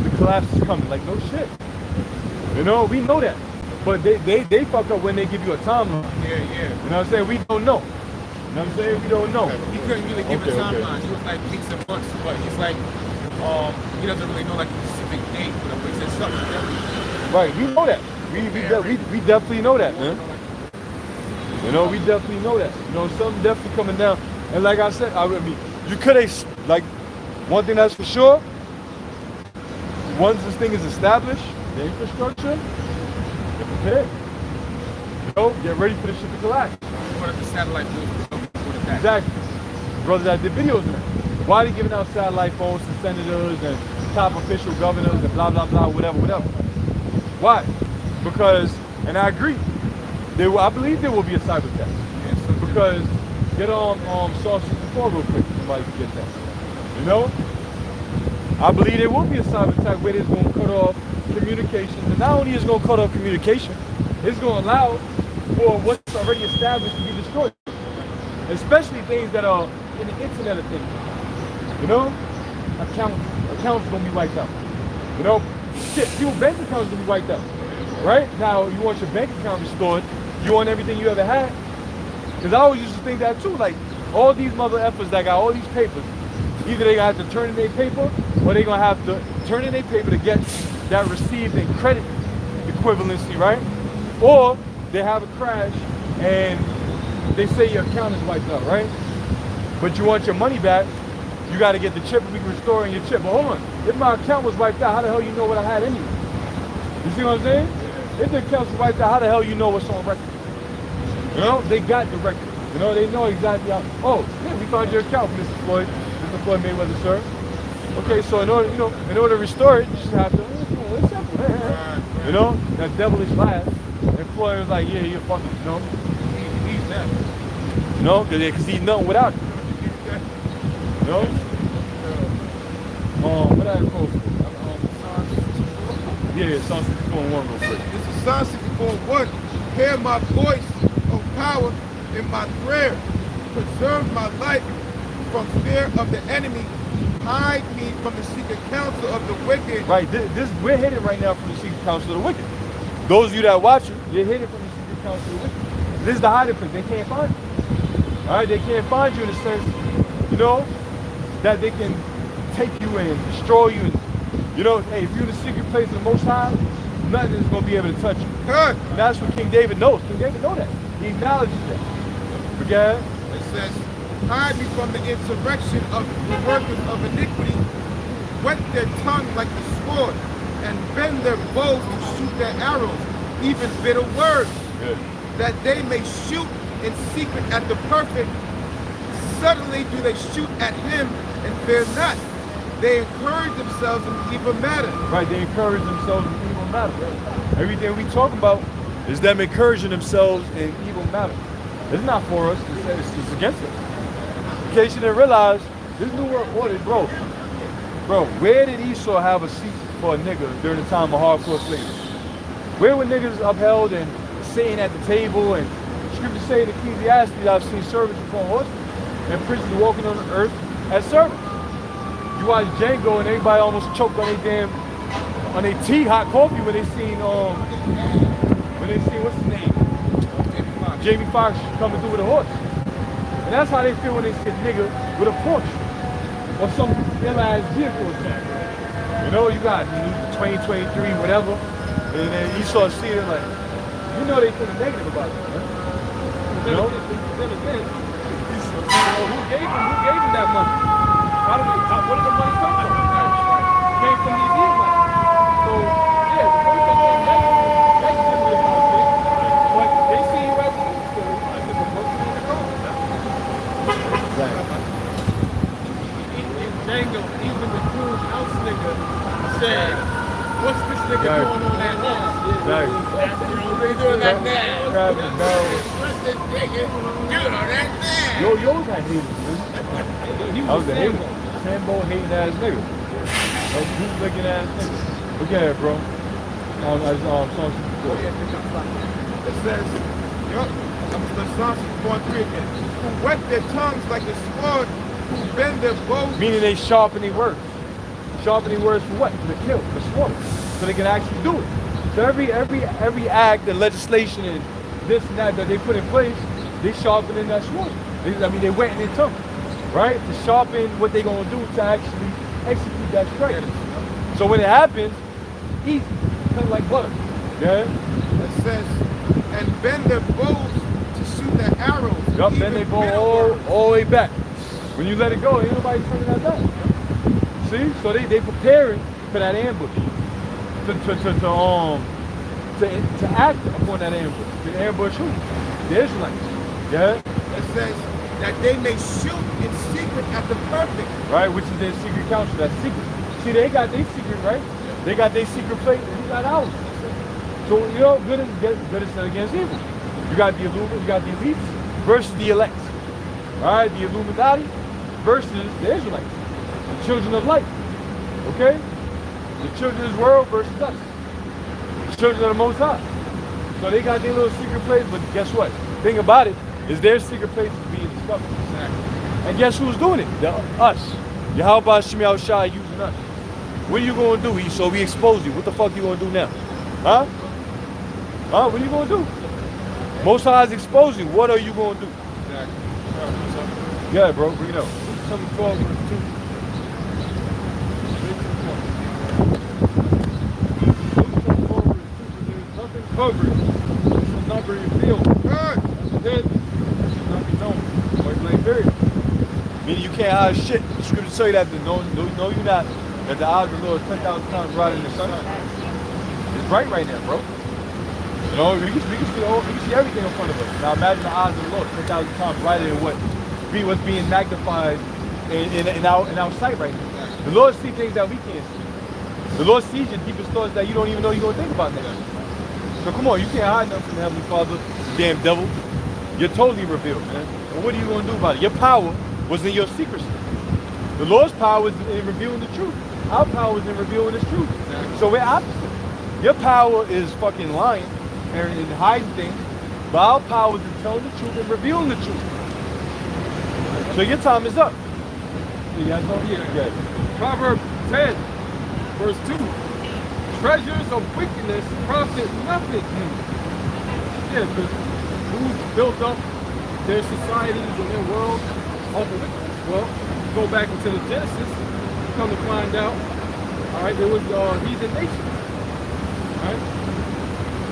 the collapse is coming. Like, no shit. You know, we know that. But they fuck up when they give you a timeline. Yeah. You know what I'm saying? We don't know. You know what I'm saying? We don't know. He couldn't really give a timeline. He was like weeks and months, but he's like, he doesn't really know like a specific date, but he said something definitely. Right, we know that. We definitely know that, man. You know, we definitely know that. You know, something definitely coming down. And like I said, I mean, you could have, like, one thing that's for sure, once this thing is established, the infrastructure, get prepared. You know, get ready for this shit to collapse. What if the satellite phones were before the fact? Exactly. Brothers that did videos of it. Why are they giving out satellite phones to senators and top official governors and blah, blah, blah, whatever. Why? Because, and I agree, I believe there will be a cyber attack. Because, get on Psalm 64 real quick, somebody can get that. You know? I believe there will be a cyber attack where it's going to cut off communication. And not only is it going to cut off communication, it's going to allow for what's already established to be destroyed. Especially things that are in the Internet of Things. You know? Accounts are going to be wiped out. You know? Shit, your bank account's going to be wiped out. Right? Now, you want your bank account restored. You want everything you ever had. Because I always used to think that too. Like, all these mother effers that got all these papers, either they have to turn in their paper, or they're going to have to turn in their paper to get that received in credit equivalency, right? Or they have a crash and they say your account is wiped out, right? But you want your money back, you got to get the chip and we can restore your chip. But hold on, if my account was wiped out, how the hell you know what I had anyway? You see what I'm saying? If the account was wiped out, how the hell you know what's on record? You know, they got the record. You know, they know exactly how. Oh, yeah, we found your account, Mr. Floyd Mayweather, sir. Okay, so in order to restore it, you just have to. It's simple. You know, that devilish laugh. And Floyd was like, yeah, you're fucking, you know. He's that. You know, because he's nothing without it. You know? What I call yeah, Psalm 64:1 real quick. This is Psalm 64:1. Hear my voice, O power, in my prayer. Preserve my life from fear of the enemy. Hide me from the secret counsel of the wicked. Right, we're hidden right now from the secret counsel of the wicked. Those of you that watch it, you're hidden from the secret counsel of the wicked. This is the hiding place. They can't find you. All right, they can't find you in the sense, you know, that they can take you and destroy you. And, you know, hey, if you're in the secret place of the Most High, nothing is going to be able to touch you. Good. And that's what King David knows. King David knows that. He acknowledges that. Okay? It says, hide me from the insurrection of the workers of iniquity. Whet their tongue like the sword, and bend their bows to shoot their arrows, even bitter words. Good. That they may shoot in secret at the perfect. Suddenly do they shoot at him and fear not. they encourage themselves in evil matter. Right, they encourage themselves in evil matter. Everything we talk about is them encouraging themselves in evil matter. It's not for us, it's against us. In case you didn't realize, this new world order, bro, where did Esau have a seat for a nigga during the time of hardcore slavery? Where were niggas upheld and sitting at the table? And scripture say in Ecclesiastes, I've seen servants upon horses and princes walking on the earth as servants. You watch Django and everybody almost choked on their tea, hot coffee when they seen what's his name? Jamie Foxx coming through with a horse. And that's how they feel when they see a nigga with a Porsche or some ill-ass vehicle attack. You know, you got 2023, whatever, and then you start seeing it like, you know they feel negative about it, right? You know? Then again, who gave him that money? Where did the money come from? It came from these Edomites. So, yeah, the first thing they negative about it, but they see you as an equal, like it's a person in the road. Django, even the cool house nigga said, what's this nigga doing on that horse? Right. What they doing that now? Grabbing the barrel. What's this nigga doing on that now? Yo's had haters, man. He I was was a a hater. Sambo. Sambo hating ass nigga. A bootlicking ass nigga. Look at it, bro. I saw some before. It says, the Psalms 4:3 again. Who whet their tongues like a sword, who bend their bows. Meaning they sharpening words. Sharpening words for what? For the kill, for slaughter. So they can actually do it. So every act and legislation and this and that they put in place, they sharpening that sword. They wetting their tongue, right? To sharpen what they gonna do to actually execute that strike. So when it happens, easy, kind of like butter. Yeah. It says, and bend their bows to shoot their arrows. Yup, then they go all the way back. When you let it go, ain't nobody turning that back. See? So they preparing for that ambush. To act upon that ambush. To ambush who? The Israelites. Yeah? It says that they may shoot in secret at the perfect. Right? Which is their secret council. That's secret. See, they got their secret, right? They got their secret plate and we got ours. So, you know, good is set against evil. You got the Illuminati, you got the elites versus the elect. Alright, the Illuminati versus the Israelites. The children of light. Okay? The children of this world versus us. The children of the Most High. So they got their little secret place, but guess what? Thing about it is their secret place is being discovered. And guess who's doing it? Us. Yahweh Shem Yahushua using us. What are you going to do? So we expose you. What the fuck you going to do now? Huh? Huh? What are you going to do? Most High is exposing. What are you going to do? Yeah, bro. Bring it up. Something 12 verse 2. Nothing covered. It shall not be revealed. And then it shall not be known. Point blank period. Meaning you can't hide shit. The scripture tell you that no, you're not. That the eyes of the Lord 10,000 times brighter than the sun. It's bright right now, bro. You know, we can see everything in front of us. Now imagine the eyes of the Lord 10,000 times brighter than what's being magnified in our sight right now. The Lord sees things that we can't see. The Lord sees your deepest thoughts that you don't even know you're gonna think about next. So come on, you can't hide nothing from the Heavenly Father, you damn devil. You're totally revealed, man. And what are you gonna do about it? Your power was in your secrecy. The Lord's power is in revealing the truth. Our power is in revealing the truth. So we're opposite. Your power is fucking lying and hiding things, but our power is in telling the truth and revealing the truth. So your time is up. You guys don't hear it. Proverbs 10, verse 2. Treasures of wickedness profit nothing. Yeah, because who's built up their societies and their world off of wickedness? Well, go back into the Genesis, come to find out, all right, there was heathen nations, all right?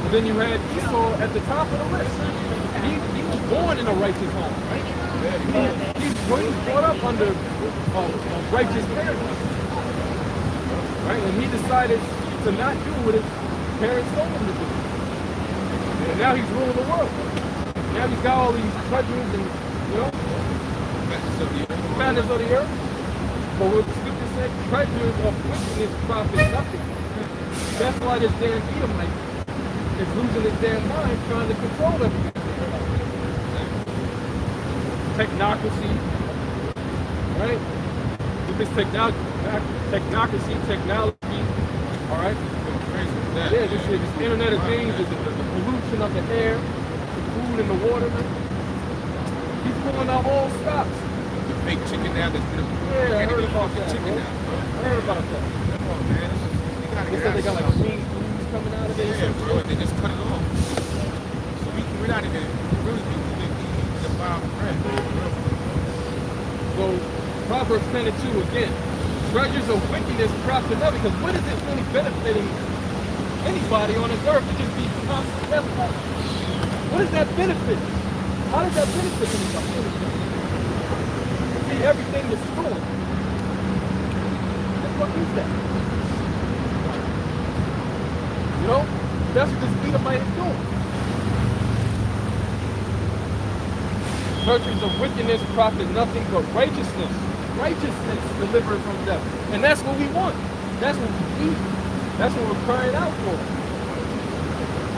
And then you had Esau at the top of the list. He was born in a righteous home, right? He was brought up under righteous parents, right? And he decided to not do what his parents told him to do. And now he's ruling the world. Now he's got all these treasures and, you know, madness of the earth. But what the scripture said treasures of wickedness profit nothing. That's why this damn Edomite is losing his damn mind trying to control everything. Technocracy, right? With this technocracy, technology, all right? Yeah, this Internet of Things, the pollution of the air, the food and the water, man. He's pulling out all stops. The fake chicken now that's been Yeah, I heard about that. chicken Bro. now. I heard about that. Come on, man. You gotta They get said out they got of like this. green foods coming out of it. Yeah, bro, they just cut it off. So we're not even really eating the wild bread. So Proverbs 10 and 2 again. Treasures of wickedness profit nothing. Because what is it really benefiting anybody on this earth to just be constantly death? What does that benefit? How does that benefit anybody? See everything destroyed. What is that? You know? That's what this Edomite is doing. Treasures of wickedness profit nothing but righteousness. Righteousness delivered from death. And that's what we want. That's what we need. That's what we're crying out for.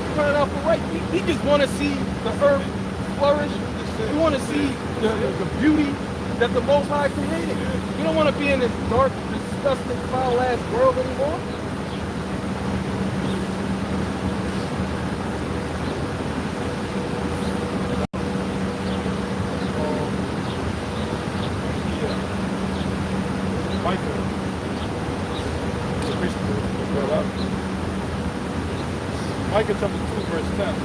We're crying out for right. We just want to see the earth flourish. We want to see the beauty that the Most High created. We don't want to be in this dark, disgusting, foul-ass world anymore. Micah chapter 2, verse 10.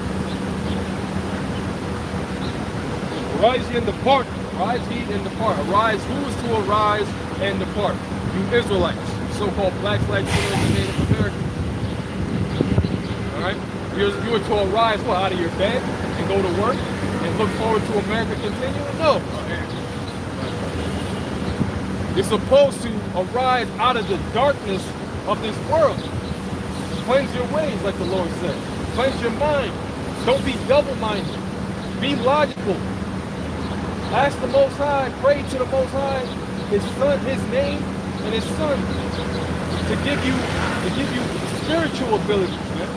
Arise ye and depart. Arise ye and depart. Arise, who is to arise and depart? You Israelites, so-called black flag sinners and Native Americans. All right? You were to arise, what, out of your bed and go to work and look forward to America continuing? No. You're supposed to arise out of the darkness of this world. Cleanse your ways, like the Lord said. Cleanse your mind. Don't be double-minded. Be logical. Ask the Most High, pray to the Most High, His Son, His name, and His Son to give you spiritual abilities, man.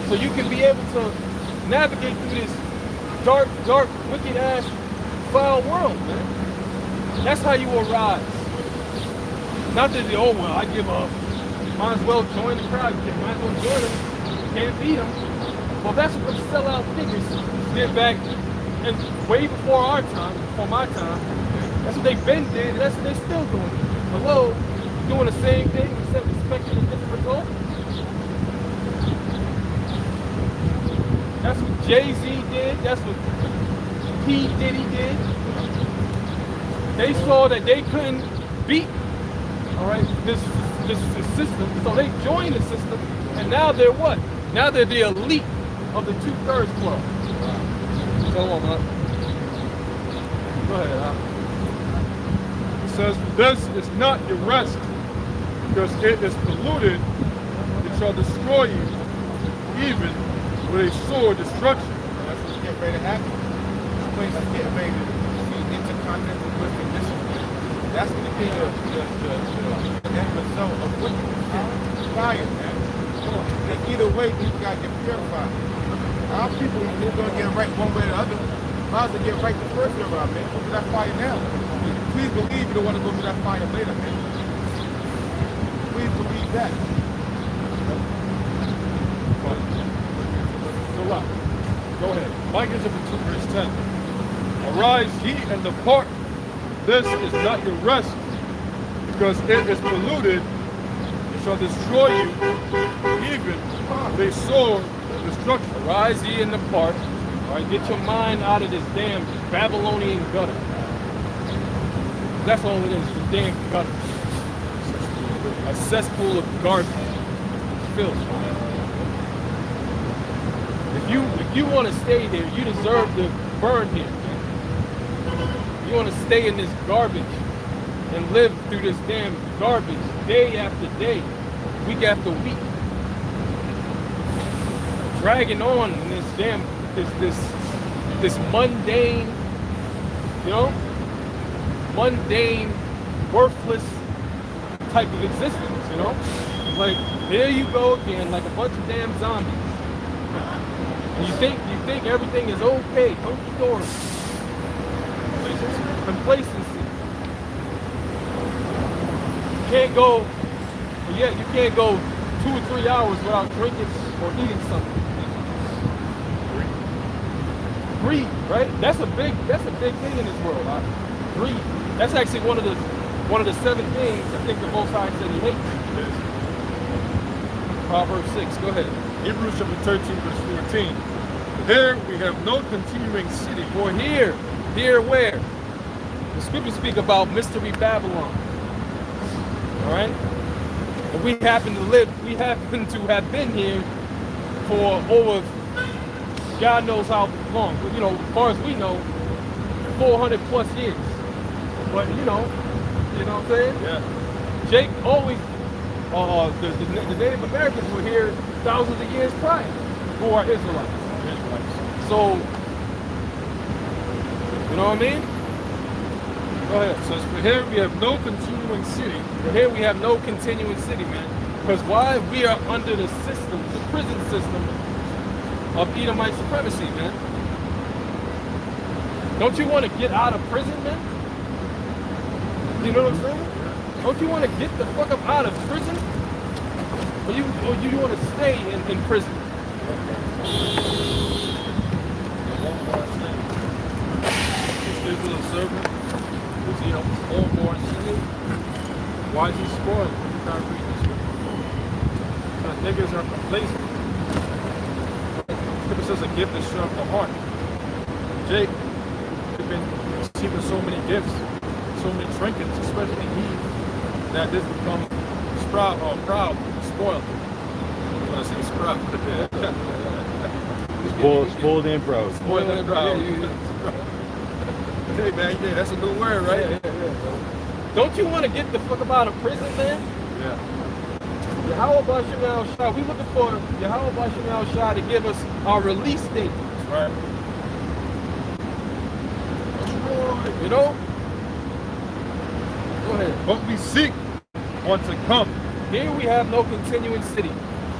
So you can be able to navigate through this dark, wicked-ass, foul world, man. That's how you arise. Not that, oh, well, I give up. Might as well join the crowd. You might as well join them. Can't beat them. Well, that's what the sellout figures did back and way before our time, before my time. That's what they've been did. That's what they're still doing. Hello, doing the same thing except expecting a different result. That's what Jay-Z did. That's what P. Diddy did. They saw that they couldn't beat, all right, this system, so they joined the system, and now they're what? Now they're the elite of the 2/3 club. So on, go ahead, It says, this is not your rest, because it is polluted. It shall destroy you, even with a sword destruction. That's what's getting ready to happen. This place is getting ready to see intercontinental wisdom discipline. That's going to be the end result of wickedness. Fire, man. And either way, these guys get purified. Our people are going to get it right one way or the other. Might as well get right the first go around, man. Go through that fire now. Please believe you don't want to go through that fire later, man. Please believe that. So what? Go ahead. Micah chapter 2, verse 10. Arise ye and depart. This is not your rest, because it is polluted. It shall destroy you, even with a sword destruction. Arise ye and depart. All right, get your mind out of this damn Babylonian gutter. That's all it is, the damn gutter. A cesspool of garbage, filth. If you want to stay there, you deserve to burn here. You want to stay in this garbage and live through this damn garbage day after day, week after week, dragging on in this damn this mundane, you know, mundane, worthless type of existence, you know? Like, there you go again, like a bunch of damn zombies. And you think everything is okay, hunky-dory. Complacency. You can't go, you can't go 2 or 3 hours without drinking or eating something. Greed, right? That's a big thing in this world. Right? Greed. That's actually one of the 7 things I think the Most High said He hates. Proverbs 6. Go ahead. Hebrews chapter 13, verse 14. There we have no continuing city. For here where? The scriptures speak about Mystery Babylon. All right? And we happen to have been here for over God knows how long. You know, as far as we know, 400 plus years. But you know what I'm saying? Yeah. Jake always, the Native Americans were here thousands of years prior, who are Israelites. So, you know what I mean? Go ahead. So for here we have no continuing city. But here we have no continuing city, man. Because why? We are under the system, the prison system of Edomite supremacy, man. Don't you want to get out of prison, man? You know what I'm saying? Don't you want to get the fuck up out of prison? Or you want to stay in prison? Israel servant was all born sinning. Why is he spoiled? You can't read this one. Because niggas are complacent. Scripture says a gift is sure of the heart. Jake, you've been receiving so many gifts, so many trinkets, especially Eve, that this becomes proud, spoiled. When I say sprout, Spoiled and proud. spoiled and proud. Hey man, yeah, that's a new word, right? Yeah. Don't you want to get the fuck up out of prison, man? Yeah. Yahweh Bashim Al Shah, we looking for Yahweh Bashim Al Shah to give us our release date. That's right. You know? Go ahead. But we seek one to come. Here we have no continuing city,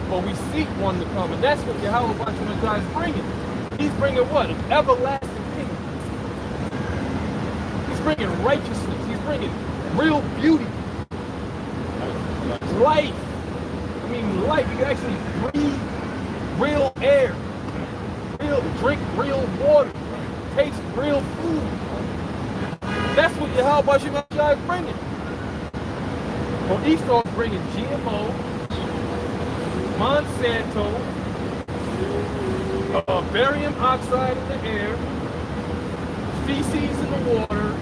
but we seek one to come, and that's what Yahweh Bashim Al Shah is bringing. He's bringing what? An everlasting kingdom. He's bringing righteousness. He's bringing real beauty. Life. I mean, life. You can actually breathe real air. Drink real water. Taste real food. That's what Yahweh Bashim Al Shah is bringing. Well, Esau's bringing GMO, Monsanto, barium oxide in the air, feces in the water,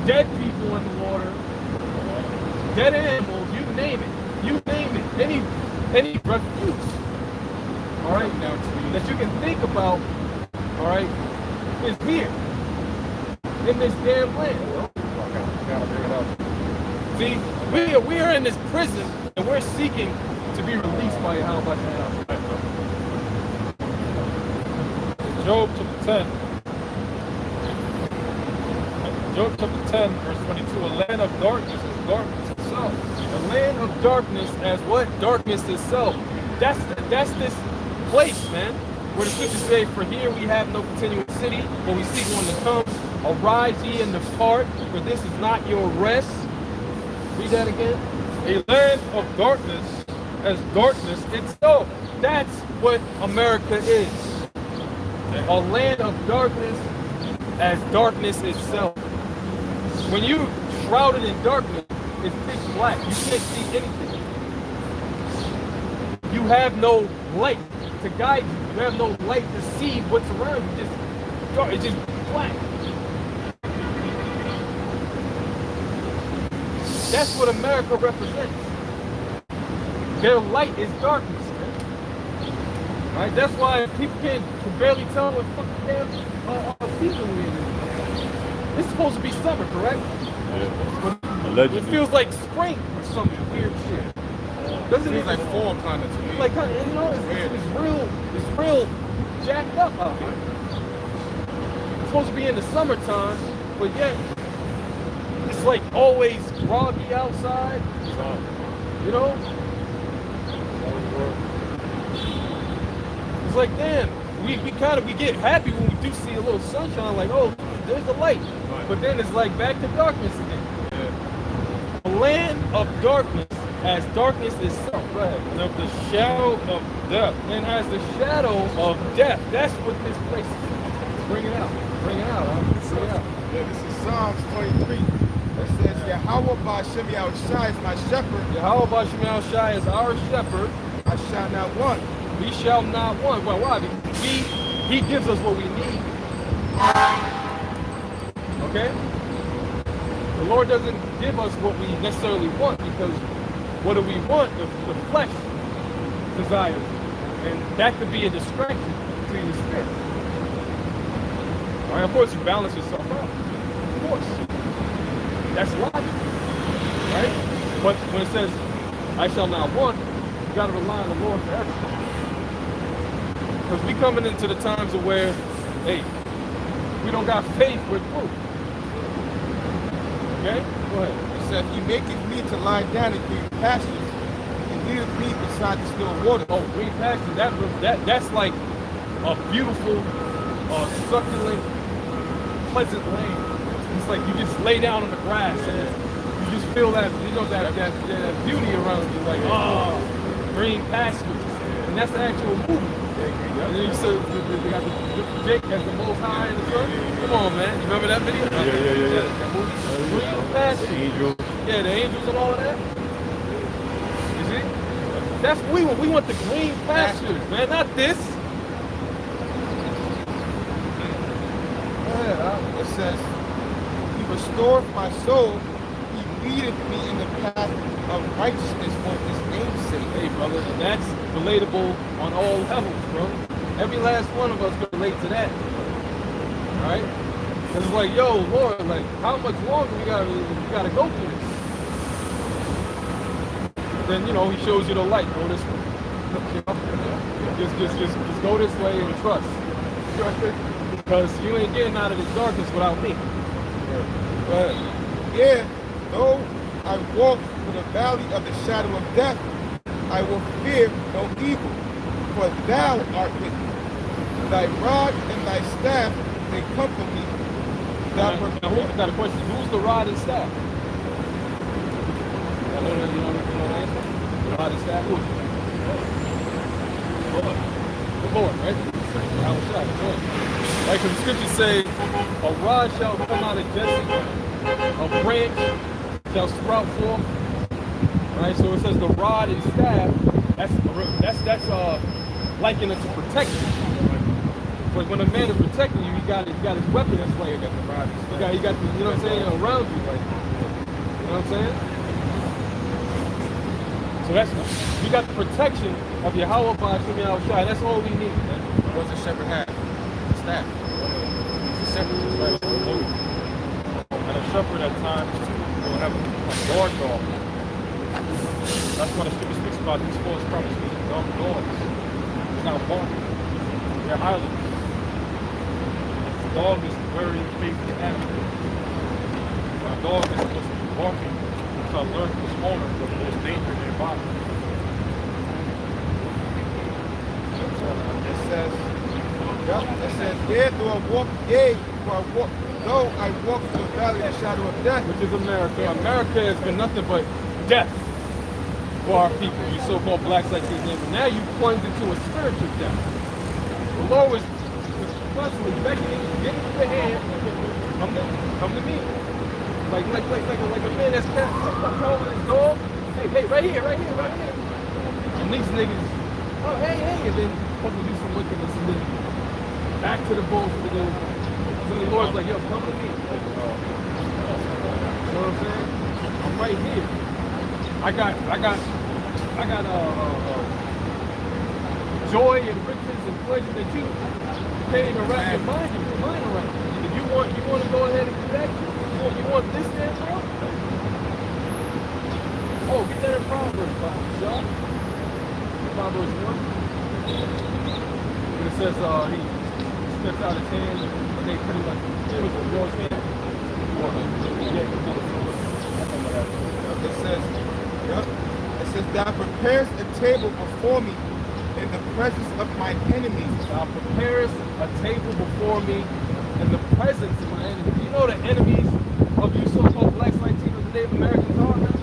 dead people in the water, dead animals, you name it. Any refuse, all right, now that you can think about, all right, is here in this damn land. Gotta bring it up. See, we are in this prison and we're seeking to be released by Yahweh Bashim Al Shah. Job chapter 10. Job chapter 10, verse 22. A land of darkness is darkness itself. A land of darkness as what? Darkness itself. That's this place, man, where the scriptures say, for here we have no continuing city, but we seek one to come. Arise ye and depart, for this is not your rest. Read that again. A land of darkness as darkness itself. That's what America is. A land of darkness as darkness itself. When you're shrouded in darkness, it's pitch black. You can't see anything. You have no light to guide you. You have no light to see what's around you. It's just black. That's what America represents. Their light is darkness. Right? That's why people can barely tell what fucking damn season we're in. It's supposed to be summer, correct? Yeah. Allegedly. It feels like spring or some weird shit. Doesn't It it? feels like fall kind of to me. Like, you know, it's real jacked up out here. It's supposed to be in the summertime, but yet it's like always groggy outside. It's You know? It's like, damn, we get happy when we do see a little sunshine, like, oh, there's the light. But then it's like back to darkness again. A land of darkness as darkness itself. Go ahead. And of the shadow of death. And as the shadow of death. That's what this place is. Bring it out. Bring it out. Huh? Bring it out. Yeah, this is Psalms 23. It says, Yahweh Ba'Shem Yahushai is my shepherd. Yahweh Ba'Shem Yahushai is our shepherd. I shall not want. We shall not want. Well, why? Because he gives us what we need. Okay? The Lord doesn't give us what we necessarily want, because what do we want? The flesh desires. And that could be a distraction to the spirit. All right, of course, you balance yourself out. Of course. That's logic. Right? But when it says, I shall not want, you got to rely on the Lord for everything. Because we coming into the times of where, hey, we don't got faith with food. Okay? Go ahead. It says, He maketh me to lie down in green pastures. He leadeth me beside the still water. Oh, green pastures, that's like a beautiful, succulent, pleasant land. It's like you just lay down on the grass and you just feel that, you know, that beauty around you, like, oh, green pastures. And that's the actual movie. And then you said they got the Jake as the most high in the sun. Come on, man. You remember that video? Yeah. That movie? Green pastures. Angel. Yeah, the angels and all of that. You see? That's what we want. We want the green pastures, man, not this. Yeah, it says, He restoreth my soul. He leadeth me in the path of righteousness for His name's sake. Hey, brother, and that's relatable on all levels, bro. Every last one of us can relate to that. All right? Because it's like, yo, Lord, like, how much longer we gotta go through this? Then, you know, He shows you the light. Go this way. Just go this way and trust. Because you ain't getting out of this darkness without me. But yeah, though I walk through the valley of the shadow of death, I will fear no evil, for Thou art with me. Thy rod and Thy staff, they comfort me. Thou I got a question. Who's the rod and staff? You know the answer? The rod and staff? Who is it? The Lord, right? Right, because the scriptures say, a rod shall come out of Jesse, a branch shall sprout forth. Right, so it says the rod and staff. That's likened to protection. Like when a man is protecting you, he got his weapon. That's why he got the rod. He got the, you know what I'm saying, around you, like, you know what I'm saying. So that's, you got the protection of Yahweh Ba'Shem Yahushai. That's all we need, man. What does a shepherd have? A staff. It's a shepherd. And a shepherd at times will have a guard dog. That's why the scripture speaks about these false prophets being dumb dogs. It's not barking. They're highly. The dog is very faithful animal. When a dog is supposed to be barking, so I learned from his owner the most danger in their body. It says, yea, though I walk through the valley of the shadow of death. Which is America. America has been nothing but death for our people, you so-called blacks like these names. Now you plunged into a spiritual death. The Lord was constantly beckoning, getting your hand, come to me. Like a man that's calling his dog. Hey, right here. And these niggas, oh, hey, and then fucking do some wickedness, and then back to the bulls, and then the Lord's like, yo, come to me. You know what I'm saying? I'm right here. I got joy and riches and pleasure that you can't even wrap your mind around. If you want to go ahead and do that, you want this there, bro? Oh, get that in Proverbs, y'all. Proverbs 1. When it says he steps out his hand and they pretty much put the Lord's hand. It says, Yep. It says, thou preparest a table before me in the presence of my enemies. Thou preparest a table before me in the presence of my enemies. You know the enemies of you so-called blacks, Latinos, and Native Americans are, man?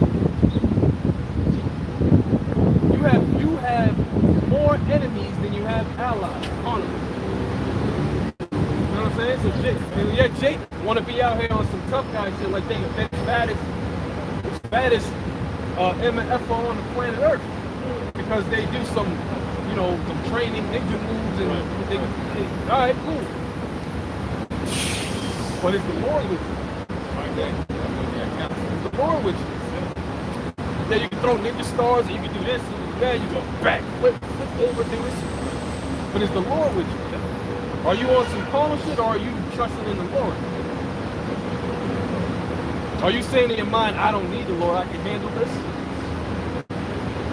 You have more enemies than you have allies, honestly. You know what I'm saying? So Jake want to be out here on some tough guy shit like they the baddest MFO on the planet Earth because they do some, you know, some training, ninja moves, and they all right, cool. But it's the Lord with you. It's the Lord with you. Yeah, you can throw ninja stars, and you can do this, and you can do that. You go back, flip over, do this. But it's the Lord with you. Are you on some carnal shit, or are you trusting in the Lord? Are you saying in your mind, I don't need the Lord, I can handle this?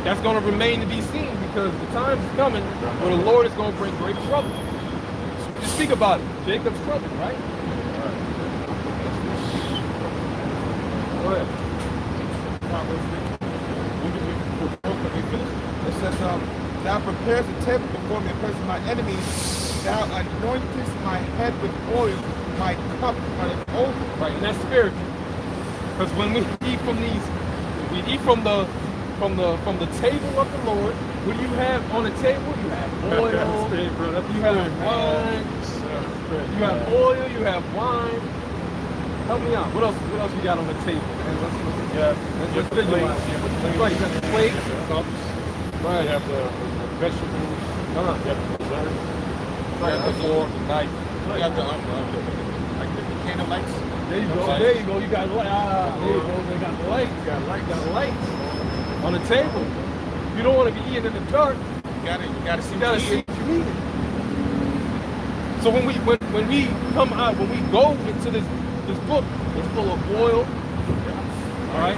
That's going to remain to be seen because the time is coming where the Lord is going to bring great trouble. So just think about it. Jacob's trouble, right? Go ahead. It says, thou preparest a table before me in the presence of my enemies. Thou anointest my head with oil, my cup runneth over. Right, and that's spiritual. Because when we eat from these, we eat from the table of the Lord. What do you have on the table? You have oil, you have wine, you have oil, you have wine. Help me out. What else we got on the table? Let's visualize. Right, you got the plates, cups. Right. You have the vegetables. You have the dessert. Right, You have the fork, the knife. You got the like the candle lights. There you go. There you go. You got light. There you go. They got the lights. You got lights on the table. You don't want to be eating in the dark. You gotta see You gotta what see what you eating. So when we come out, when we go into this book, it's full of oil. All right,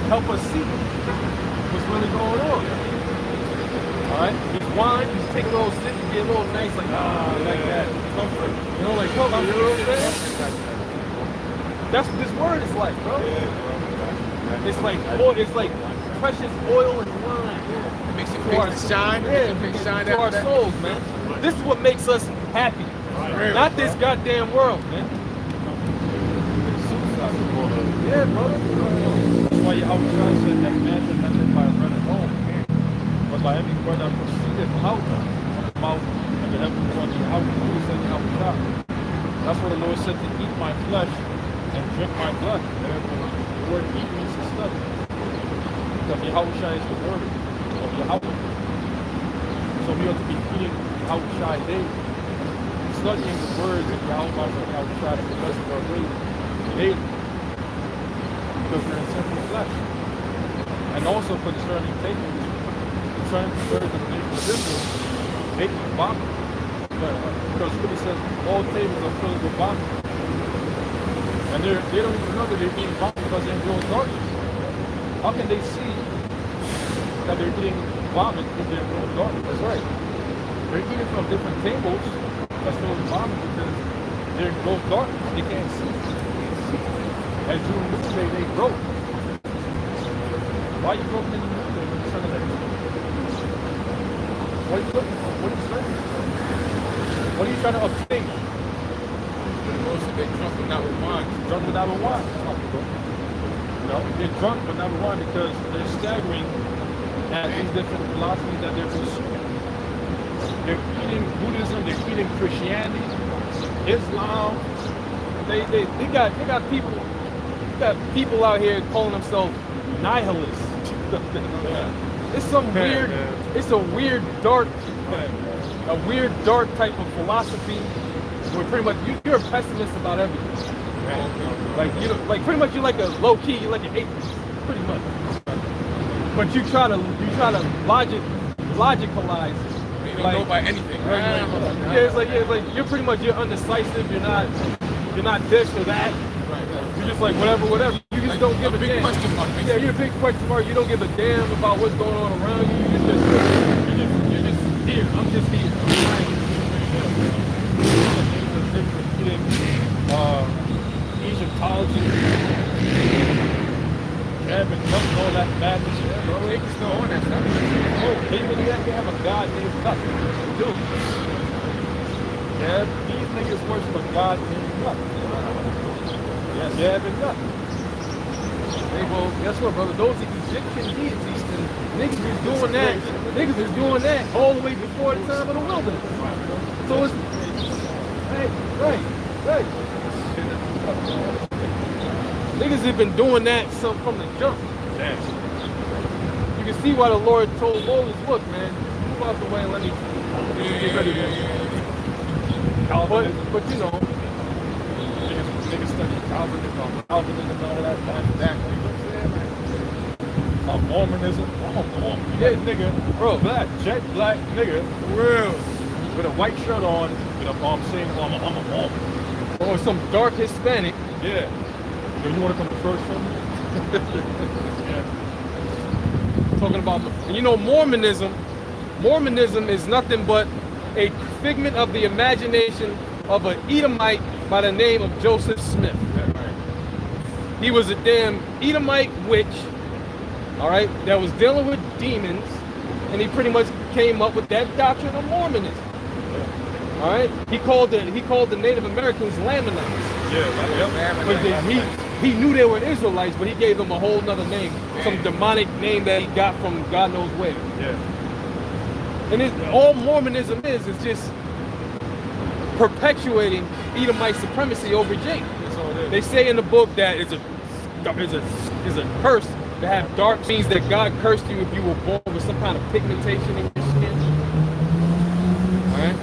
help us see what's really going on. All right, this wine, you take a little sip, you get a little nice, like like that, comfort. You know, like comfort. You know what I'm saying? That's what this word is like, bro. It's like oil, it's like precious oil and wine. It makes your For our face shine. Yeah, It makes your face shine for our after that. souls, man. This is what makes us happy. Not this goddamn world, man. Yeah, brother. That's why Yahweh said that man should not live by bread alone, but by every word that proceedeth out of the mouth of the heavenly one, Yahweh, who said Yahweh. That's what the Lord said, to eat my flesh and drink my blood. The word eat means to study. Because Yahweh is the word of Yahweh. So we ought to be eating Yahweh daily, studying the words of Yahweh for the rest of our days daily. Because we're in sinful flesh. And also concerning taking, concerning the birds of the nation of Israel, making vomit. Because Scripture says all tables are filled with vomit. And they don't even know that they're eating vomit because they're in gross darkness. How can they see that they're eating vomit if they're in gross darkness? That's right. They're eating from different tables that's filled with vomit because they're in gross darkness. They can't see. As you say, they broke. Why are you broken in the middle when you're trying to let it? What are you looking for? What are you searching for? What are you trying to obtain? Most of them drunk but not with wine. Drunk but not with wine. No, they're drunk but not with wine because they're staggering at these different philosophies that they're pursuing. They're eating Buddhism, they're eating Christianity, Islam. They got people out here calling themselves nihilists. It's some weird, it's a weird dark type of philosophy where pretty much you're a pessimist about everything. Like pretty much you're like a low key, you're like an atheist, pretty much. But you try to logicalize it. You don't know about anything. It's like you're pretty much undecisive. You're not this or that. You're just like whatever. You just don't give a damn. Yeah, you're a big question mark. You don't give a damn about what's going on around you. You're just here. I'm just here. Egyptology, and all that madness, yeah, bro. They can still on that stuff. Oh, they really have to have a god named Nut. Dude. Yeah, these niggas worship a god named Nut. Yes, yeah, and Nut. Hey, well, guess what, brother? Those are Egyptian deities, and niggas is doing that. Niggas is doing that all the way before the time of the wilderness. So it's right. Niggas have been doing that from the jump. You can see why the Lord told Moses, look, man, move out the way and let me get ready to but you know, niggas study Calvinism and all that. Mormonism. Yeah, nigga, bro, jet black nigga, real, with a white shirt on, with a saying, I'm a Mormon. Or some dark Hispanic. Yeah. Do you want to come to church for me? Yeah. Talking about, you know, Mormonism is nothing but a figment of the imagination of an Edomite by the name of Joseph Smith. He was a damn Edomite witch, all right, that was dealing with demons, and he pretty much came up with that doctrine of Mormonism. All right, he called the Native Americans Lamanites. He knew they were Israelites, but he gave them a whole nother name, some demonic name that he got from God knows where. Yeah. And all Mormonism is just perpetuating Edomite supremacy over Jake. They say in the book that it's a curse to have dark, means that God cursed you if you were born with some kind of pigmentation in your skin. All right,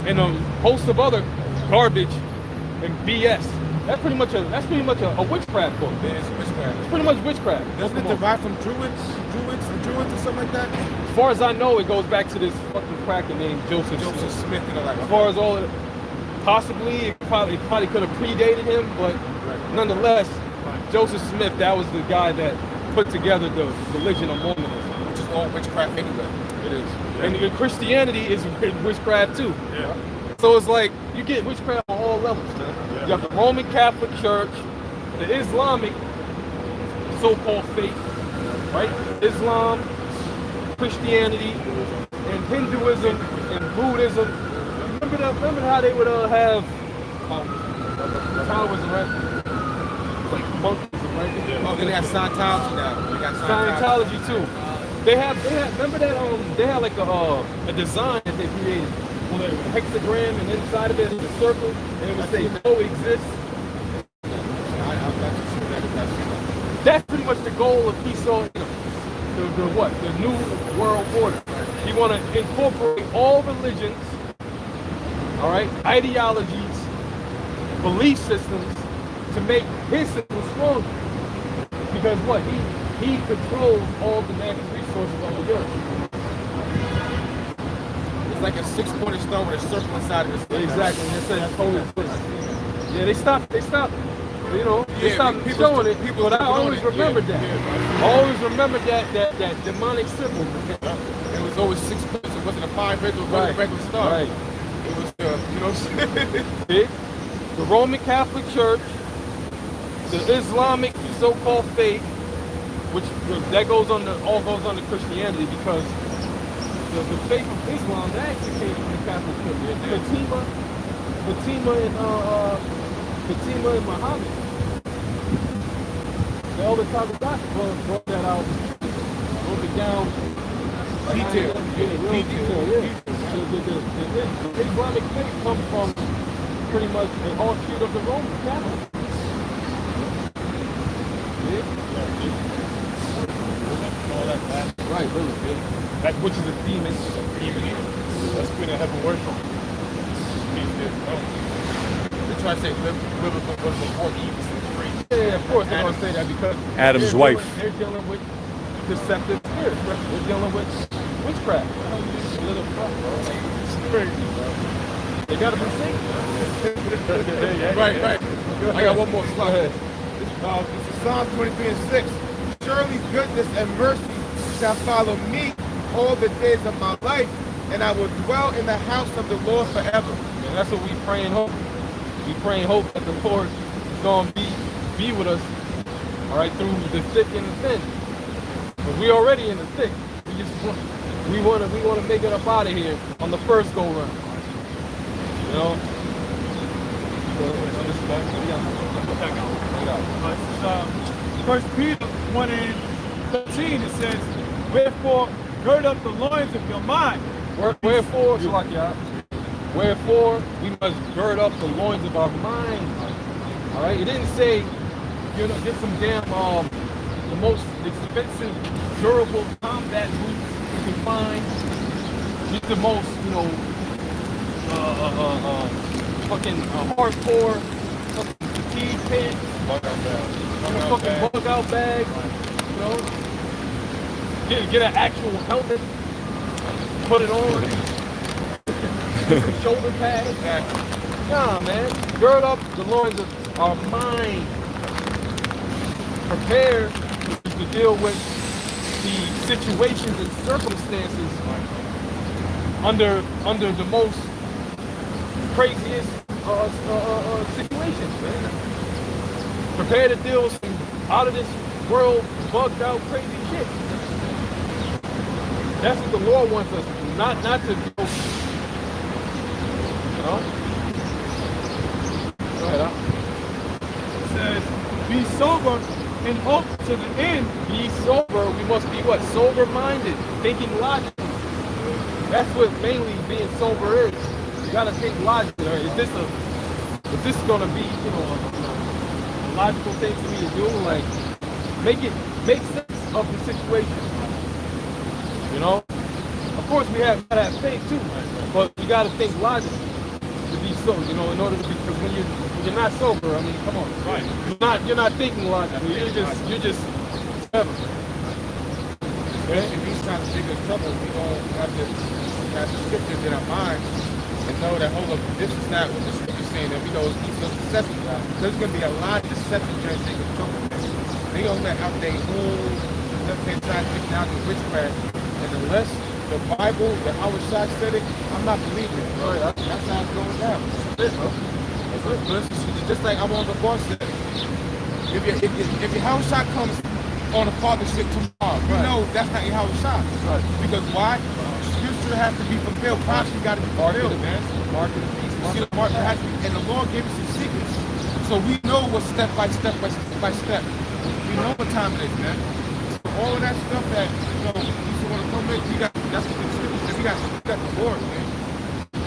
and a host of other garbage and BS. That's pretty much a witchcraft book. It's witchcraft. It's pretty much witchcraft. Doesn't it derive from Druids or something like that? As far as I know, it goes back to this fucking cracker named Joseph Smith. You know, like, as far as all of possibly, it probably could have predated him, but nonetheless, Joseph Smith, that was the guy that put together the religion of Mormonism. Which is all witchcraft anyway. It is. And Christianity is witchcraft too. Yeah. So it's like, you get witchcraft on all levels, man. Yeah. You have the Roman Catholic Church, the Islamic so-called faith, right? Islam, Christianity, and Hinduism, and Buddhism. Remember how they would have Taoism, right? Like monkeys, right? Oh, then they have Scientology now. They got Scientology too. They have. Remember that? They had like a design that they created, with a hexagram, and inside of it is a circle, and it would say coexist. That's pretty much the goal of Esau. The new world order. You want to incorporate all religions, all right, ideologies, belief systems, to make his system stronger. Because what? He controls all the natural resources on the earth. It's like a six-pointed star with a circle inside of it. Exactly. It says coexist. Yeah, they stopped. You know, they stopped showing it. But I always remembered that. I always remembered that demonic symbol. It was always 6 points. It wasn't a 5 head, it was a regular star. Right. It was you know what I'm saying? See? The Roman Catholic Church, the Islamic so-called faith, which that all goes under Christianity, because the faith of Islam, that actually came from the Catholic Church. Fatima and Muhammad. The elder Thomas brought that out, broke it down. Detail. The Islamic faith comes from pretty much an offshoot of the Roman Catholic. Right, really. That which is a demon. That's been a heaven worship. They try to say biblical was before Eve was free. Yeah, of course they're gonna say that, because Adam's wife. They're dealing with deceptive spirits, right? They're dealing with witchcraft. It's crazy, bro. They gotta be saved. Right. I got one more slide. This is Psalm 23:6. Surely goodness and mercy shall follow me all the days of my life, and I will dwell in the house of the Lord forever. And that's what we pray and hope. We pray and hope that the Lord is going to be with us, all right, through the thick and the thin. But we already in the thick. We want to make it up out of here on the first go round. You know. First Peter 1:13, it says, "Wherefore gird up the loins of your mind." Wherefore, Shalakia, wherefore we must gird up the loins of our mind. All right. It didn't say, you know, get some damn the most expensive, durable combat boots you can find. Get the most, you know, fucking hardcore fucking fatigue pants, fucking bug out bag, you know. Get an actual helmet, put it on, get some shoulder pads. Nah, man, gird up the loins of our mind. Prepare to deal with the situations and circumstances under the most craziest situations, man. Prepare to deal with some out of this world, bugged out, crazy shit. That's what the Lord wants us to do, not to go. You know? Go ahead, It says, "Be sober and hope to the end." Be sober. We must be what? Sober-minded, thinking logically. That's what mainly being sober is. You gotta think logically. Is this gonna be, you know, a logical thing for me to do? Like, make sense of the situation. You know? Of course, we gotta have faith too, but you gotta think logically to be so. You know, in order to be, because when you're not sober, I mean, come on, right? You're not thinking logically. You're just whatever. If he's trying to dig us trouble, we gonna have to have the scriptures in our mind and know that, hold up, this is not what the scripture's saying, and we know it's so deceptive. There's gonna be a lot of deception during Jacob's trouble. They gonna let out their whole left-hand side taking out the witchcraft, and unless the Bible, the Howard Shot said it, I'm not believing it, bro. That's how it's going down. That's it, bro. That's it. It's just like I want the boss said. If your Howard Shot comes on a fathership tomorrow, you know that's not your Howard Shot. Right. Because why? Scripture has to be fulfilled. Prophecy got to be fulfilled, man. Market of peace. See, the market has to be, and the Lord gave us some secrets, so we know what step by step. We know what time it is, man. So all of that stuff that you know you want to come with, that's what the scripture. We got the Lord, man.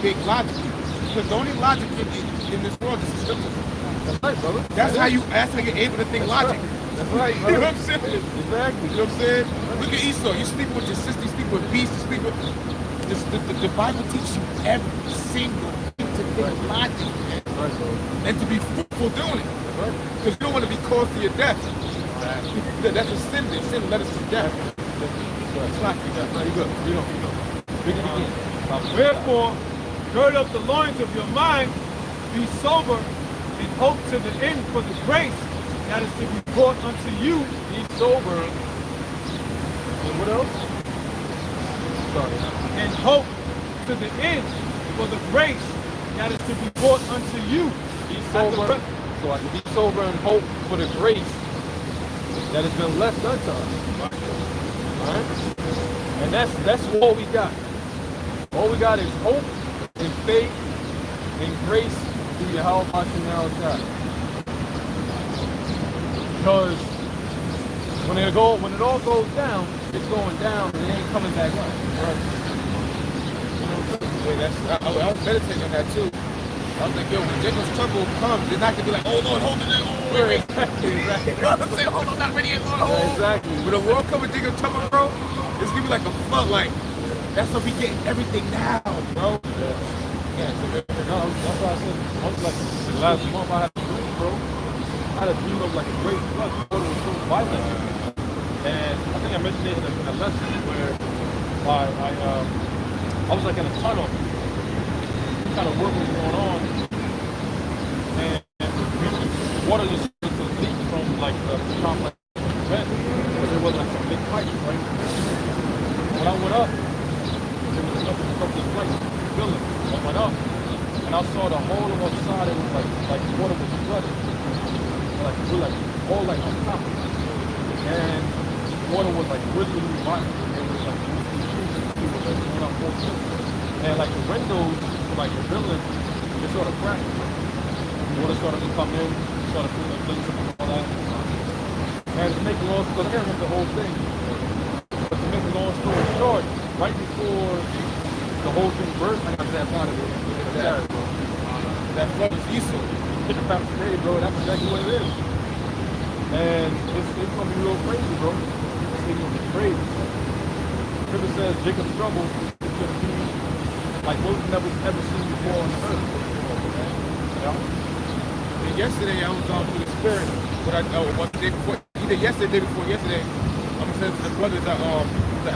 Big logic, because the only logic in this world is the scripture. That's right, brother. That's how you're able to think logic. That's right, You know what I'm saying? Exactly. You know what I'm saying? Look at Esau. You sleep with your sister, you sleep with beasts, you sleep with... The Bible teaches you every single thing to think logic, man. Right, bro. And to be fruitful doing it. Right. Because you don't want to be caused to your death. That's a sin. The sin led us to death. It's not you good. You know. Read it again. Wherefore, gird up the loins of your mind, be sober, and hope to the end for the grace that is to be brought unto you. Be sober. And what else? Sorry. And hope to the end for the grace that is to be brought unto you. Be sober. So I can be sober and hope for the grace that has been left unto us. Alright? And that's all we got. All we got is hope and faith and grace through Yahweh Hashem God. Because when it all goes down, it's going down and it ain't coming back up. Right? I was meditating on that too. I was like, yo, when Jacob's trouble comes, they're not gonna be like, oh Lord, hold it, oh wait. Exactly. I'm saying, hold on, not ready yet, Lord, hold. Exactly. When the world comes with Jacob's trouble, bro, it's gonna be like a floodlight. That's what we get everything now, bro. Yeah, no, that's why I said, I was like, the last month I had a dream, bro. I had a dream of like a great flood. It was so violent. And I think I mentioned it in a lesson where I was like in a tunnel. Kind of work was going on. And water just leak from like the complex vent. Because there was like some big pipe, right? When I went up, there was a couple of flights building. I went up and I saw the whole of one side. It was like water was flooded. Like we're like all like on top. And water was like really, really hot. It was like people like going up both ways. And like the windows, like the building, they sort of cracked. Water started to come in, started to build some and all that. And to make a long story, I can't remember the whole thing. But to make a long story short, right before the whole thing burst, I got that part of it. That flood is Esau. Hit the past today, bro. That's exactly what it is. And it's gonna be real crazy, bro. It's gonna be crazy. Scripture says Jacob's trouble is gonna be like what we've never ever seen before on the earth. Yeah. And yesterday I was on through the spirit. What the day before? Either yesterday, day before yesterday. I'm gonna say to the brothers that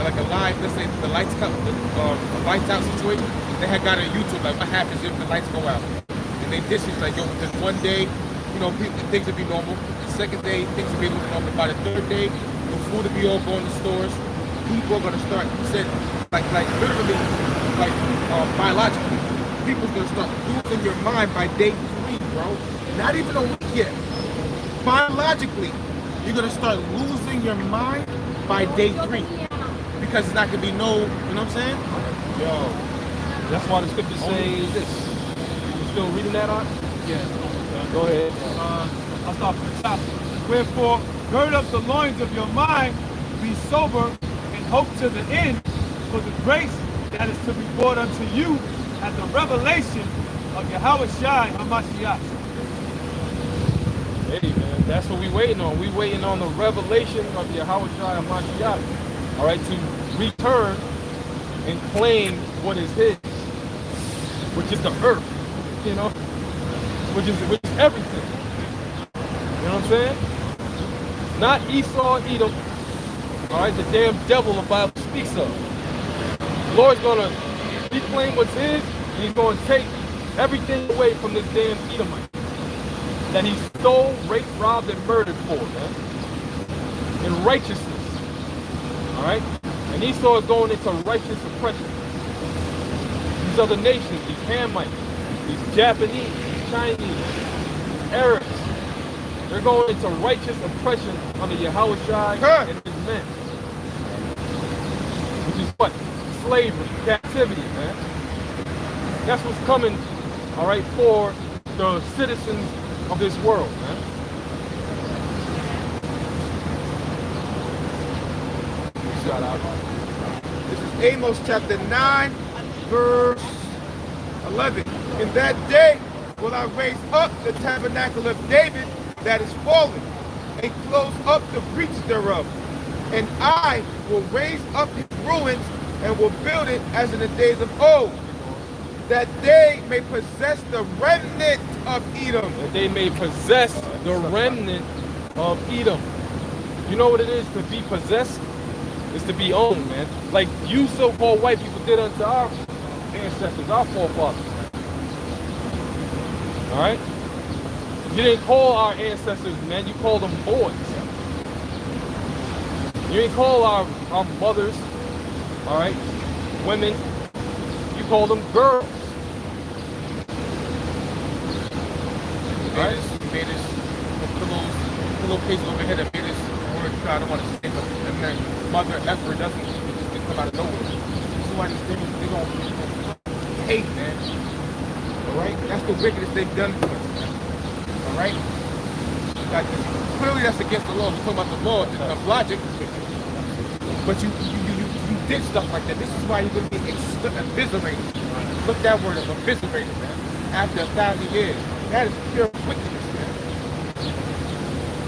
like a live, let's say the lights cut, a lights out situation. They had got on YouTube like what happens if the lights go out. And they did shit like, yo, within one day, you know, things would be normal. The second day, things would be normal. By the third day, the food would be all going to stores. People are gonna start, said, like literally, like biologically, people's gonna start losing your mind by day 3, bro. Not even a week yet. Biologically, you're gonna start losing your mind by day 3 because it's not gonna be no, you know what I'm saying? Yo, that's why the scriptures say this. You still reading that, Art? Yeah. Go ahead. I'll start from the top. Wherefore, gird up the loins of your mind, be sober, and hope to the end for the grace that is to be brought unto you at the revelation of Yahweh Shai HaMashiach. Hey, man, that's what we waiting on. We waiting on the revelation of Yahweh Shai HaMashiach. All right, to return and claim what is his, which is the earth, you know, which is everything. You know what I'm saying? Not Esau, Edom. All right, the damn devil the Bible speaks of. The Lord's gonna reclaim what's his, and he's gonna take everything away from this damn Edomite that he stole, raped, robbed, and murdered for, man. In righteousness. All right? And Esau is going into righteous oppression. These other nations, these Hamites, these Japanese, these Chinese, these Arabs, they're going into righteous oppression under Yahweh Shai and his men. Which is what? Slavery, captivity, man. That's what's coming, all right, for the citizens of this world, man. Shout out. This is Amos chapter 9, verse 11. In that day will I raise up the tabernacle of David that is fallen, and close up the breach thereof. And I will raise up his ruins, and will build it as in the days of old, that they may possess the remnant of Edom. That they may possess the remnant of Edom. You know what it is to be possessed? It's to be owned, man. Like you so-called white people did unto our ancestors, our forefathers. All right? You didn't call our ancestors, man. You called them boys. You didn't call our mothers, all right, women. You called them girls. Right? Made this pillowcase over here that made this word, I don't want to say it, and then mother effort doesn't just come out of nowhere. This is why these things, they don't hate, man. Alright? That's the wickedest they've done to us, man. Alright? Clearly that's against the law. We're talking about the law of logic. But you did stuff like that. This is why you're going to be eviscerated. Look that word up, eviscerated, man. After 1,000 years. That is pure wickedness, man.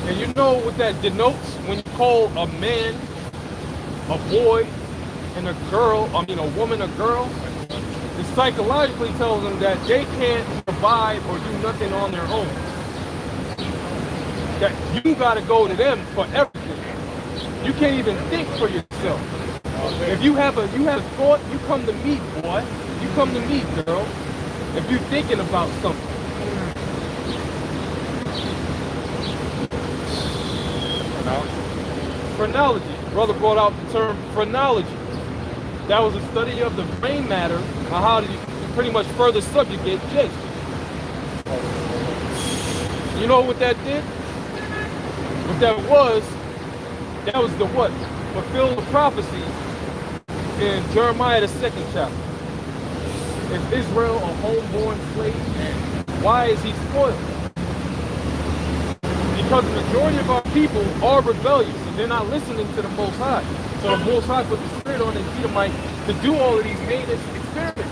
And you know what that denotes when you call a man a boy and a girl, I mean a woman a girl? It psychologically tells them that they can't survive or do nothing on their own. That you gotta go to them for everything. You can't even think for yourself. If you have a thought, you come to me, boy. You come to me, girl. If you're thinking about something. Phrenology. Brother brought out the term phrenology. That was a study of the brain matter and how to pretty much further subjugate Jacob. You know what that did? What that was the what? fulfill the prophecy in Jeremiah the 2nd chapter. Is Israel a homeborn slave? Why is he spoiled? Because the majority of our people are rebellious and they're not listening to the Most High. So the Most High put the Spirit on the Edomites to do all of these heinous experiments.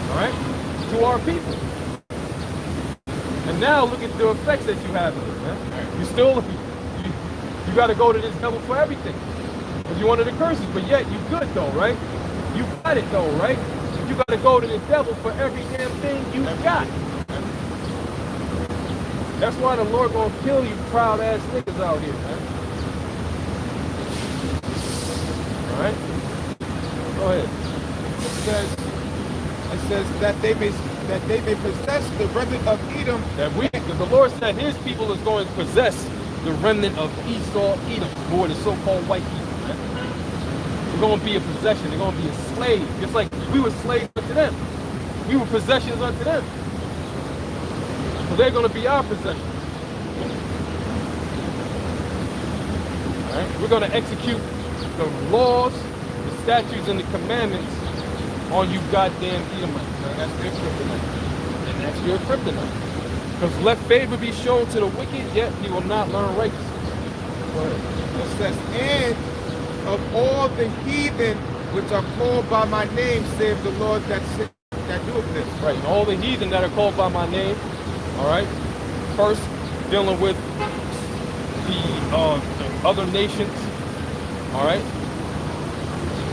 All right? To our people. And now look at the effects that you have of it, man. You still, you got to go to this devil for everything. Because you're one of the curses, but yet you good though, right? You got it though, right? You got to go to the devil for every damn thing you got. That's why the Lord gonna kill you proud ass niggas out here, man. All right? Go ahead. It says that they may possess the remnant of Edom. Because the Lord said his people is going to possess the remnant of Esau, Edom, who are the so-called white people. Man. They're going to be a possession. They're going to be a slave. Just like we were slaves unto them. We were possessions unto them. So they're going to be our possession. All right? We're going to execute the laws, the statutes, and the commandments on you goddamn Edomites. Man. That's their kryptonite. And that's your kryptonite. Because let favor be shown to the wicked, yet he will not learn righteousness. Go ahead. It says, and of all the heathen which are called by my name, save the Lord that doeth this. Right, and all the heathen that are called by my name, all right? First, dealing with the other nations, all right?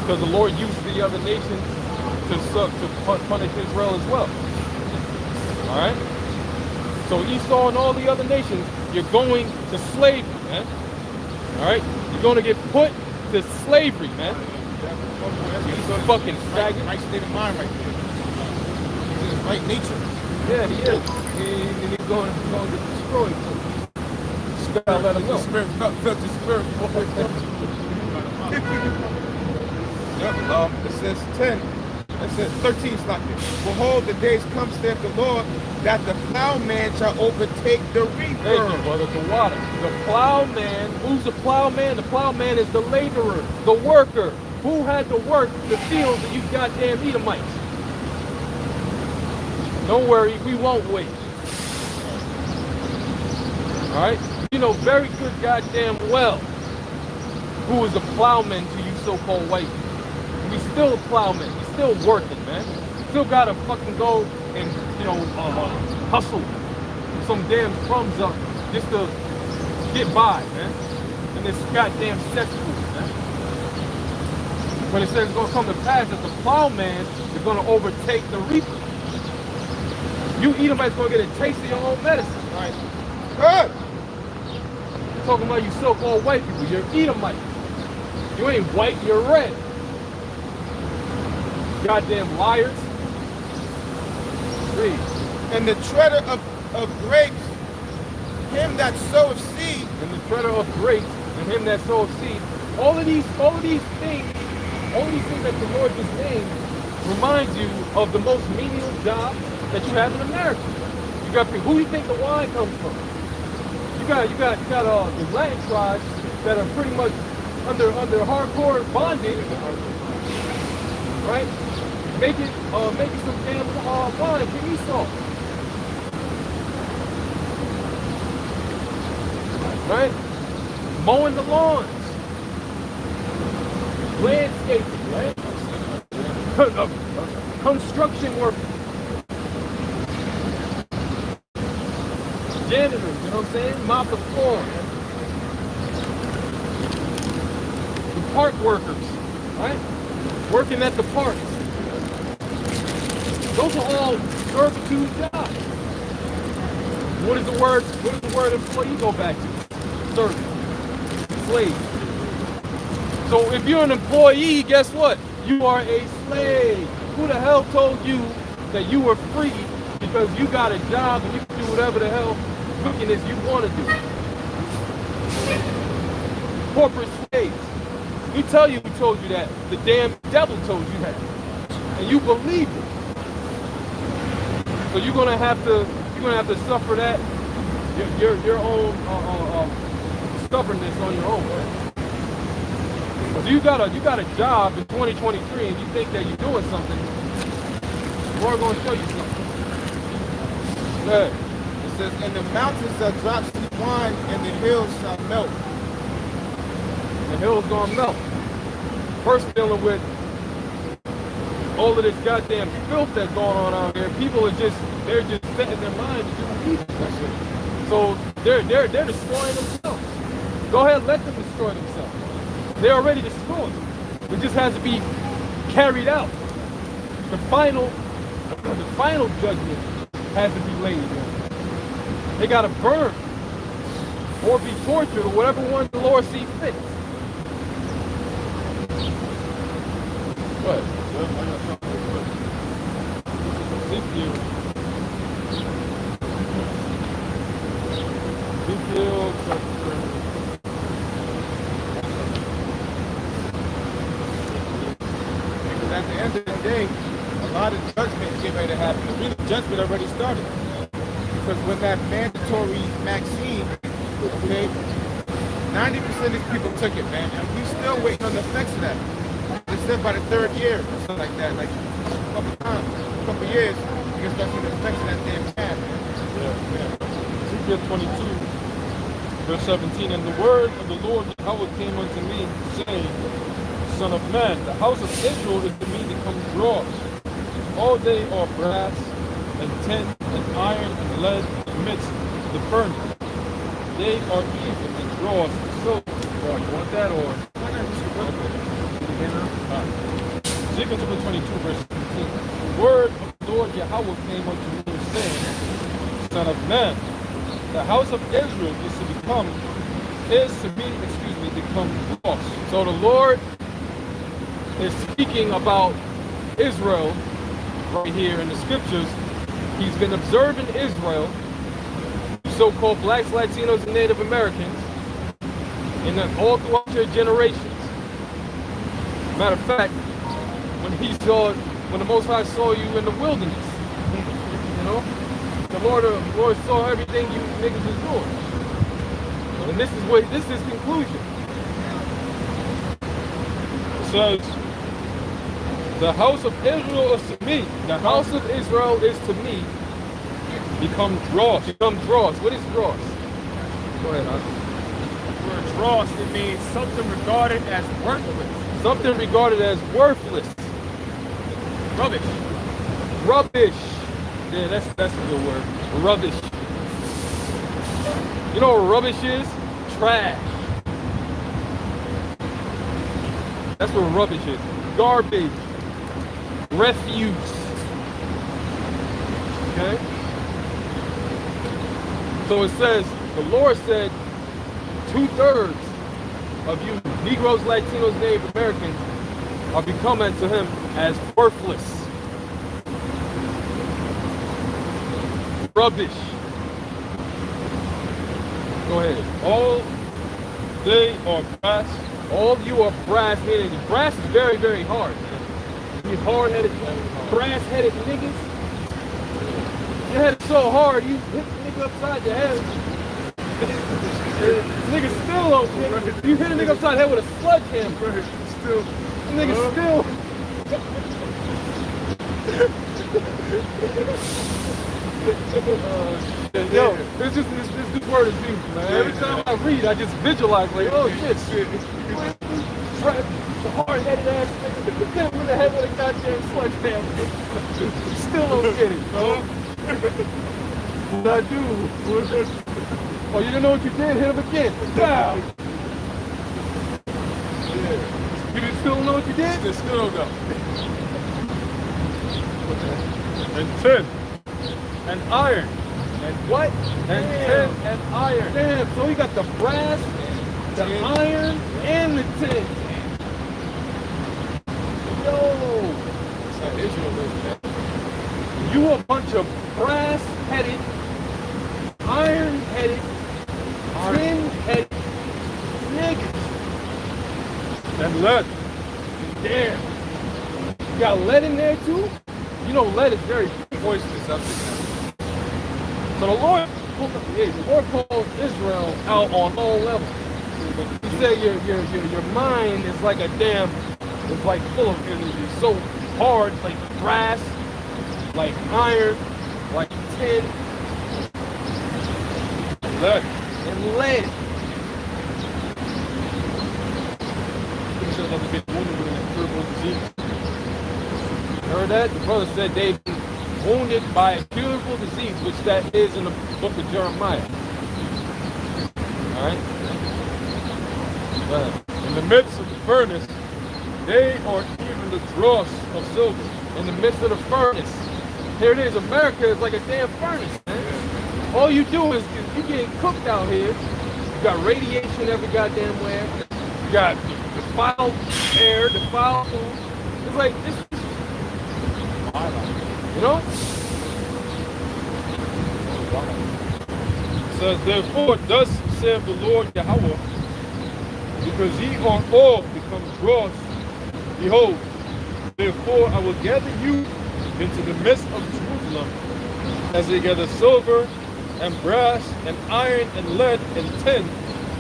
Because the Lord used the other nations to punish Israel as well, all right? So Esau and all the other nations, you're going to slavery, man. All right? You're going to get put to slavery, man. You fucking faggot. Right state of mind right there. He's in his right nature. Yeah, he is. He's going to get destroyed. Spell let him go. Spirit felt the spirit. It says 10. It says 13 is like this. Behold, the days come, saith the Lord, that the plowman shall overtake the reaper. Thank you, brother. The water. The plowman. Who's the plowman? The plowman is the laborer, the worker. Who had to work the fields of you goddamn Edomites? Don't worry, we won't wait. All right? You know very good goddamn well who is the plowman to you so-called white people. We still plowmen. We still working, man. Still gotta fucking go and, you know, hustle some damn crumbs up just to get by, man. And this goddamn cesspool, man. When it says it's gonna come to pass that the plowman is gonna overtake the reaper. You Edomites gonna get a taste of your own medicine, right? Good. Talking about you so-called white people, you're Edomites. You ain't white, you're red. Goddamn liars. Read. And the treader of grapes, him that soweth seed. And the treader of grapes, and him that soweth seed. All of these things that the Lord just named reminds you of the most menial job that you have in America. You got people, who do you think the wine comes from? You got the Latin tribes that are pretty much under hardcore bondage, right? Making some damn wine for Esau. Right? Mowing the lawns. Landscaping, right? Construction workers. Janitors, you know what I'm saying? Mop the floor. The park workers, right? Working at the parks. Those are all servitude jobs. What does the word employee go back to? Servant. Slave. So if you're an employee, guess what? You are a slave. Who the hell told you that you were free because you got a job and you can do whatever the hell wickedness you want to do? Corporate slaves. We tell you who told you that. The damn devil told you that. And you believe it. So you're gonna have to suffer that your own stubbornness on your own, man. So you got a job in 2023 and you think that you're doing something, the Lord gonna show you something. Go ahead. It says, and the mountains shall drop sweet wine, and the hills shall melt. The hill's gonna melt. First dealing with all of this goddamn filth that's going on out there. People are just setting their mind to do evil. So they're destroying themselves. Go ahead, let them destroy themselves. They're already destroyed. It just has to be carried out. The final judgment has to be laid on. They gotta burn or be tortured or whatever one the Lord sees fit. What? Ezekiel chapter. Because at the end of the day, a lot of judgment is getting ready to happen. The real judgment already started. Because when that mandatory vaccine, okay, 90% of these people took it, man, and we still waiting on the effects of that. They said by the third year, or something like that, like a couple years, you can start seeing the effects of that damn jab, man. Ezekiel 22, verse 17, and the word of the Lord Yahweh came unto me, saying, Son of man, the house of Israel is to me become dross. All they are brass and tin and iron and lead in the midst of the furnace. They are even and dross and silver. You want that or? Ezekiel 22, verse 17. The word of the Lord Yahweh came unto me, saying, Son of man, the house of Israel is to become lost. So the Lord is speaking about Israel right here in the scriptures. He's been observing Israel, so-called blacks, Latinos, and Native Americans, and then all throughout their generations. Matter of fact, when the Most High saw you in the wilderness, you know, the Lord saw everything you niggas is doing. And this is his conclusion. It says, the house of Israel is to me. The house of Israel is to me. Become dross. What is dross? Go ahead, Oscar. The word dross, it means something regarded as worthless. Something regarded as worthless. Rubbish. Rubbish. Yeah, that's a good word. Rubbish. You know what rubbish is? Trash. That's what rubbish is. Garbage. Refuse. Okay? So it says, the Lord said, 2/3 of you Negroes, Latinos, Native Americans are becoming to him as worthless. Rubbish. Go ahead. All they are brass. All of you are brass, meaning brass is very, very hard. You hard-headed, brass-headed niggas. Your head is so hard, you hit the nigga upside the head. This nigga still don't get it. You hit a nigga upside the head with a sledgehammer. Still. The nigga still. Yo, this word is beautiful, man. Every time I read, I just visualize like, oh shit. The hard-headed ass nigga hit him in the head with a goddamn sledgehammer. Still don't get it, bro. What I do? Oh, you didn't know what you did? Hit him again. Wow. Yeah. You still don't know what you did? Still don't know. And tin. And iron. And what? And tin and iron. Damn, so he got the brass, the iron, and the tin. Yo. That's how Israel lives, man. You a bunch of brass-headed, iron-headed, tin-headed niggas. And lead. Damn. You got lead in there too? You know lead is very poisonous substance. So the Lord called Israel out on all levels. He said your mind is like a damn, it's like full of energy. So hard, like brass, like iron, like tin, lead. and lead. He said that they've been wounded with an incurable disease. Heard that? The brother said they've been wounded by a curable disease, which that is in the book of Jeremiah. All right? In the midst of the furnace, they are even the dross of silver. In the midst of the furnace. Here it is. America is like a damn furnace, man. All you do is you getting cooked out here. You got radiation every goddamn where. You got defiled air, defiled food. It's like this. You know? It says, therefore, thus saith the Lord Yahweh, because ye are all become dross, behold, therefore I will gather you into the midst of Jerusalem, as they gather silver and brass and iron and lead and tin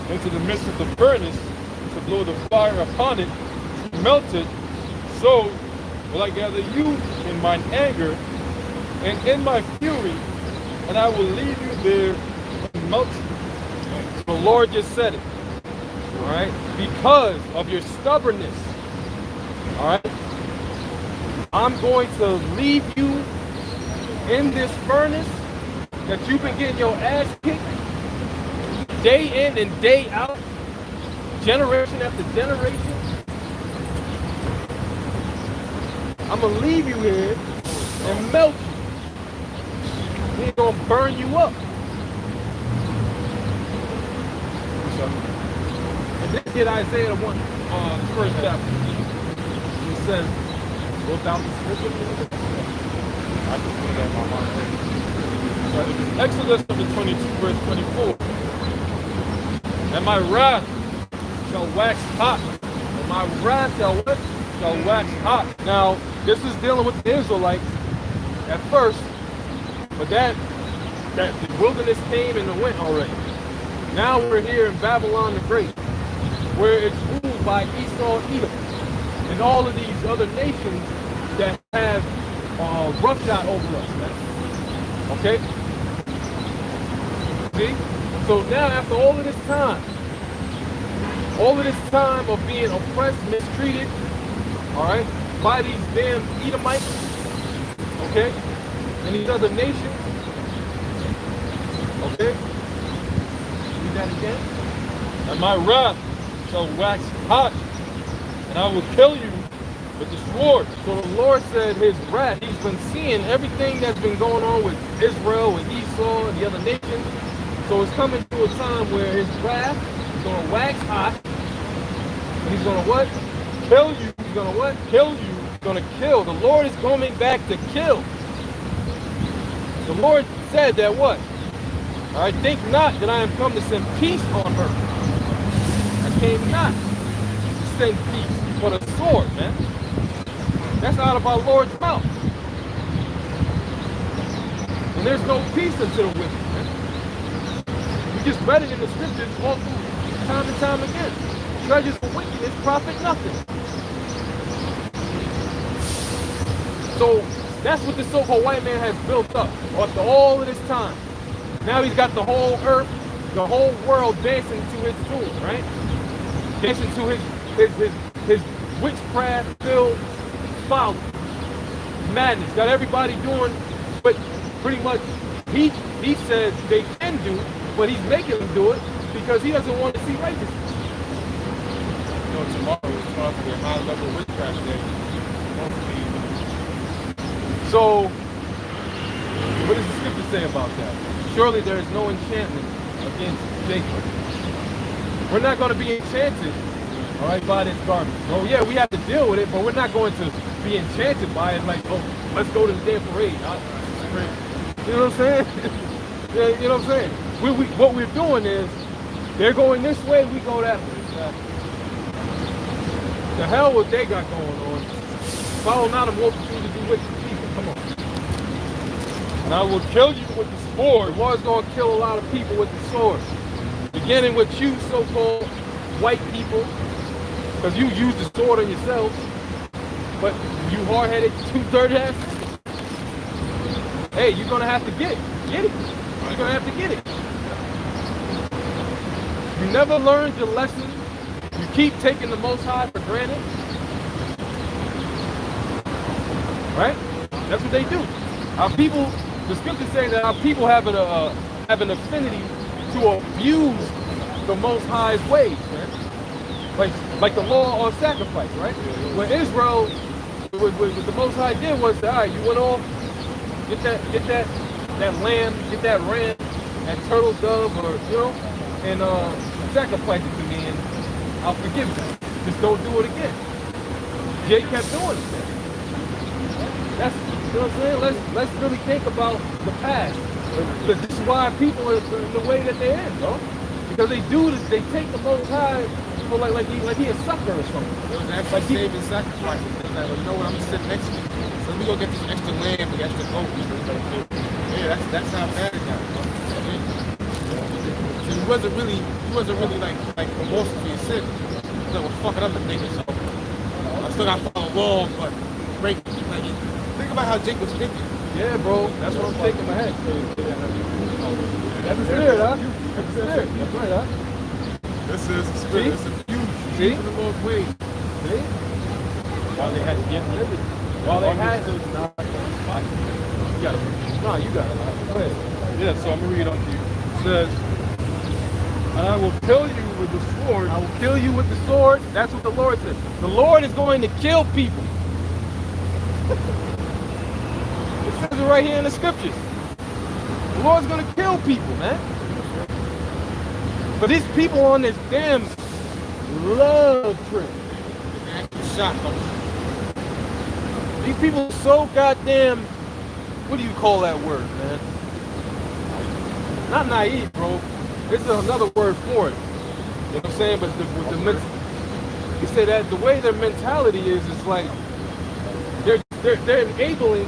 into the midst of the furnace, to blow the fire upon it, to melt it, so will I gather you in mine anger and in my fury, and I will leave you there and melt you. The Lord just said it. All right? Because of your stubbornness. All right? I'm going to leave you in this furnace that you've been getting your ass kicked day in and day out, generation after generation. I'm going to leave you here and melt you. He's going to burn you up. And then get Isaiah 1, the first chapter. He says, without the scripture, I just put that in my mind. Exodus chapter 22, verse 24. And my wrath shall wax hot. and my wrath shall what? Shall wax hot. Now, this is dealing with the Israelites at first, but that the wilderness came and went already. Now we're here in Babylon the Great, where it's ruled by Esau, Edom, and all of these other nations that have roughshod over us, man. Okay? See? So now after all of this time of being oppressed, mistreated, all right, by these damn Edomites, okay, and these other nations, okay, read that again. And my wrath shall wax hot, and I will kill you with the sword. So the Lord said his wrath, he's been seeing everything that's been going on with Israel and Esau and the other nations. So it's coming to a time where his wrath is going to wax hot. And he's going to what? Kill you. He's going to what? Kill you. He's going to kill. The Lord is coming back to kill. The Lord said that what? All right, think not that I am come to send peace on earth. I came not to send peace, but a sword, man. That's out of our Lord's mouth. And there's no peace unto the wicked, man. We just read it in the scriptures all through, time and time again. Treasures for wickedness profit nothing. So that's what the so-called white man has built up after all of this time. Now he's got the whole earth, the whole world dancing to his tune, right? Dancing to his witchcraft-filled folly, madness. Got everybody doing what pretty much he says they can do, but he's making them do it because he doesn't want to see righteousness. You know, tomorrow is supposed to be a high-level witchcraft day. So, what does the scripture say about that? Surely there is no enchantment against Jacob. We're not going to be enchanted, all right, by this garbage. Oh yeah, we have to deal with it, but we're not going to be enchanted by it like, oh, let's go to the damn parade. You know what I'm saying? Yeah, you know what I'm saying? What we're doing is, they're going this way, we go that way. The hell what they got going on. Follow not a multitude to do wicked people. Come on. And I will kill you with the sword. The Lord's going to kill a lot of people with the sword. Beginning with you, so-called white people, because you use the sword on yourself, but you hard-headed, two-third ass, hey, you're gonna have to get it. Get it. You're gonna have to get it. You never learned your lesson. You keep taking the Most High for granted. Right? That's what they do. Our people, the scriptures say that our people have an affinity to abuse the Most High's ways, right? Like the law of sacrifice, right? When Israel, what the Most High did was, all right, you went off, get that lamb, get that ram, that turtle dove, or and sacrifice it to me, and I'll forgive you. Just don't do it again. Jay kept doing it. That's, you know what I'm saying? Let's really think about the past. This is why people are the way that they're in, bro. Because they do this, they take the Most High for like he a sucker or something. It was actually saving sacrifices. It's like, well, you know what? I'm gonna sit next to you. So we gonna get this extra lamb, the extra goat. Yeah, that's how bad it got. So he wasn't really like remorse for your sin. He was like, well, fuck it, I'm the nigga, so I still gotta follow law, but break. Like, think about how Jake was thinking. Yeah, bro. That's what I'm shaking my head. That's the spirit, huh? That's the spirit. That's right, huh? This is the spirit. It's a huge. See? In the Lord's way. See? While they had to get liberty. While they had to. You got it. No, you got it. Go ahead. Yeah, so I'm gonna read on to you. It says, and I will kill you with the sword. I will kill you with the sword. That's what the Lord says. The Lord is going to kill people. It says it right here in the scriptures. The Lord's going to kill people, man. But these people on this damn love trip. Shot. These people are so goddamn, what do you call that word, man? Not naive, bro. This is another word for it. You know what I'm saying? But you say that the way their mentality is like they're enabling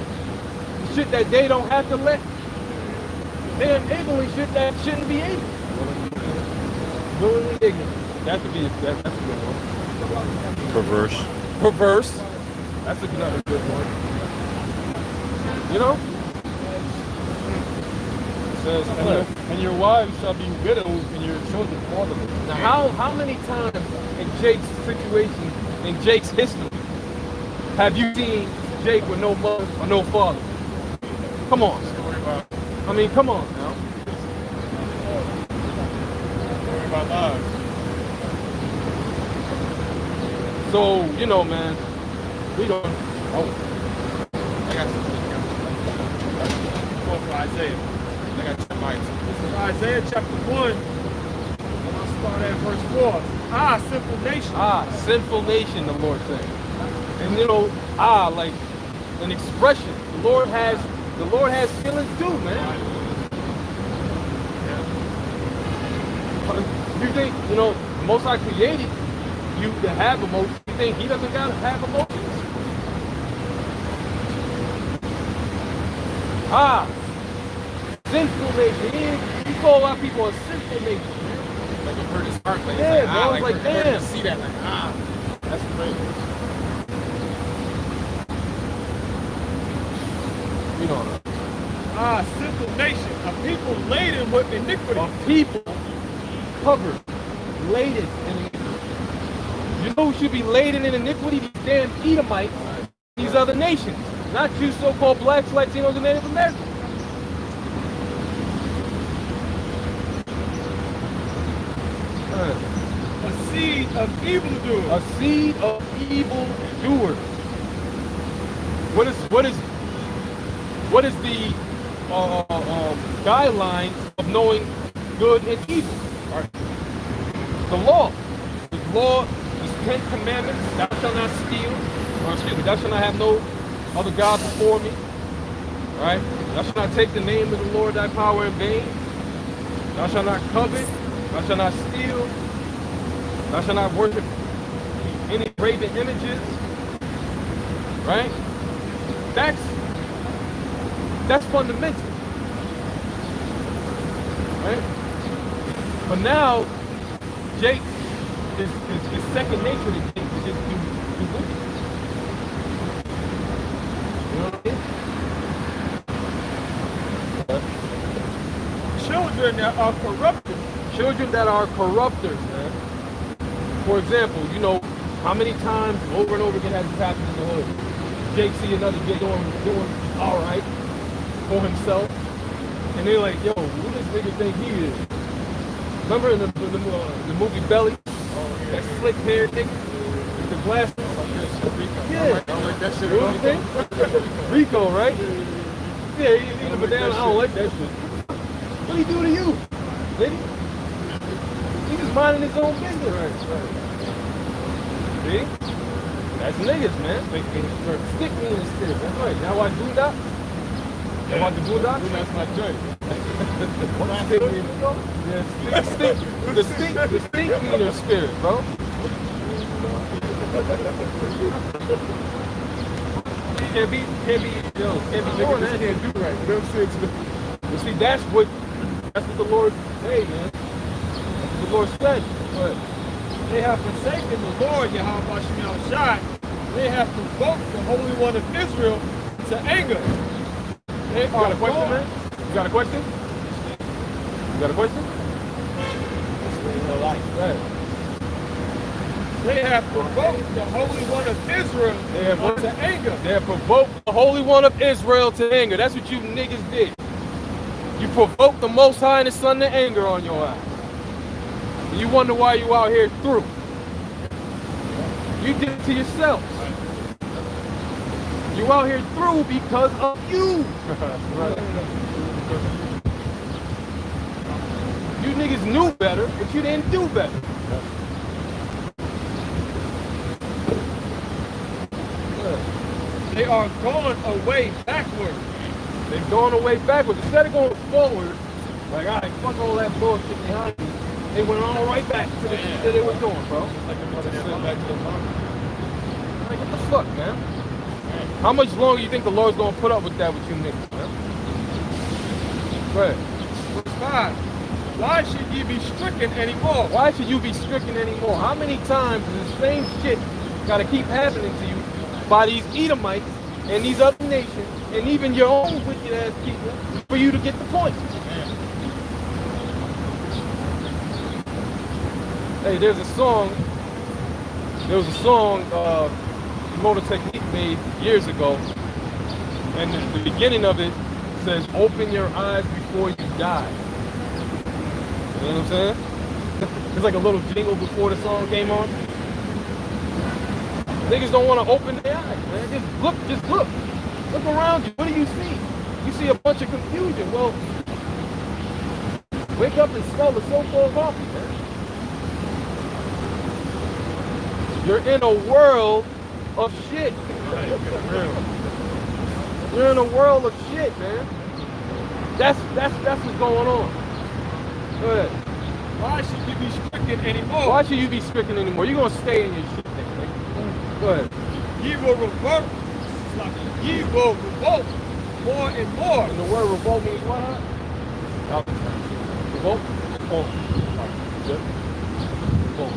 shit that they don't have to let. They're enabling shit that shouldn't be able. Willingly ignorant. That's a good one. Perverse. Perverse. That's another good one. You know? It says, And your wives shall be widows, and your children fatherless. now, how many times in Jake's situation, in Jake's history, have you seen Jake with no mother or no father? Come on. I mean, come on now. Worry about lives. So, you know, man, we don't. I got Go for Isaiah. I got some mics. This is Isaiah chapter 1. And I'll start at verse 4. Ah, sinful nation. Sinful nation, the Lord said. And you know, like an expression. The Lord has feelings too, man. You think, you know, the Most High created you to have emotions. You think he doesn't gotta have emotions? Sinful nation. He called our people a sinful nation. Like it hurt his heart. Like, Yeah, it's bro, like, it's like, it hurt damn. to see that. Like, that's crazy. You know, Ah, sinful nation. A people laden with iniquity. a people covered, laden in iniquity. You know who should be laden in iniquity? These damn Edomites, these other nations. Not you so-called blacks, Latinos, and Native Americans. A seed of evildoers. A seed of evil doers. What is the guidelines of knowing good and evil? Right. The law. The law is 10 commandments. Thou shalt not steal. Or excuse me, thou shalt not have no other gods before me. Right? Thou shalt not take the name of the Lord thy power in vain. Thou shalt not covet. Thou shalt not steal. Thou shalt not worship any graven images. Right? That's fundamental. Right? But now, Jake his second nature to think to just do wicked. You know what I mean? Children that are corrupted. Children that are corrupters, man. For example, you know, how many times over and over again has this happened in the hood? Jake see another kid doing all right for himself, and they're like, yo, who does nigga think he is? Remember in the movie Belly? That slick hair nigga with the glasses? Yeah. I don't like that shit. You know what I'm saying? Rico, right? Yeah, he's eating a banana. I don't like that shit. What he do to you, nigga? He just minding his own business. Right. See? That's niggas, man. Stick me in the spirit. That's right. Now I do that. I want to do that. That's my joint. Stick me in the stink meaner spirit, bro. Can't be doing that. Can't do right. You know what I'm saying? You see, that's what the Lord said, man. That's what the Lord said. But They have forsaken the Lord, Yahweh Shem Shai. They have provoked the Holy One of Israel to anger. They you got a question, man? You got a question? You got a question? Right. They have provoked the Holy One of Israel to anger. They have provoked the Holy One of Israel to anger. That's what you niggas did. You provoked the Most High and His Son to anger on your ass. And you wonder why you out here through. You did it to yourselves. You out here through because of you. You niggas knew better, but you didn't do better. They are gone away backward. They've gone away backwards. Instead of going forward, like, all right, fuck all that bullshit behind me, they went all right back to the shit that they were doing, bro. Like, what the fuck, man? How much longer you think the Lord's gonna put up with that with you niggas, man? Go ahead. Verse 5. Why should ye be stricken anymore? Why should you be stricken anymore? How many times does the same shit gotta keep happening to you by these Edomites and these other nations and even your own wicked ass people for you to get the point? Hey, there was a song Motor Technique made years ago, and the beginning of it says, open your eyes before you die. You know what I'm saying? It's like a little jingle before the song came on. Niggas don't want to open their eyes, man. Just look. Look around you. What do you see? You see a bunch of confusion. Well, wake up and smell the so-called coffee, man. You're in a world of shit. You're in a world of shit, man. That's what's going on. Go ahead. Why should you be stricken anymore? Why should you be stricken anymore? You're gonna stay in your shit, nigga. Go ahead. Ye will revert. Ye will revolt more and more. And the word revolt means what? Revolt? Oh. Good. Revolt.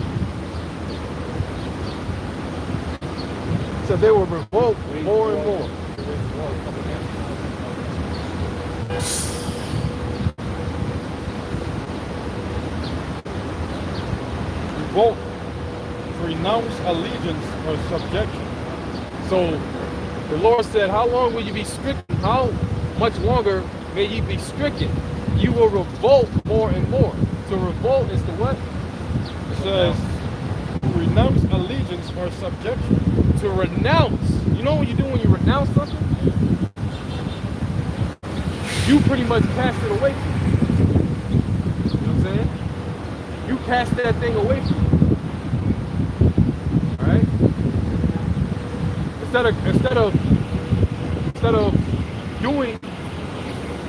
So they will revolt more and more. Revolt, renounce allegiance or subjection. So the Lord said, how long will you be stricken? How much longer may ye be stricken? You will revolt more and more. So revolt is to what? It says, renounce allegiance or subjection. To renounce. You know what you do when you renounce something? You pretty much cast it away from you. You know what I'm saying? You cast that thing away from you. Alright? Instead of doing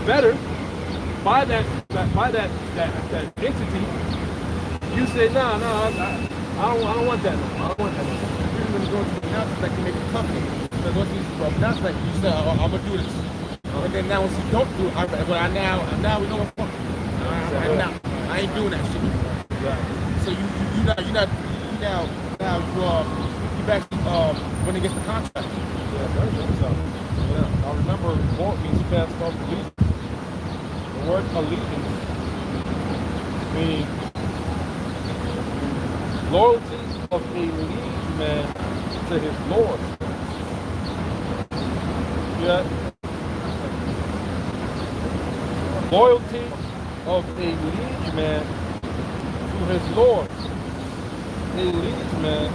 better by that entity, you say, no, I don't want that no more. I don't want that no more. When you go to the announcement, like you make a company. Because once you announce, like you say, oh, I'm gonna do this. And then now once you don't do it, now we know what fuck. I ain't doing that shit. Right. So you're not now you back when it gets the contract. Yeah, very good. So, yeah. I remember Walt means fast off allegiance. The word allegiance means loyalty of a liege man to his lord. Yeah. Loyalty of a liege man to his lord. A liege man,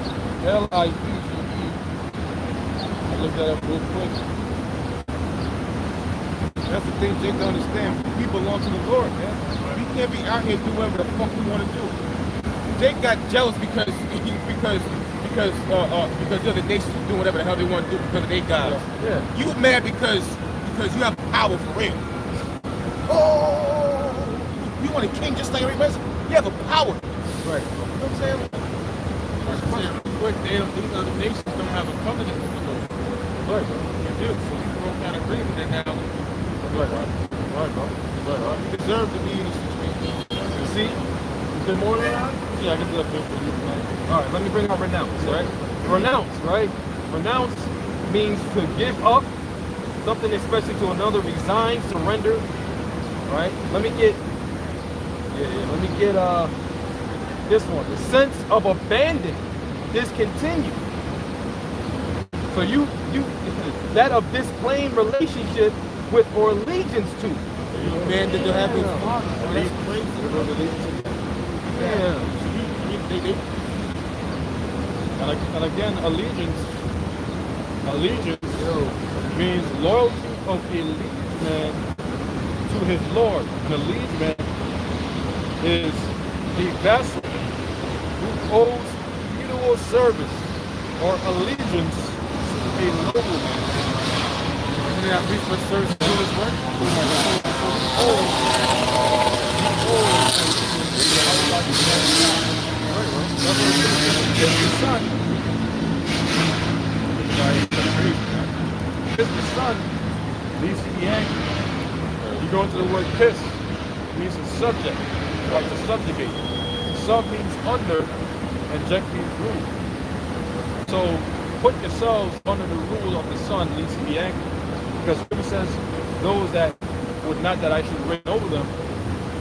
L-I-E-G-E. I looked that up real quick. That's the thing Jake don't understand. We belong to the Lord, man. We can't be out here doing whatever the fuck we want to do. Jake got jealous because the other nations are doing whatever the hell they want to do because of their gods. Yeah. You mad because you have power for real. Oh, you want a king just like everybody else? You have a power. Right. You know what I'm saying? But these other nations don't have a covenant with the Lord. Right, bro. You do. So you broke that agreement and now Right, bro. You deserve to be in this situation. You see? Is there more than that? Yeah, I can do that for you. All right, let me bring out renounce, right? Renounce, right? Renounce means to give up something, especially to another, resign, surrender, right? Let me get this one. The sense of abandon, discontinue. So you that of disclaim relationship with or allegiance to. Man, did you have his father? That's crazy. Yeah. And again, allegiance means loyalty of a liege man to his lord. And a liege man is a vassal who owes feudal service or allegiance to a nobleman. Isn't that brief much service to his work? Kiss the son means to be angry. You go into the word kiss, it means to subject, like to subjugate. Sub means under, and ject means rule. So put yourselves under the rule of the son means to be angry. Because it says, those that would not that I should reign over them,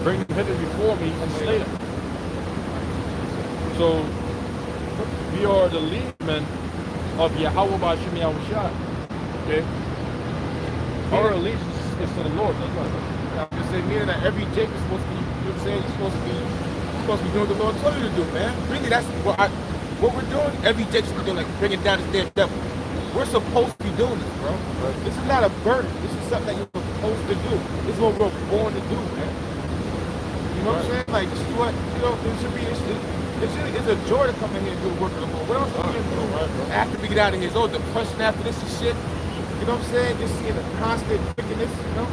bring them hither before me and slay them. So we are the lead men of Yahweh B'Shem Yahushua. Okay? Our allegiance is to the Lord. That's right. I'm just saying, meaning that every Jake is supposed to be, you know what I'm saying? You're supposed to be doing what the Lord told you to do, man. Really, that's what we're doing. Every Jake should be doing, like bringing down this damn devil. We're supposed to be doing this, bro. This is not a burden. This is something that you're supposed to do. This is what we're born to do, man. You know what I'm saying? Like, this is what, you know, it should be, it's a joy to come in here and do the work of the Lord. What else are we going to do after we get out of here? It's all depression after this and shit. You know what I'm saying? Just seeing the constant wickedness, you know?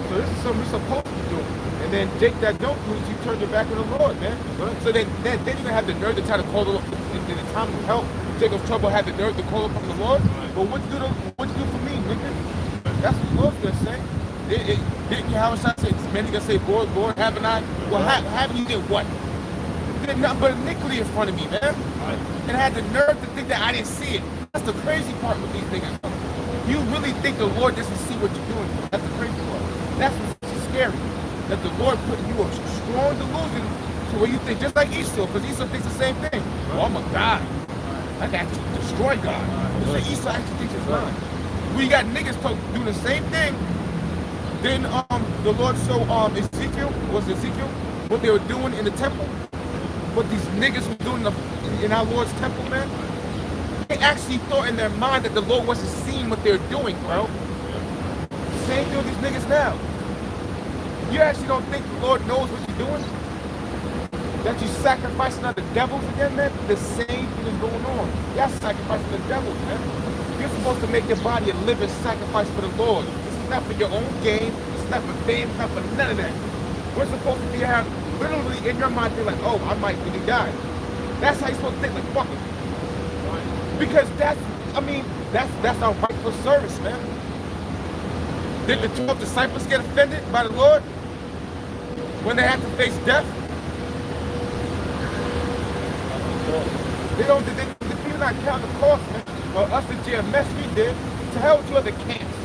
So this is something we're supposed to be doing. And then Jake that don't do it, you turn your back on the Lord, man. So then you don't have the nerve to try to call the Lord in the time of help. Jacob's trouble had the nerve to call upon the Lord. But what you do for me, nigga? That's what the Lord's gonna say. Didn't you have a shot say, many gonna say, Lord, haven't I? Well, haven't you did what? You did nothing but iniquity in front of me, man. And I had the nerve to think that I didn't see it. That's the crazy part with these niggas. You really think the Lord doesn't see what you're doing. That's the crazy part. That's what's scary. That the Lord put you a strong delusion to where you think, just like Esau, because Esau thinks the same thing. Oh, I'm a God. I got to destroy God. So Esau actually thinks it's God. We got niggas doing the same thing. Then the Lord showed Ezekiel, what they were doing in the temple. What these niggas were doing in our Lord's temple, man. They actually thought in their mind that the Lord wasn't seeing what they're doing, bro. Same thing with these niggas now. You actually don't think the Lord knows what you're doing? That you sacrificing other devils again, man? The same thing is going on. Y'all sacrificing the devils, man. You're supposed to make your body a living sacrifice for the Lord. This is not for your own gain. It's not for fame. It's not for none of that. We're supposed to be literally in your mind, you're like, oh, I might really die. That's how you're supposed to think, like, fuck it. Because that's our rightful service, man. Did the 12 disciples get offended by the Lord when they had to face death? They do not count the cost, man. Us, the GMS, we did. To hell with you other camps.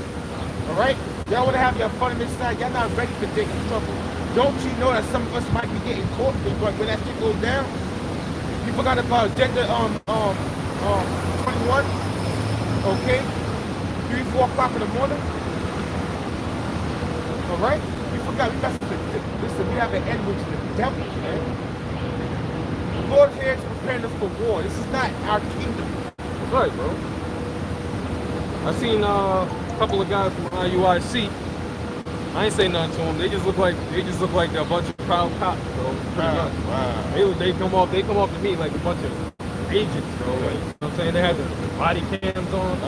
All right? Y'all want to have your fun on this side. Y'all not ready for digging trouble. Don't you know that some of us might be getting caught when that shit goes down? You forgot about Agenda 21? Okay? 3, 4 o'clock in the morning? All right? You forgot. We messed with listen, we have an end with the devil, man. The Lord here is preparing us for war. This is not our kingdom. That's right, bro. I seen a couple of guys from IUIC. I ain't say nothing to them. They just look like a bunch of proud cops, bro. Wow. They come off to me like a bunch of agents, bro. Like, you know what I'm saying? They had the body cams on.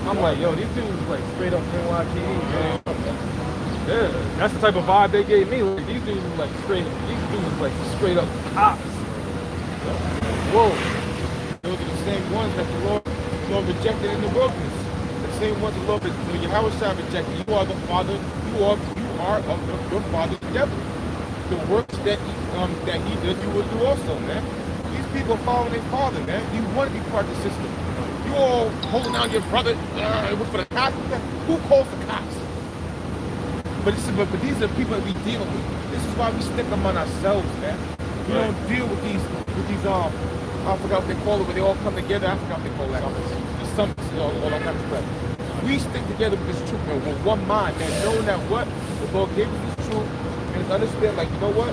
I'm like, yo, these dudes like straight up NYPD, man. Yeah, that's the type of vibe they gave me. Like, these dudes were like straight up cops. Whoa. Those are the same ones that the Lord rejected in the wilderness. The same ones the Lord, when Yahweh shall rejected. You are the father. You are of your father, the devil. The works that he did, you will do also, man. These people following their father, man. You want to be part of the system. You all holding down your brother for the cops. Who calls the cops? But these are people that we deal with. This is why we stick them on ourselves, man. We don't deal with these I forgot what they call it, but they all come together. I forgot what they call that. The summits, all that kind of stuff. We stick together with this truth, man, with one mind, man, knowing that what the Lord gave us this truth, and understand, like, you know what?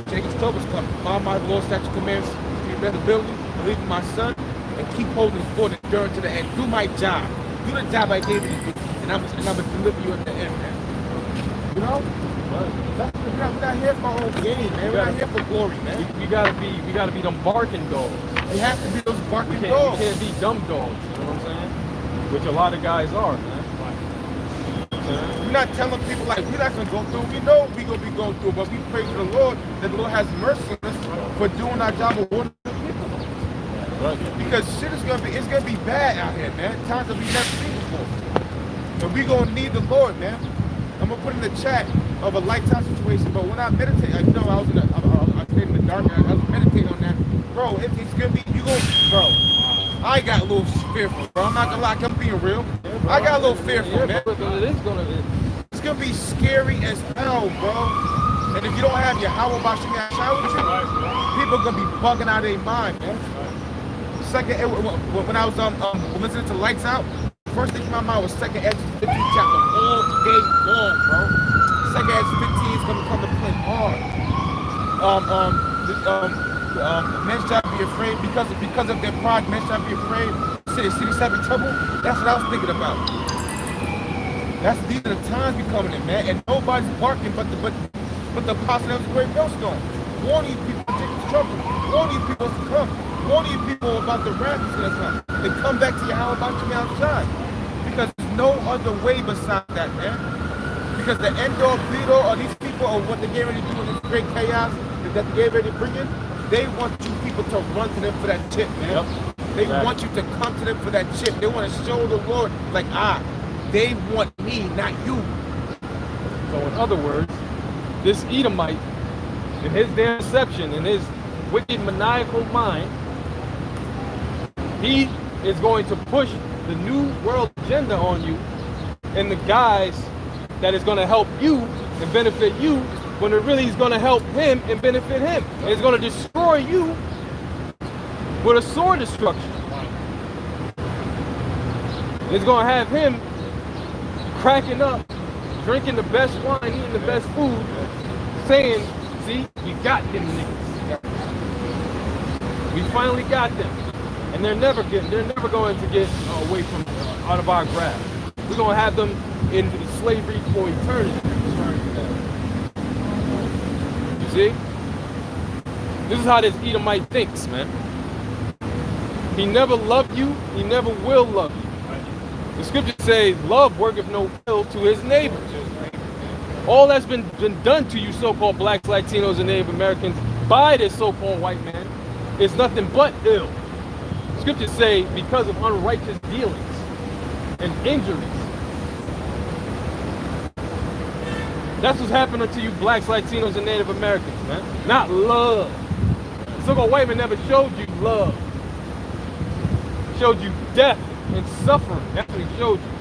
Jacob's troubles come. My Lord, statute commands, be ability, believe in my son, and keep holding forth and enduring to the end. Do my job. Do the job I gave you to do, and I'm gonna deliver you at the end, man. You know? We're not here for our own game, man. We're not here for glory, man. We gotta be them barking dogs. We have to be those barking dogs. We can't be dumb dogs, you know what I'm saying? Which a lot of guys are, man. We're not telling people like we're not gonna go through. We know we're gonna be going through, but we pray to the Lord that the Lord has mercy on us for doing our job of warning people. Right. Because shit is gonna be bad out here, man. Times that we never seen before. And we gonna need the Lord, man. I'm gonna put in the chat of a lifetime situation, but when I meditate, I was in I stayed in the dark, I was meditating on that. Bro, it's gonna be, bro, I got a little fearful, bro. I'm not gonna lie, I'm being real. I got a little fearful, man. It's gonna be scary as hell, bro. And if you don't have your Howard Bashim shower with you, people are gonna be bugging out of their mind, man. Second, when I was listening to Lights Out, first thing in my mind was Second Exodus 15 chapter all day long, bro. Second Exodus 15 is gonna come to play hard. Men shall be afraid because of their pride. Men shall be afraid. City shall be trouble. That's what I was thinking about. These are the times we coming in, man, and nobody's barking but the apostle of the great millstone. Warning you people to take this trouble. Warning you people to come. Warning you people about the wrath that's gonna come. Then come back to Yahweh about your outside. Because there's no other way besides that, man. Because the end all be all, or these people, or what they're getting ready to do in this great chaos that they're getting ready to bring in, they want you people to run to them for that chip, man. Yep. They want you to come to them for that chip. They want to show the Lord, like, they want me, not you. So in other words, this Edomite, in his damn deception, in his wicked maniacal mind, he is going to push the new world agenda on you in the guise that is going to help you and benefit you, when it really is going to help him and benefit him. And it's going to destroy you with a sword destruction. It's going to have him cracking up, drinking the best wine, eating the best food, saying, see, we got them niggas. We finally got them. And they're never going to get away from out of our grasp. We're going to have them in slavery for eternity. You see? This is how this Edomite thinks, man. He never loved you. He never will love you. The scriptures say, love worketh no ill to his neighbor. All that's been done to you so-called blacks, Latinos, and Native Americans by this so-called white man is nothing but ill. Scriptures say because of unrighteous dealings and injuries. That's what's happening to you blacks, Latinos, and Native Americans, man. Not love. The so-called white man never showed you love. He showed you death and suffering. That's what he showed you.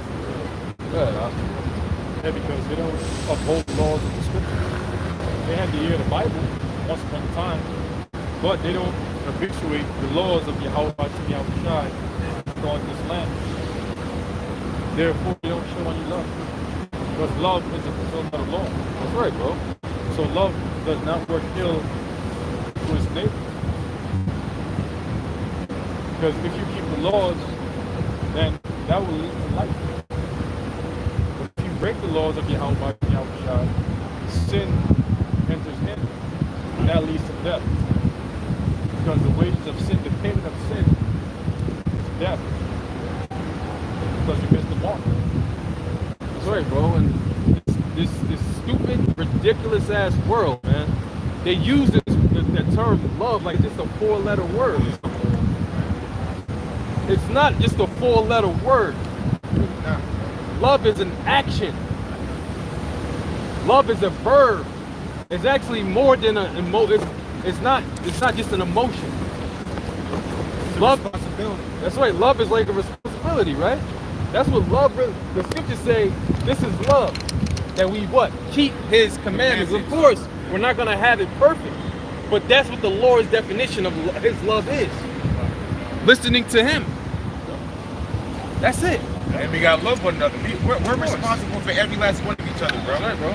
Yeah, because they don't uphold the laws of the scriptures. They had to hear the Bible once upon a time, but they don't habituate the laws of Yahweh Shai on this land. Therefore, they don't show any love. Because love is a fulfillment of law. That's right, bro. So love does not work ill to its neighbor. Because if you keep the laws, then that will lead to life. But if you break the laws of Yahweh Shai, sin enters in, and that leads to death. Because the wages of sin, the payment of sin, is death. Because you missed the mark. That's right, bro. And this stupid, ridiculous ass world, man. They use the term love like just a 4-letter word. It's not just a 4-letter word. Love is an action. Love is a verb. It's actually more than an emotion. It's not just an emotion. Love, Responsibility. that's right. Love is like a responsibility, right? That's what love really, the scriptures say, this is love. That we what? Keep his commandments. Of course, we're not going to have it perfect. But that's what the Lord's definition of his love is. Listening to him. That's it. And we gotta love one another. We're responsible for every last one of each other, bro. That's right, bro.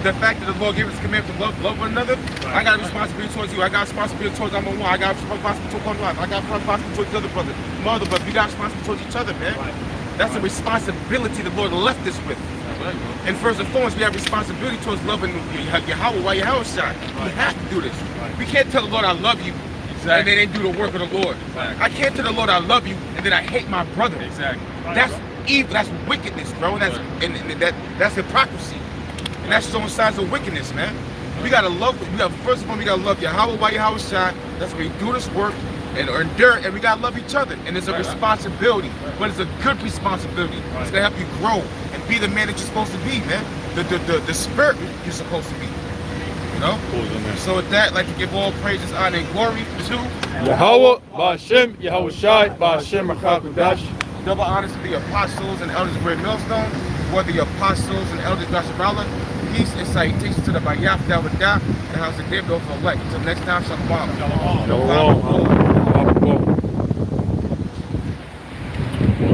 The fact that the Lord gave us a commandment to love one another, I got a responsibility towards you. I got a responsibility towards I'm one. I got a responsibility towards one life. I got a responsibility towards the other brother, mother, but we got a responsibility towards each other, man. That's a responsibility the Lord left us with. Right, bro. And first and foremost, we have responsibility towards loving Yahweh while Yahweh shine. We have to do this. We can't tell the Lord I love you and then do the work of the Lord. I can't tell the Lord I love you and then I hate my brother. Exactly. That's evil. That's wickedness, bro. And that's hypocrisy. And that's showing signs of wickedness, man. We gotta love. First of all, we gotta love Yahweh while Yahweh shine. That's where we do this work and endure, and we gotta love each other. And it's a responsibility, but it's a good responsibility. It's gonna help you grow and be the man that you're supposed to be, man. The spirit you're supposed to be. You know? So with that, I'd like to give all praises, honor, and glory to Yahweh, Ba'ashem, Yahweh Shai, Ba'ashem, Rachakadosh. double honors to the apostles and elders of Great Millstone, for the apostles and elders of Yashabala. Peace and salutations to the Bayaf Dawadah and House of David over elect. Until next time, Shalom. Shalom.